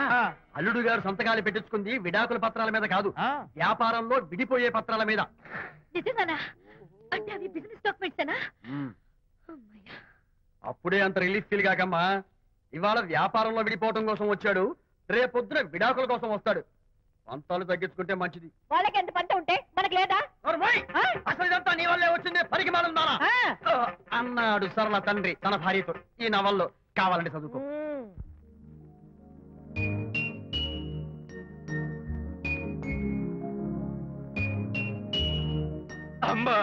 అల్లుడు గారు సంతకాలు పెట్టించుకుంది విడాకుల పత్రాల మీద కాదు, వ్యాపారంలో విడిపోయే పత్రాల మీద. నిజంగానా? అంటే అవి బిజినెస్ డాక్యుమెంట్సేనా? అప్పుడే అంత రిలీఫ్ ఫీల్ కాకమ్మా. ఇవాళ వ్యాపారంలో విడిపోవటం కోసం వచ్చాడు, రేపొద్దున విడాకుల కోసం వస్తాడు. పంతాలు తగ్గించుకుంటే మంచిది. వాళ్ళకి ఎంత పంట ఉంటే మనకు లేదా? అసలు ఇదంతా నీ వల్లే వచ్చింది, పనికి మాలం దానా అన్నాడు సరళ తండ్రి తన భార్యతో. ఈ నవల్లో కావాలంటే చదువుకో. అమ్మా,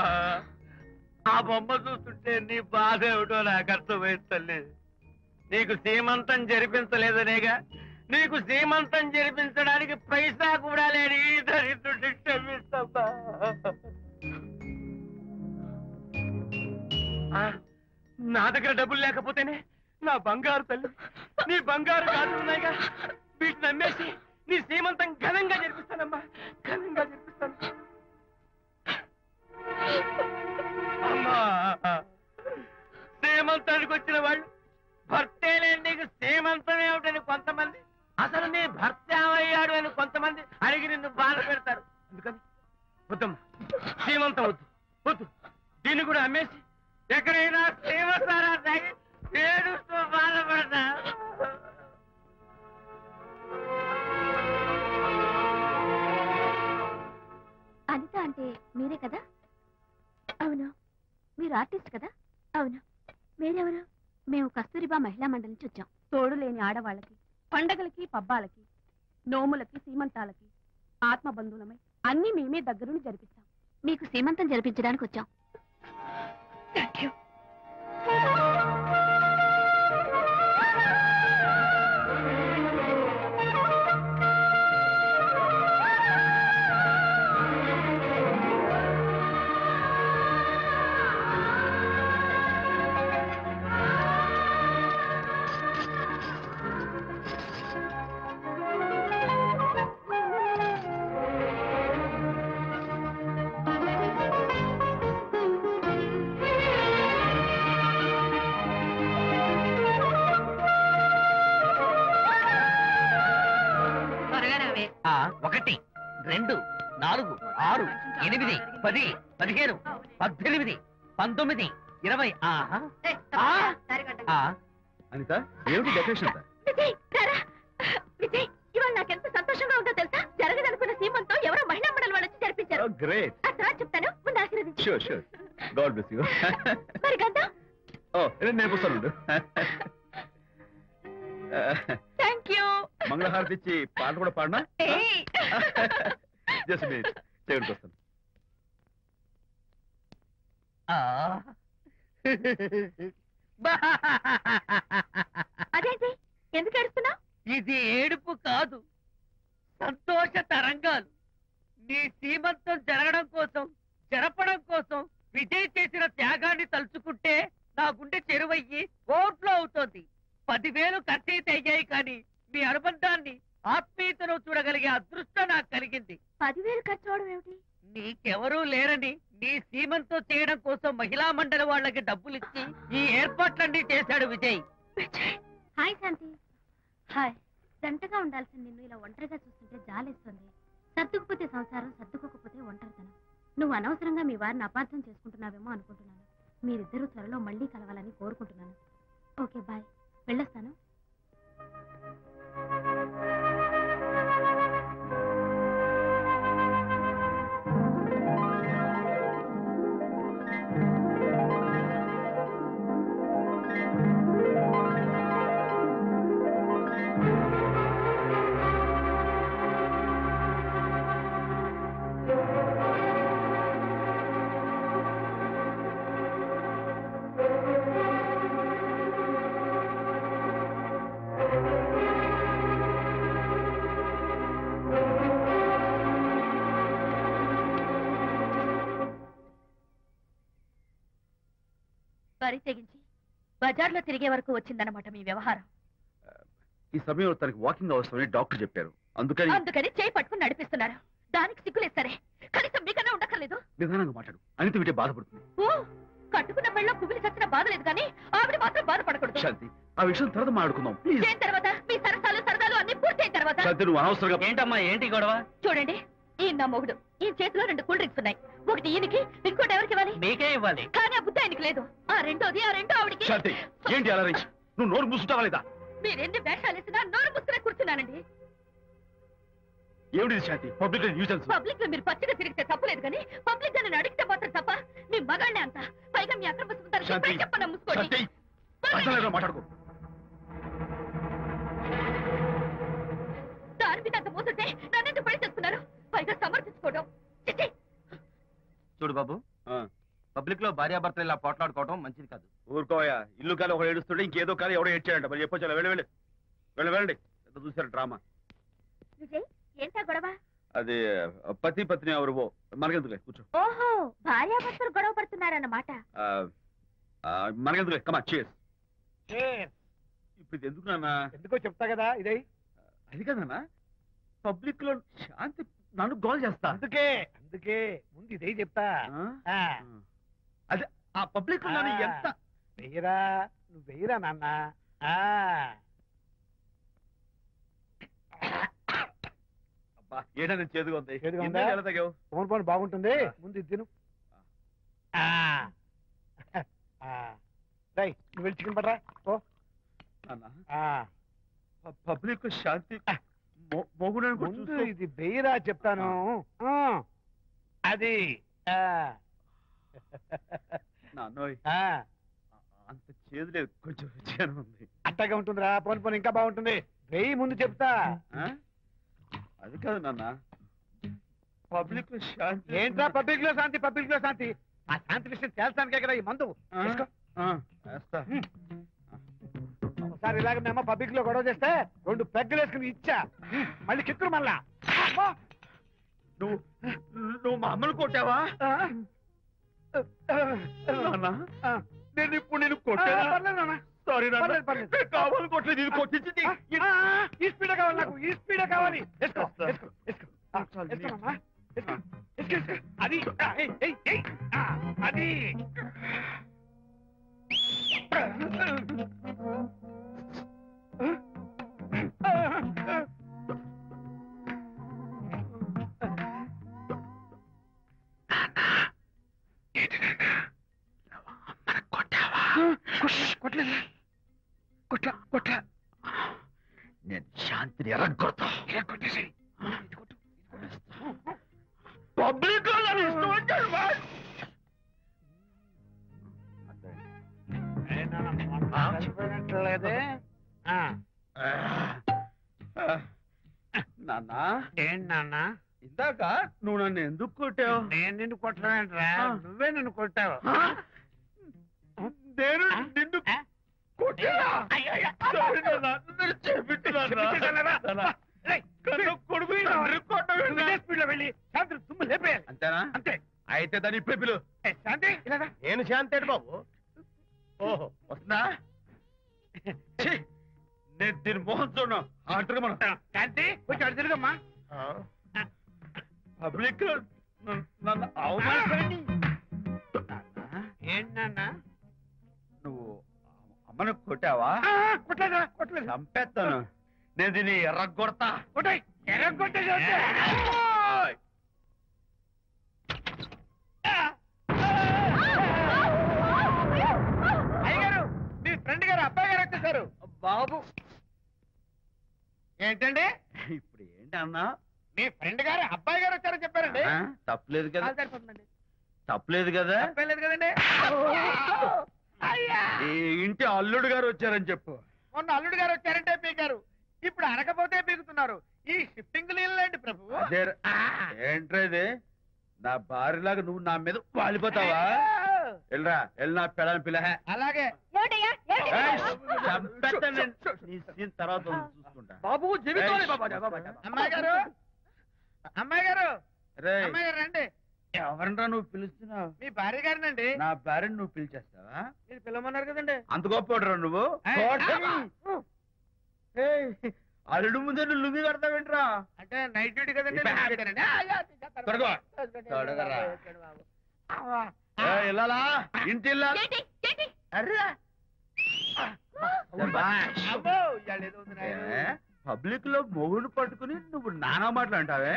ఆ బొమ్మ చూస్తుంటే నీ బాధ ఏమిటో నాకు అర్థమైంది తల్లి. నీకు సీమంతం జరిపించలేదనేగా, నీకు సీమంతం జరిపించడానికి పైసా కూడా లేని దరిద్రుడి క్షమిస్తమ్మా. నా దగ్గర డబ్బులు లేకపోతేనే నా బంగారు తల్లి, నీ బంగారు గాజులు ఉన్నాయిగా, వీటిని అమ్మేసి నీ సీమంతం ఘనంగా జరిపిస్తానమ్మా, ఘనంగా జరిపిస్తాను. అమ్మా, సీమంతానికి వచ్చిన వాళ్ళు భర్తే లేని నీకు సీమంతం ఏమిటని కొంతమంది, అసలు నీ భర్త ఏమయ్యాడు అని కొంతమంది అడిగి నిన్ను బాధ పెడతారు. అందుకని వద్దమ్మా, సీమంతం వద్దు వద్దు. దీన్ని కూడా అమ్మేసి ఎక్కడైనా సీమంతారా తాగి ఏడుస్తూ బాధపడతా. అనిత అంటే మీరే కదా? అవును. మీరు ఆర్టిస్ట్ కదా? అవును. మీరెవరు? మేము కస్తూరిబా మహిళా మండలి నుంచి వచ్చాం. తోడు లేని ఆడవాళ్ళకి, పండగలకి, పబ్బాలకి, నోములకి, సీమంతాలకి ఆత్మబంధువులమై అన్ని మేమే దగ్గరుండి జరిపిస్తాం. మీకు సీమంతం జరిపించడానికి వచ్చాం. Thank you. ఒకటి, 2, 4, 6, 8, 10, 15, 18, 19, 20. అనిత, ఏమిటి డెకరేషన్ అంతా? విజయ్, ఇవాళ నాకెంత సంతోషంగా ఉందో తెలుసా? జరగదనుకున్న సీమంతో ఎవరో మహిళా మండలి వాళ్ళు వచ్చి జరిపించారు. గ్రేట్. ఆ తర్వాత చెప్తాను, ముందు ఆశీర్వదించు. Sure sure. God bless you. మరి గంధం? నేను పుస్తాను. Thank you. మంగళహారతి ఇచ్చి పాట కూడా పాడినా? జస్ట్ మినిట్, చేయడానికి వస్తాను. అదేంటి, ఎందుకు ఏడుస్తున్నావు? ఇది ఏడుపు కాదు, సంతోష తరంగాలు. నీ సీమంతం జరగడం కోసం, జరపడం కోసం విజయ్ చేసిన త్యాగాన్ని తలుచుకుంటే నా గుండె చెరువయ్యి ఓట్లో అవుతోంది. 10,000 ఖర్చయితే అయ్యాయి, కానీ మీ అనుబంధాన్ని, ఆత్మీయతను చూడగలిగే అదృష్టం నాకు కలిగింది. 10,000 ఖర్చు అవడం ఏమిటి? నీకెవరూ లేరని నీ సీమంతో చేయడం కోసం మహిళా మండలి వాళ్ళకి డబ్బులిచ్చి ఈ ఏర్పాట్లన్నీ చేశాడు విజయ్. హాయ్ శాంతి. హాయ్. జంటగా ఉండాల్సిన నిన్ను ఇలా ఒంటరిగా చూస్తుంటే జాలేస్తుంది. సర్దుకుపోతే సంసారం, సర్దుకోకపోతే ఒంటరితనం. నువ్వు అనవసరంగా మీ వారిని అపార్థం చేసుకుంటున్నావేమో అనుకుంటున్నాను. మీరిద్దరూ త్వరలో మళ్ళీ కలవాలని కోరుకుంటున్నాను. Okay, bye. వెళ్ళొస్తాను. వరి తెగించి బజార్లో తిరిగే వరకు వచ్చిందన్నమాట మీ వ్యవహారం. ఈ సమయంలో తనకి వాకింగ్ అవసరమని డాక్టర్ చెప్పారు. అందుకని చేయి పట్టుకుని నడిపిస్తున్నారు. దానికి సిగ్గులేదు. సరే, కనీసం మీకన్నా ఉండక్కర్లేదు. నిదానంగా మాట్లాడు, అనిత వింటే బాధపడుతుంది. శాంతి ఆ విషయం తర్వాత మాట్లాడుకుందాం ప్లీజ్. ఏం తర్వాత మీ సరసాలు సరదాలు అన్ని పూర్తయిన తర్వాత శాంతి నువ్వు అనవసరంగా ఏంటమ్మా ఏంటి గొడవ? చూడండి ఈయన నా మొగుడు, ఈ చేతిలో 2 కూల్ డ్రింక్స్ ఉన్నాయి. ఒకటి ఈయనకి, ఇంకోటి ఎవరికి ఇవ్వాలి? మీకే ఇవ్వాలి. కానీ ఆ బుద్ధి ఆయనకి లేదు. ఆ రెండో ఆవిడికి. శాంతి ఏంటి అలా నువ్వు నోరు మూసుకుంటావా లేదా? మీరెన్ని వేషాలు వేసినా నోరు ముసుకునే కూర్చున్నానండి. ఏమిటి శాంతి పబ్లిక్ న్యూసెన్స్? పబ్లిక్ లో మీరు పచ్చిగా తిరిగితే తప్పలేదు కానీ పబ్లిక్ గా నన్ను అడిగితే మాత్రం తప్ప. మీ మగాళ్ళే అంత, పైగా మీ అక్రమ శాంతి చెప్పన్నా ముసుకోండి. శాంతి అర్థంలేదురా మాట్లాడుకో. దాని మీద అంత మోసుంటే నన్నెందుకు పడి చేస్తున్నారు? పైగా సమర్థించుకోవడం. చిచ్చి. చూడు బాబు, పబ్లిక్ లో భార్యాభర్తలు ఇలా పోట్లాడుకోవడం మంచిది కాదు. ఊరుకోయా, ఇల్లు కాదు ఒకడు ఏడుస్తుంటే ఇంకేదో కాదు ఎవడో ఏడ్చాడంట. మరి చెప్పొచ్చు వెళ్ళండి ఎంత చూసారు డ్రామా. విజయ్ ఏంటా గొడవ? అది పతి పత్ని ఎవరు మనకెందుకులే కూర్చో. ఓహో భార్యాభర్తలు గొడవ పడుతున్నారన్నమాట. మనకెందుకులే కమా చేస్. ఇప్పుడు ఇది ఎందుకు నాన్న? ఎందుకో చెప్తా కదా ఇదే. అది కదన్నా పబ్లిక్ లో శాంతి నన్ను గోల్ చేస్తా. అందుకే ముందు ఇదే చెప్తా. అదే ఆ పబ్లిక్ లో నన్ను ఎంత వెయ్యరా, నువ్వు వెయ్యరా నాన్న. ఏదైనా చేదుగా ఉంది. ఫోన్ ఫోన్ బాగుంటుంది, ముందు ఇది తిను. నువ్వు వెళ్ళి చికెన్ పడరా ఓ. పబ్లిక్ శాంతి ముందు ఇది వెయ్యరా చెప్తాను. అది నాన్నోయ్ అంత చేదు లేదు, కొంచెం రుచిగానే ఉంది. అట్టగా ఉంటుందిరా, పోను పోను ఇంకా బాగుంటుంది. వెయ్యి ముందు చెప్తా. అది కాదు నాన్న, పబ్లిక్ లో శాంతి. ఏంట్రా పబ్లిక్ లో శాంతి? పబ్లిక్ లో శాంతి ఆ శాంతి విషయం తేల్చడానికే కదా ఈ మందు. ఒకసారి ఇలాగ మేము పబ్లిక్ లో గొడవ చేస్తే 2 పెగ్గలు వేసుకుని ఇచ్చా, మళ్ళీ కిక్కురు మళ్ళా. నువ్వు మా అమ్మను కొట్టావా? నేను ఇప్పుడు నేను కొట్టా. సారీ కావాలి కొట్టలేదు, ఇది కొట్టించింది. ఈ స్పీడ్ కావాలి నాకు, ఈ స్పీడ్ కావాలి. అది అది కొట్లా నేను శాంతిని ఎరగొడతా. పబ్లిక్ లేదే నాన్న. ఏంటి నాన్న? ఇందాక నువ్వు నన్ను ఎందుకు కొట్టావు? నేను నిన్ను కొట్టలేంట్రా, నువ్వే నిన్ను కొట్టావు. నేను నిన్ను అంతేనా? అంతే. అయితే దాని ఇప్పుడే పిలు. శాంతి నేను శాంతి బాబు. ఓహో వస్తుందా? నేను దీని మోహన్ చూడను. అంటారు మనం శాంతి కొంచెం అడు తిరుగమ్మా. పబ్లిక్ నన్ను అవమానించండి. ఏంటి నాన్న? నువ్వు అమ్మను కొట్టావా? కొట్టలేదు. చంపేస్తాను నేను, దీన్ని ఎర్రగొడతా. ఎర్రగొట్టే అయ్యగారు, మీ ఫ్రెండ్ గారు అబ్బాయి గారు వచ్చేసారు. బాబు ఏంటండి ఇప్పుడు ఏంటి అన్నా? మీ ఫ్రెండ్ గారు అబ్బాయి గారు వచ్చారని చెప్పారండి. తప్పలేదు కదా? సరిపోతుందండి. తప్పలేదు కదా? తప్పలేదు కదండి. ఈ ఇంటి అల్లుడు గారు వచ్చారని చెప్పు. మొన్న అల్లుడు గారు వచ్చారంటే పీకారు, ఇప్పుడు అనకపోతే పీకుతున్నారు. ఈ షిఫ్టింగ్ లీలండి ప్రభు. ఏంట్రా ఇది? నా భార్యలాగా నువ్వు నా మీద వాలిపోతావా? వెళ్ళరా, వెళ్ళి నా పెళ్ళని పిల్ల. అలాగే తర్వాత చూసుకుంటా. బాబు అమ్మాయి గారు, అమ్మాయి గారు, అమ్మాయి గారు రండి. ఎవరన్నా నువ్వు పిలుస్తున్నావు? మీ భార్య గారినండి. నా భార్యను నువ్వు పిలిచేస్తావా? మీరు పిలవమన్నారు కదండి. అంత గొప్ప నువ్వు? అల్లుడు ముందే నువ్వు లుంగి కడతావేంట్రా? అంటే నైట్ డ్యూటీ కదండి. వెళ్ళాలా? ఇంటి వెళ్ళాలి. ఏంటి? ఏంటి? అర్రా పబ్లిక్ లో మొగుడు పట్టుకుని నువ్వు నానా మాటలు అంటావే?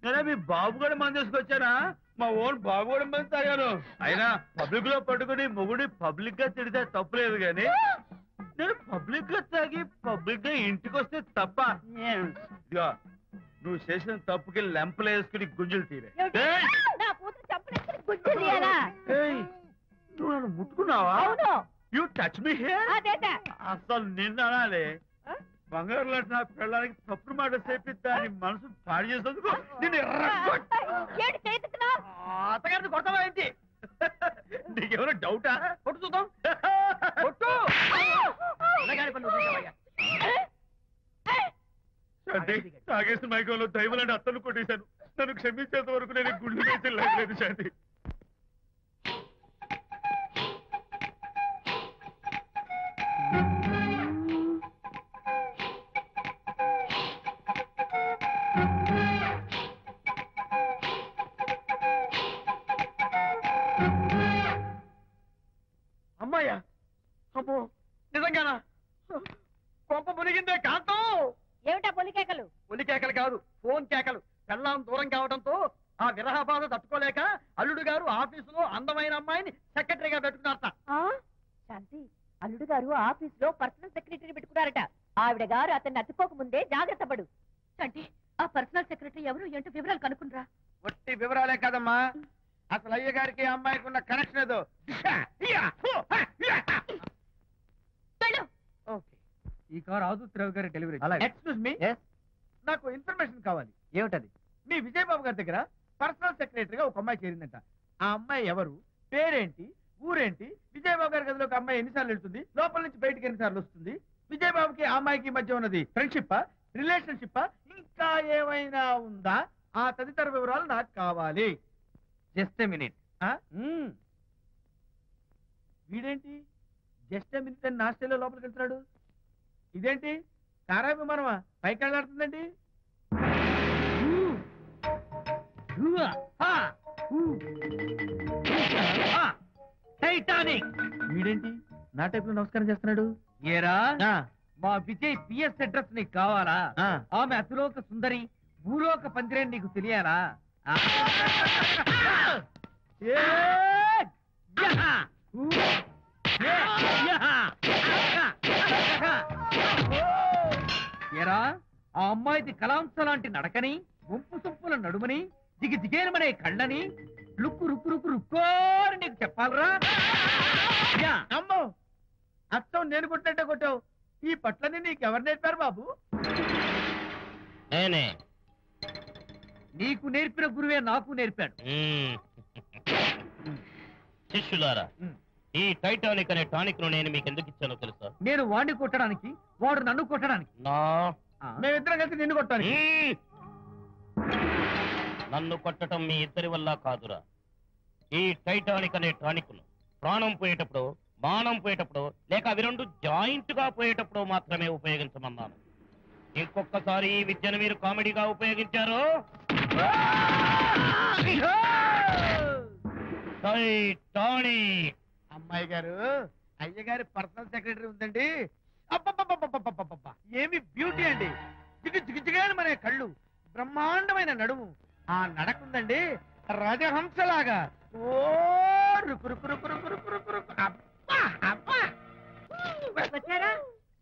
నేనే మీ బాబు కూడా మంది తీసుకొచ్చానా? మా ఓన్ బాబు కూడా మంది తాగాను. అయినా పబ్లిక్ లో పట్టుకుని మొగుడి పబ్లిక్ గా తిడితే తప్పులేదు గాని నేను పబ్లిక్ గా తాగి పబ్లిక్ గా ఇంటికి వస్తే తప్ప. ఇదిగో నువ్వు చేసిన తప్పుకి లెంపలు వేసుకుని గుంజులు తీరే. నువ్వు నన్ను ముట్టుకున్నావా? You touch me here? అసలు నిన్న అనాలి. బంగారు లాంటి నా పిల్లలకి తప్పుడు మాట చెప్పి దాని మనసు పాడు చేసేందుకు నేను అత్తగారిని కొడతావా ఏంటి? నీకేమైనా డౌటా? కొట్టు చూద్దాం. కొట్టు. తాగేసిన మైకంలో దైవం లాంటి అత్తను కొట్టేశాను. నన్ను క్షమించేంత వరకు నేను గుళ్ళు వేసి లేదు శాంతి. అమ్మాయ్యా, అమ్మో నిజంగానా? కొంప మునిగిందే కాంతం. ఏమిటా పొలికేకలు? పొలికేకలు కాదు, ఫోన్ కేకలు. పెళ్ళాం దూరం కావడంతో ఆ విరహ బాధ తట్టుకోలేక అల్లుడు గారు ఆఫీసులో అందమైన అమ్మాయిని సెక్రటరీగా పెట్టుకున్నారట. శాంతి, అల్లుడు గారు ఆఫీసులో పర్సనల్ సెక్రటరీ పెట్టుకున్నారట. ఆవిడ గారు అతన్ని అతుక్కోక ముందే జాగ్రత్త పడు. అంటే ఆ పర్సనల్ సెక్రటరీ ఎవరు ఏంటో వివరాలు కనుక్కునరా? ఒట్టి వివరాలే కదమ్మా, అసలు అయ్య గారికి అమ్మాయికి ఉన్న కనెక్షన్ ఏదో. ఈ కార్ ఆదుత్రావు గారి డెలివరీ. ఎక్స్క్యూజ్ మీ, నాకు ఇన్ఫర్మేషన్ కావాలి. ఏమిటది? మీ విజయబాబు గారి దగ్గర పర్సనల్ సెక్రటరీగా ఒక అమ్మాయి చేరిందంట. ఆ అమ్మాయి ఎవరు, పేరేంటి, ఊరేంటి, విజయబాబు గారి గదిలోకి అమ్మాయి ఎన్నిసార్లు వెళ్తుంది, లోపల నుంచి బయటికి ఎన్నిసార్లు వస్తుంది, విజయబాబుకి ఆ అమ్మాయికి మధ్య ఉన్నది ఫ్రెండ్షిప్, రిలేషన్షిప్, ఇంకా ఏమైనా ఉందా? ఆ తదితర వివరాలు నాకు కావాలి. Just a minute. వీడేంటి జస్ట్ ఏ మినిట్ అని నాస్టేలో లోపలికి వెళ్తున్నాడు? ఇదేంటి కారా విమానమా పైకి వెళ్ళాడుతుందండి? టైటానిక్. వీడేంటి నా టైప్ లో నమస్కారం చేస్తున్నాడు? ఏరా, మా విజయ్ పిఎస్ అడ్రస్ నీకు కావాలా? ఆమె అతిలోక సుందరి, భూలోక పందిరే నీకు తెలియాలా? ఏరా, ఆ అమ్మాయిది కలాంస లాంటి నడకని, ముంపు సొంపుల నడుమని, దిగి దిగేలమనే కళ్ళని, లుక్కు రుక్కు రుక్కు రుక్కోని నీకు చెప్పాలరా? అమ్మో, అత్తం నేను కొట్టినట్టే కొట్టావు. ఈ పట్లని నీకెవరు నేర్పారు బాబు? నేనే. నీకు నేర్పిన గురువే నాకు నేర్పాడు. శిష్యులారా, ఈ టైటానిక్ అనే టానిక్ ను నేను మీకు ఎందుకు ఇచ్చానో తెలుసా? నేను వాడిని కొట్టడానికి, వాడు నన్ను కొట్టడానికి. మేమిద్దరం కలిసి నిన్ను కొట్టాను. నన్ను కొట్టడం మీ ఇద్దరి వల్ల కాదురా. ఈ టైటానిక్ అనే టానిక్ ను ప్రాణం పోయేటప్పుడు, మానం పోయేటప్పుడు, లేక అవి రెండు జాయింట్ గా పోయేటప్పుడు మాత్రమే ఉపయోగించమన్నాను. ఇంకొకసారి ఈ విద్యను మీరు కామెడీగా ఉపయోగించారు, టైటానిక్. అమ్మాయి గారు, అయ్య గారి పర్సనల్ సెక్రటరీ ఉందండి. అబ్బబ్బబ్బబ్బబ్బబ్బబ్బబ్బ, ఏమి బ్యూటీ అండి! జిగు జిగుజిగాని మనే కళ్ళు, బ్రహ్మాండమైన నడుము, ఆ నడకుందండి రాజహంసలాగా. ఓ రుకు రుకు రుకు రుకు రుకు రుకు రుకు. అబ్బా అబ్బా. వచ్చారా?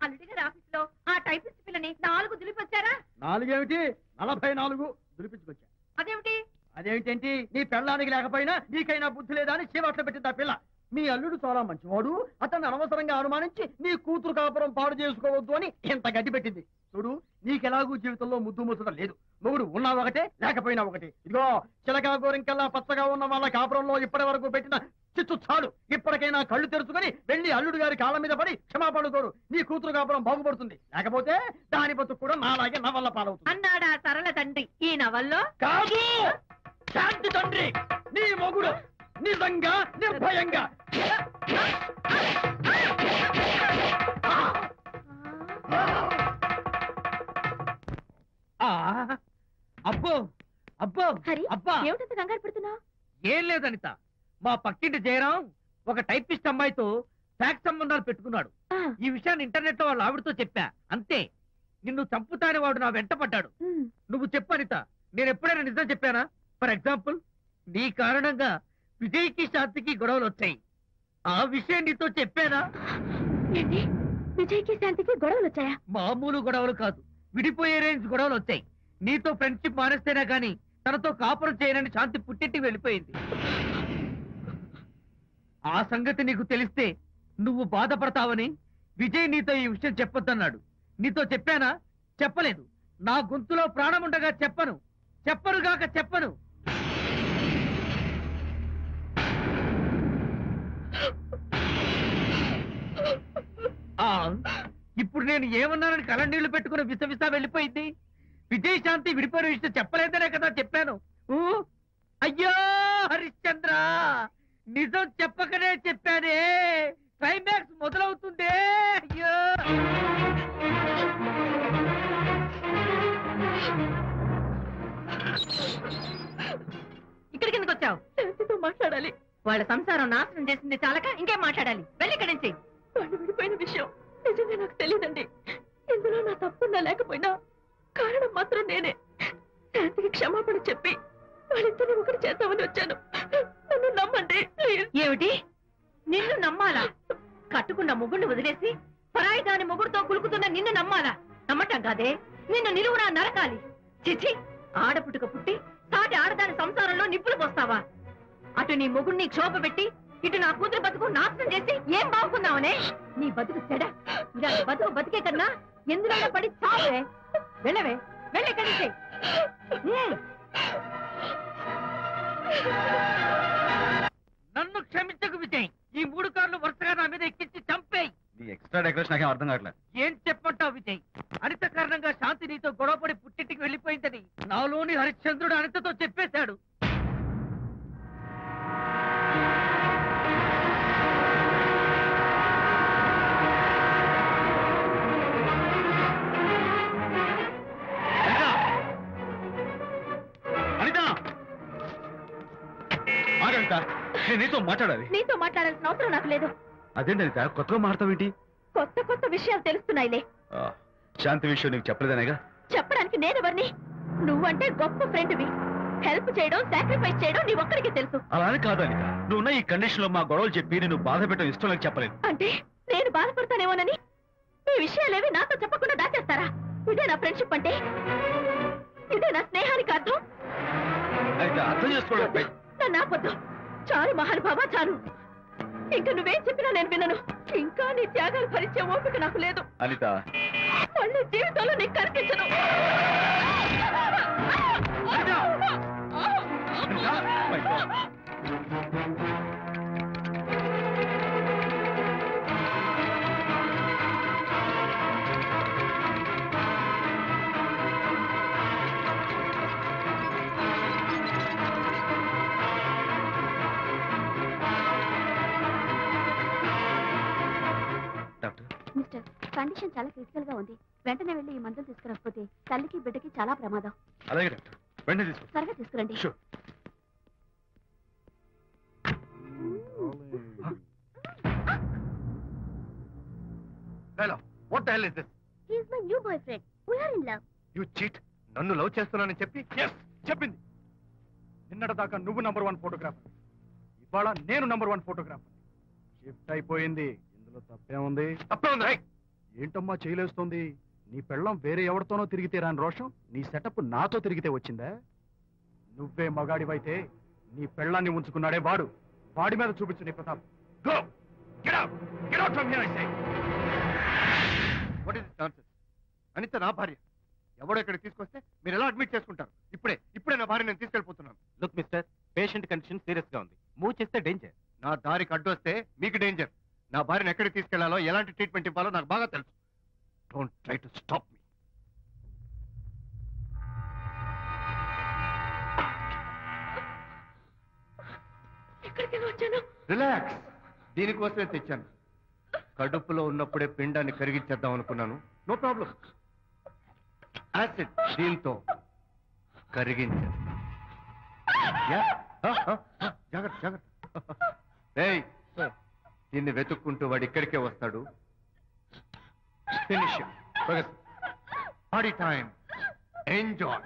అల్లుడి గారి ఆఫీస్ లో ఆ టైపిస్ట్ పిల్లని 4 దులిపొచ్చారా? 4 ఏమిటి, 44 దులిపించుకొచ్చా. అదేమిటి? అదేమిటేంటి, నీ పెళ్ళానికి లేకపోయినా నీకైనా బుద్ధి లేదా అని చీవట్లు పెట్టింది ఆ పిల్ల. మీ అల్లుడు చాలా మంచివాడు, అతన్ని అనవసరంగా అనుమానించి నీ కూతురు కాపురం పాడు చేసుకోవద్దు అని ఎంత గడ్డి పెట్టింది. చూడు, నీకెలాగూ జీవితంలో ముద్దు ముచ్చడం లేదు. మొగుడు ఉన్నా ఒకటే, లేకపోయినా ఒకటే. ఇదిగో చిలకా గోరింకల్లా పచ్చగా ఉన్న వాళ్ళ కాపురంలో ఇప్పటి వరకు పెట్టిన చిచ్చు చాలు. ఇప్పటికైనా కళ్ళు తెరుచుకుని వెళ్ళి అల్లుడు గారి కాళ్ళ మీద పడి క్షమాపణ కోరు. నీ కూతురు కాపురం బాగుపడుతుంది, లేకపోతే దాని బతుకు కూడా నాలాగే నవల్ల పాలవుతుంది అన్నాడా సరళ తండ్రి ఈ నవల్లో? కాదు, శాంతి తండ్రి, నీ మొగుడు నిజంగా నిర్భయంగా. అబ్బో అబ్బో హరి, అబ్బా, ఏమిటంత కంగారు పెడుతున్నావు? ఏం లేదు అనిత, మా పక్కింటి జయరాం ఒక టైపిస్ట్ అమ్మాయితో ఫ్యాక్స్ సంబంధాలు పెట్టుకున్నాడు. ఈ విషయాన్ని ఇంటర్నెట్ లో వాళ్ళ ఆవిడతో చెప్పా. అంతే, నిన్ను చంపుతాని వాడు నా వెంట పడ్డాడు. నువ్వు చెప్పు అనిత, నేను ఎప్పుడైనా నిజం చెప్పానా? ఫర్ ఎగ్జాంపుల్, నీ కారణంగా విజయ్కి శాంతికి గొడవలు వచ్చాయి. ఆ విషయం నీతో చెప్పానా? విజయ్కి శాంతికి గొడవలు వచ్చాయా? మామూలు గొడవలు కాదు, విడిపోయే రేంజ్ గొడవలు వచ్చాయి. నీతో ఫ్రెండ్షిప్ మానేస్తేనే కానీ తనతో కాపురం చేయనని శాంతి పుట్టింటికి వెళ్ళిపోయింది. ఆ సంగతి నీకు తెలిస్తే నువ్వు బాధపడతావని విజయ్ నీతో ఈ విషయం చెప్పొద్దన్నాడు. నీతో చెప్పానా? చెప్పలేదు. నా గొంతులో ప్రాణం ఉండగా చెప్పను, చెప్పనుగాక చెప్పను. ఇప్పుడు నేను ఏమన్నానని కళ్ళనీళ్లు పెట్టుకుని విసవిసా వెళ్ళిపోయింది. విజయ్ శాంతి విడిపోయిన విషయం చెప్పలేదనే కదా చెప్పాను. అయ్యో హరిశ్చంద్ర, నిజం చెప్పకనే చెప్పానే. క్లైమాక్స్ మొదలవుతుందే. అయ్యో ఇక్కడికి ఎందుకు వచ్చావు? శాంతితో మాట్లాడాలి. వాళ్ళ సంసారం నాశనం చేసింది చాలక ఇంకేం మాట్లాడాలి? వెళ్ళి ఇక్కడి నుంచి. వాళ్ళు విడిపోయిన విషయం నిజంగా నాకు తెలియదండి. ఇందులో నా తప్పున్నా లేకపోయినా కారణం మాత్రం నేనే. శాంతికి క్షమాపణ చెప్పి వాళ్ళిద్దరిని ఒకటి చేద్దామని వచ్చాను. నన్ను నమ్మండి ప్లీజ్. ఏమిటి? నిన్ను నమ్మాలా? కట్టుకున్న మొగుడిని వదిలేసి పరాయి దాని మొగుడుతో కులుకుతున్న నిన్ను నమ్మాలా? నమ్మటం కాదే, నిన్ను నిలువునా నరకాలి. చిచి, ఆడపుట్టుక పుట్టి సాటి ఆడదాని సంసారంలో నిప్పులు పోస్తావా? అటు నీ మొగుడిని క్షోభ పెట్టి ఇటు నా కూతురు బతుకు నాశనం చేసి ఏం బాగుకున్నావనే? నీ బతుకు చెడ. ఇలాంటి బతుకు బతికే కన్నా ఎందులో పడి చావే. వెళ్ళవే, వెళ్ళి కలిసి. నన్ను క్షమించకు విజయ్. ఈ 3 కార్లు వరుసగా నా మీద ఎక్కించి చంపేయి. నీ ఎక్స్ట్రా డెకరేషన్ నాకేం అర్థం కావట్లేదు. ఏం చెప్పంటావు విజయ్? అనిత కారణంగా శాంతి నీతో గొడవపడి పుట్టింటికి వెళ్ళిపోయిందని నాలోని హరిశ్చంద్రుడు అనితతో చెప్పేశాడు. నేను నీతో మాట్లాడాలి. నీతో మాట్లాడాల్సిన అవసరం నాకు లేదు. అదేంటి అనిత, కొత్తగా మాట్లాడతావేంటి? కొత్త కొత్త విషయాలు తెలుస్తున్నాయిలే. శాంతి విషయం నీకు చెప్పలేదనేగా? చెప్పడానికి నేనెవరిని? నువ్వంటే గొప్ప ఫ్రెండ్వి. హెల్ప్ చేయడం, సాక్రిఫైస్ చేయడం నీ ఒక్కడికి తెలుసు. అలానే కాదు అనిత, నువ్వున్న ఈ కండిషన్ లో మా గొడవలు చెప్పి నేను బాధ పెట్టడం ఇష్టం లేక చెప్పలేదు. అంటే నేను బాధపడతానేమోనని ఈ విషయాలేవి నాతో చెప్పకుండా దాచేస్తారా? ఇదే నా ఫ్రెండ్షిప్ అంటే? ఇదే నా స్నేహానికి అర్థం? అనిత, అర్థం చేసుకోవడం. నన్ను ఆపొద్దు. చాలు మహానుభావ, చాలు. ఇంకా నువ్వేం చెప్పినా నేను వినను. ఇంకా నీ త్యాగాలు భరించే ఓపిక నాకు లేదు. అనిత, మళ్ళీ జీవితంలో నీకు కనిపించను. మిస్టర్, కండిషన్ చాలా క్రిటికల్ గా ఉంది. వెంటనే వెళ్ళి ఈ మందులు తీసుకురాకపోతే తల్లికి బిడ్డకి చాలా ప్రమాదం. అలాగే డాక్టర్, వెంటనే తీసుకో. త్వరగా తీసుకురండి. Hello, what the hell is this? He is my new boyfriend. We are in love. You cheat. నన్ను లవ్ చేస్తున్నానని చెప్పి చెప్పింది. నిన్నటిదాకా నువ్వు నంబర్ 1 ఫోటోగ్రాఫర్, ఇవాళ నేను నంబర్ 1 ఫోటోగ్రాఫర్. షిఫ్ట్ అయిపోయింది. ఇందులో తప్పే ఉంది? తప్పే ఉంది. ఏంటమ్మా చేయలేస్తుంది? నీ పెళ్ళం వేరే ఎవరితోనో తిరిగితే రాని రోషం నీ సెటప్ నాతో తిరిగితే వచ్చిందా? నువ్వే మగాడివైతే నీ పెళ్ళాన్ని ఉంచుకున్నాడే వాడు, వాడి మీద చూపించు నీ Pratap. Go! Get out! Get out from here, I say! What is this nonsense? Anitha నా భార్య. ఎవడో ఇక్కడికి తీసుకొస్తే మీరు ఎలా అడ్మిట్ చేసుకుంటారు? ఇప్పుడే నా భార్య నేను తీసుకెళ్ళిపోతున్నాను. Look mister, patient condition serious గా ఉంది. మూవ్ చేస్తే డేంజర్. నా దారికి అడ్డు వస్తే మీకు డేంజర్. నా భార్యను ఎక్కడికి తీసుకెళ్లాలో, ఎలాంటి ట్రీట్మెంట్ ఇవ్వాలో నాకు బాగా తెలుసు. Don't try to stop me. Relax. దీనికోసమే తెచ్చాను. కడుపులో ఉన్నప్పుడే పిండాన్ని కరిగించేద్దాం అనుకున్నాను. No problem. యాసిడ్ దీంతో కరిగించేస్తా. జాగ్రత్త జాగ్రత్త. దీన్ని వెతుక్కుంటూ వాడు ఇక్కడికే వస్తాడు. Finish party time. ఎంజాయ్.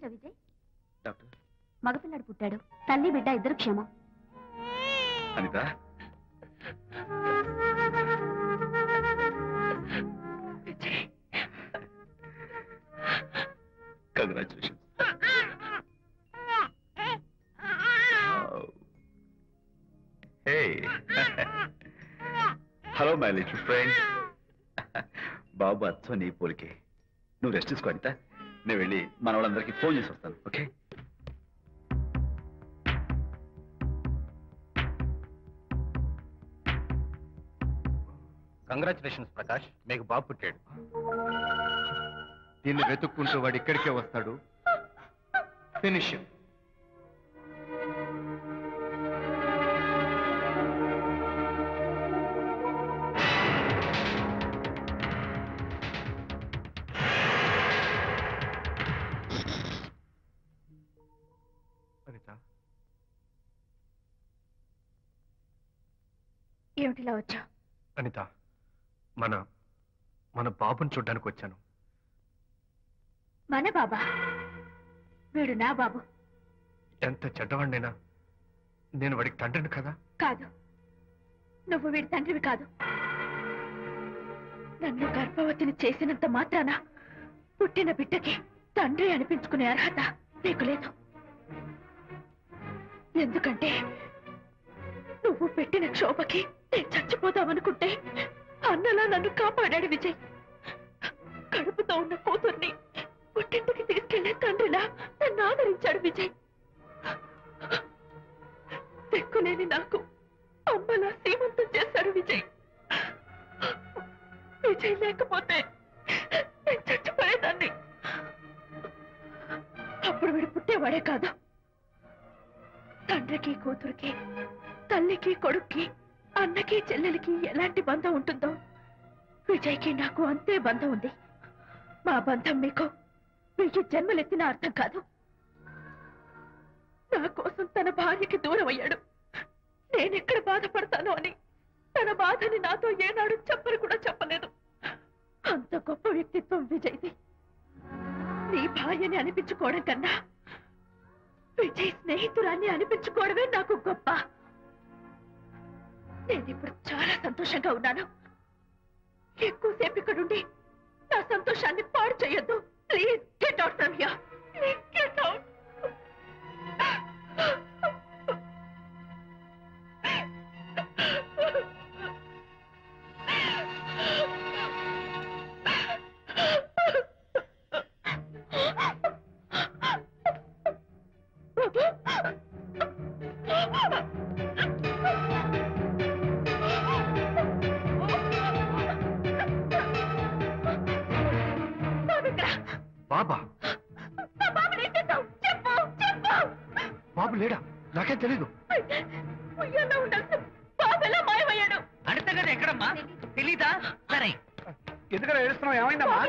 చూసా విజయ్? డాక్టర్ మగపిల్లాడు పుట్టాడు. తల్లి బిడ్డ ఇద్దరు క్షేమం. Anitha congratulation. Hello my little friend. బాబు అచ్చం నీ పోలికే. నువ్వు రెస్ట్ తీసుకో అనిత. నేను వెళ్ళి మన వాళ్ళందరికీ ఫోన్ చేసి వస్తాను. ఓకే? కంగ్రాచులేషన్స్ ప్రకాష్, మీకు బాబు పుట్టాడు. దీన్ని వెతుక్కుంటూ వాడు ఇక్కడికే వస్తాడు. ఫినిష్. అనిత, ఏమిటిలా వచ్చా? అనిత, మన బాబుని చూడ్డానికి వచ్చాను. మన బాబా? వీడు నా బాబు. ఎంత చెడ్డవాడినైనా నేను వాడికి తండ్రిని కదా? కాదు, నువ్వు వీడి తండ్రివి కాదు. నన్ను గర్భవతిని చేసినంత మాత్రాన పుట్టిన బిడ్డకి తండ్రి అనిపించుకునే అర్హత నీకు లేదు. ఎందుకంటే నువ్వు పెట్టిన క్షోభకి నేను చచ్చిపోతామనుకుంటే అన్నలా నన్ను కాపాడాడు విజయ్. కడుపుతో ఉన్న కూతుర్ని పుట్టింటికి తీసుకెళ్లే తండ్రిలా నన్ను ఆదరించాడు విజయ్. దిక్కులేని నాకు అమ్మలా సీమంతం చేశాడు విజయ్. విజయ్ లేకపోతే నేను చచ్చిపోయేదాన్ని. అప్పుడు వీడు పుట్టేవాడే కాదు. తండ్రికి కూతురికి, తల్లికి కొడుక్కి, అన్నకి చెల్లెలికి ఎలాంటి బంధం ఉంటుందో విజయ్కి నాకు అంతే బంధం ఉంది. మా బంధం మీకు 1000 జన్మలెత్తిన అర్థం కాదు. నా కోసం తన భార్యకి దూరం అయ్యాడు. నేనెక్కడ బాధపడతాను అని తన బాధని నాతో ఏనాడు చెప్పని కూడా చెప్పలేదు. అంత గొప్ప వ్యక్తిత్వం విజయ్ది. నీ భార్యని అనిపించుకోవడం కన్నా విజయ్ స్నేహితురాన్ని అనిపించుకోవడమే నాకు గొప్ప. నేనిప్పుడు చాలా సంతోషంగా ఉన్నాను. ఎక్కువసేపు ఇక్కడుండి నా సంతోషాన్ని పాడు చేయొద్దు. Please get out from here. Please get out. బాబా? బాబు లేడా? నాకేం తెలీదు. అడితే కదా ఎక్కడమ్మా? తెలీదా? సరే, ఎందుకలా ఏడుస్తున్నావు? ఏమైందమ్మా?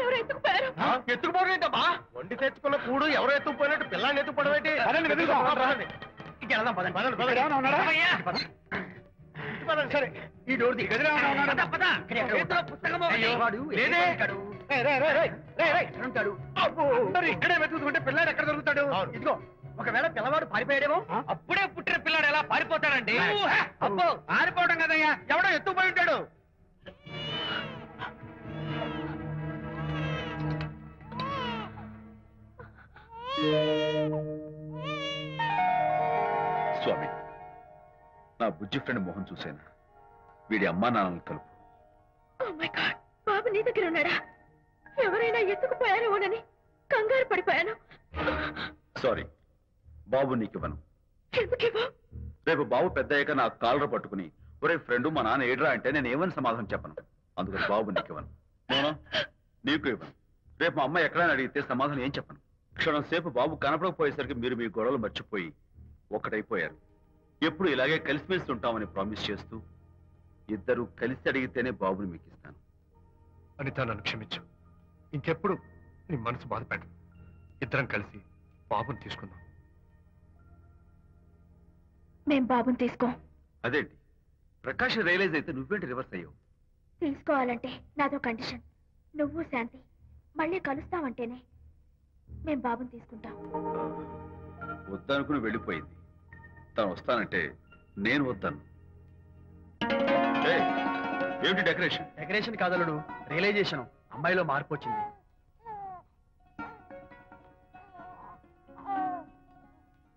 ఎత్తుకుపోవడం ఏంటమ్మా? వండి తెచ్చుకున్న కూడు ఎవరో ఎత్తుకుపోయినట్టు పిల్లాన్ని ఎత్తుకుపోవడం ఏంటి? పదండి, వెతుకుదాం. ఇంకెళ్దాం, పదండి, పదండి, పదండి. ఏమైనా ఉన్నాడా? పదండి. సరే, ఈ డోర్ ది గదిలో ఏమైనా ఉన్నాడా? పద, పద. చేతిలో పుస్తకం ఒకటి. వాడు లేదే. ఉంటాడు. అందరూ ఇక్కడే వెతుకుతుంటే పిల్లాడు ఎక్కడ దొరుకుతాడు? అవును. ఇదిగో, ఒకవేళ పిల్లవాడు పారిపోయాడేమో. అప్పుడే పుట్టిన పిల్లాడు ఎలా పారిపోతాడండి? అబ్బో, ఆరిపోవడం కదయ్యా, ఎవడో ఎత్తుకుపోయి ఉంటాడు. స్వామి, నా బుజ్జి ఫ్రెండ్ మోహన్ చూశాను. వీడి అమ్మా నాన్నలు కలుపు. Oh my God, బాబు నీ దగ్గర ఉన్నాడా? ఎవరైనా ఎత్తుకుపోయారేమోనని కంగారు పడిపోయాను. సారీ, బాబు నీకివ్వను. ఎందుకివ్వు? రేపు బాబు పెద్ద అయ్యాక నా కాలర్ పట్టుకుని ఒరే ఫ్రెండ్ మా నాన్న ఏడ్రా అంటే నేను ఏమని సమాధానం చెప్పను. అందుకని బాబు నీకివ్వను. మోనా, నీకు ఇవ్వను. రేపు మా అమ్మ ఎక్కడైనా అడిగితే సమాధానం ఏం చెప్పను. క్షణం సేపు బాబు కనపడకపోయేసరికి మీరు మీ గొడవలు మర్చిపోయి ఒక్కటైపోయారు. ఎప్పుడు ఇలాగే కలిసిమెలిసి ఉంటామని ప్రామిస్ చేస్తూ ఇద్దరు కలిసి అడిగితేనే బాబుని మీకు ఇస్తాను. అనిత, నన్ను క్షమించు. ఇంకెప్పుడు నీ మనసు బాధపెట్టు. ఇద్దరం కలిసి బాబుని తీసుకుందాం. మేం బాబుని తీసుకో. అదేంటి ప్రకాష్ రియలైజ్ అయితే నువ్వేంటి రివర్స్ అయ్యావు? తీసుకోవాలంటే నాదో కండిషన్. నువ్వు శాంతి మళ్ళీ కలుస్తావంటేనే మేము బాబుని తీసుకుంటాం. వద్దనుకుని వెళ్ళిపోయింది. తను వస్తానంటే నేను వద్దాను. ఏమిటి డెకరేషన్? Decoration కాదలుడు, realisation. అమ్మాయిలో మార్పు వచ్చింది.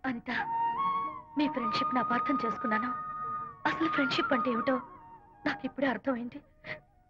అనిత, మీ ఫ్రెండ్షిప్ ని అపార్థం చేసుకున్నాను. అసలు ఫ్రెండ్షిప్ అంటే ఏమిటో నాకు ఇప్పుడే అర్థమైంది.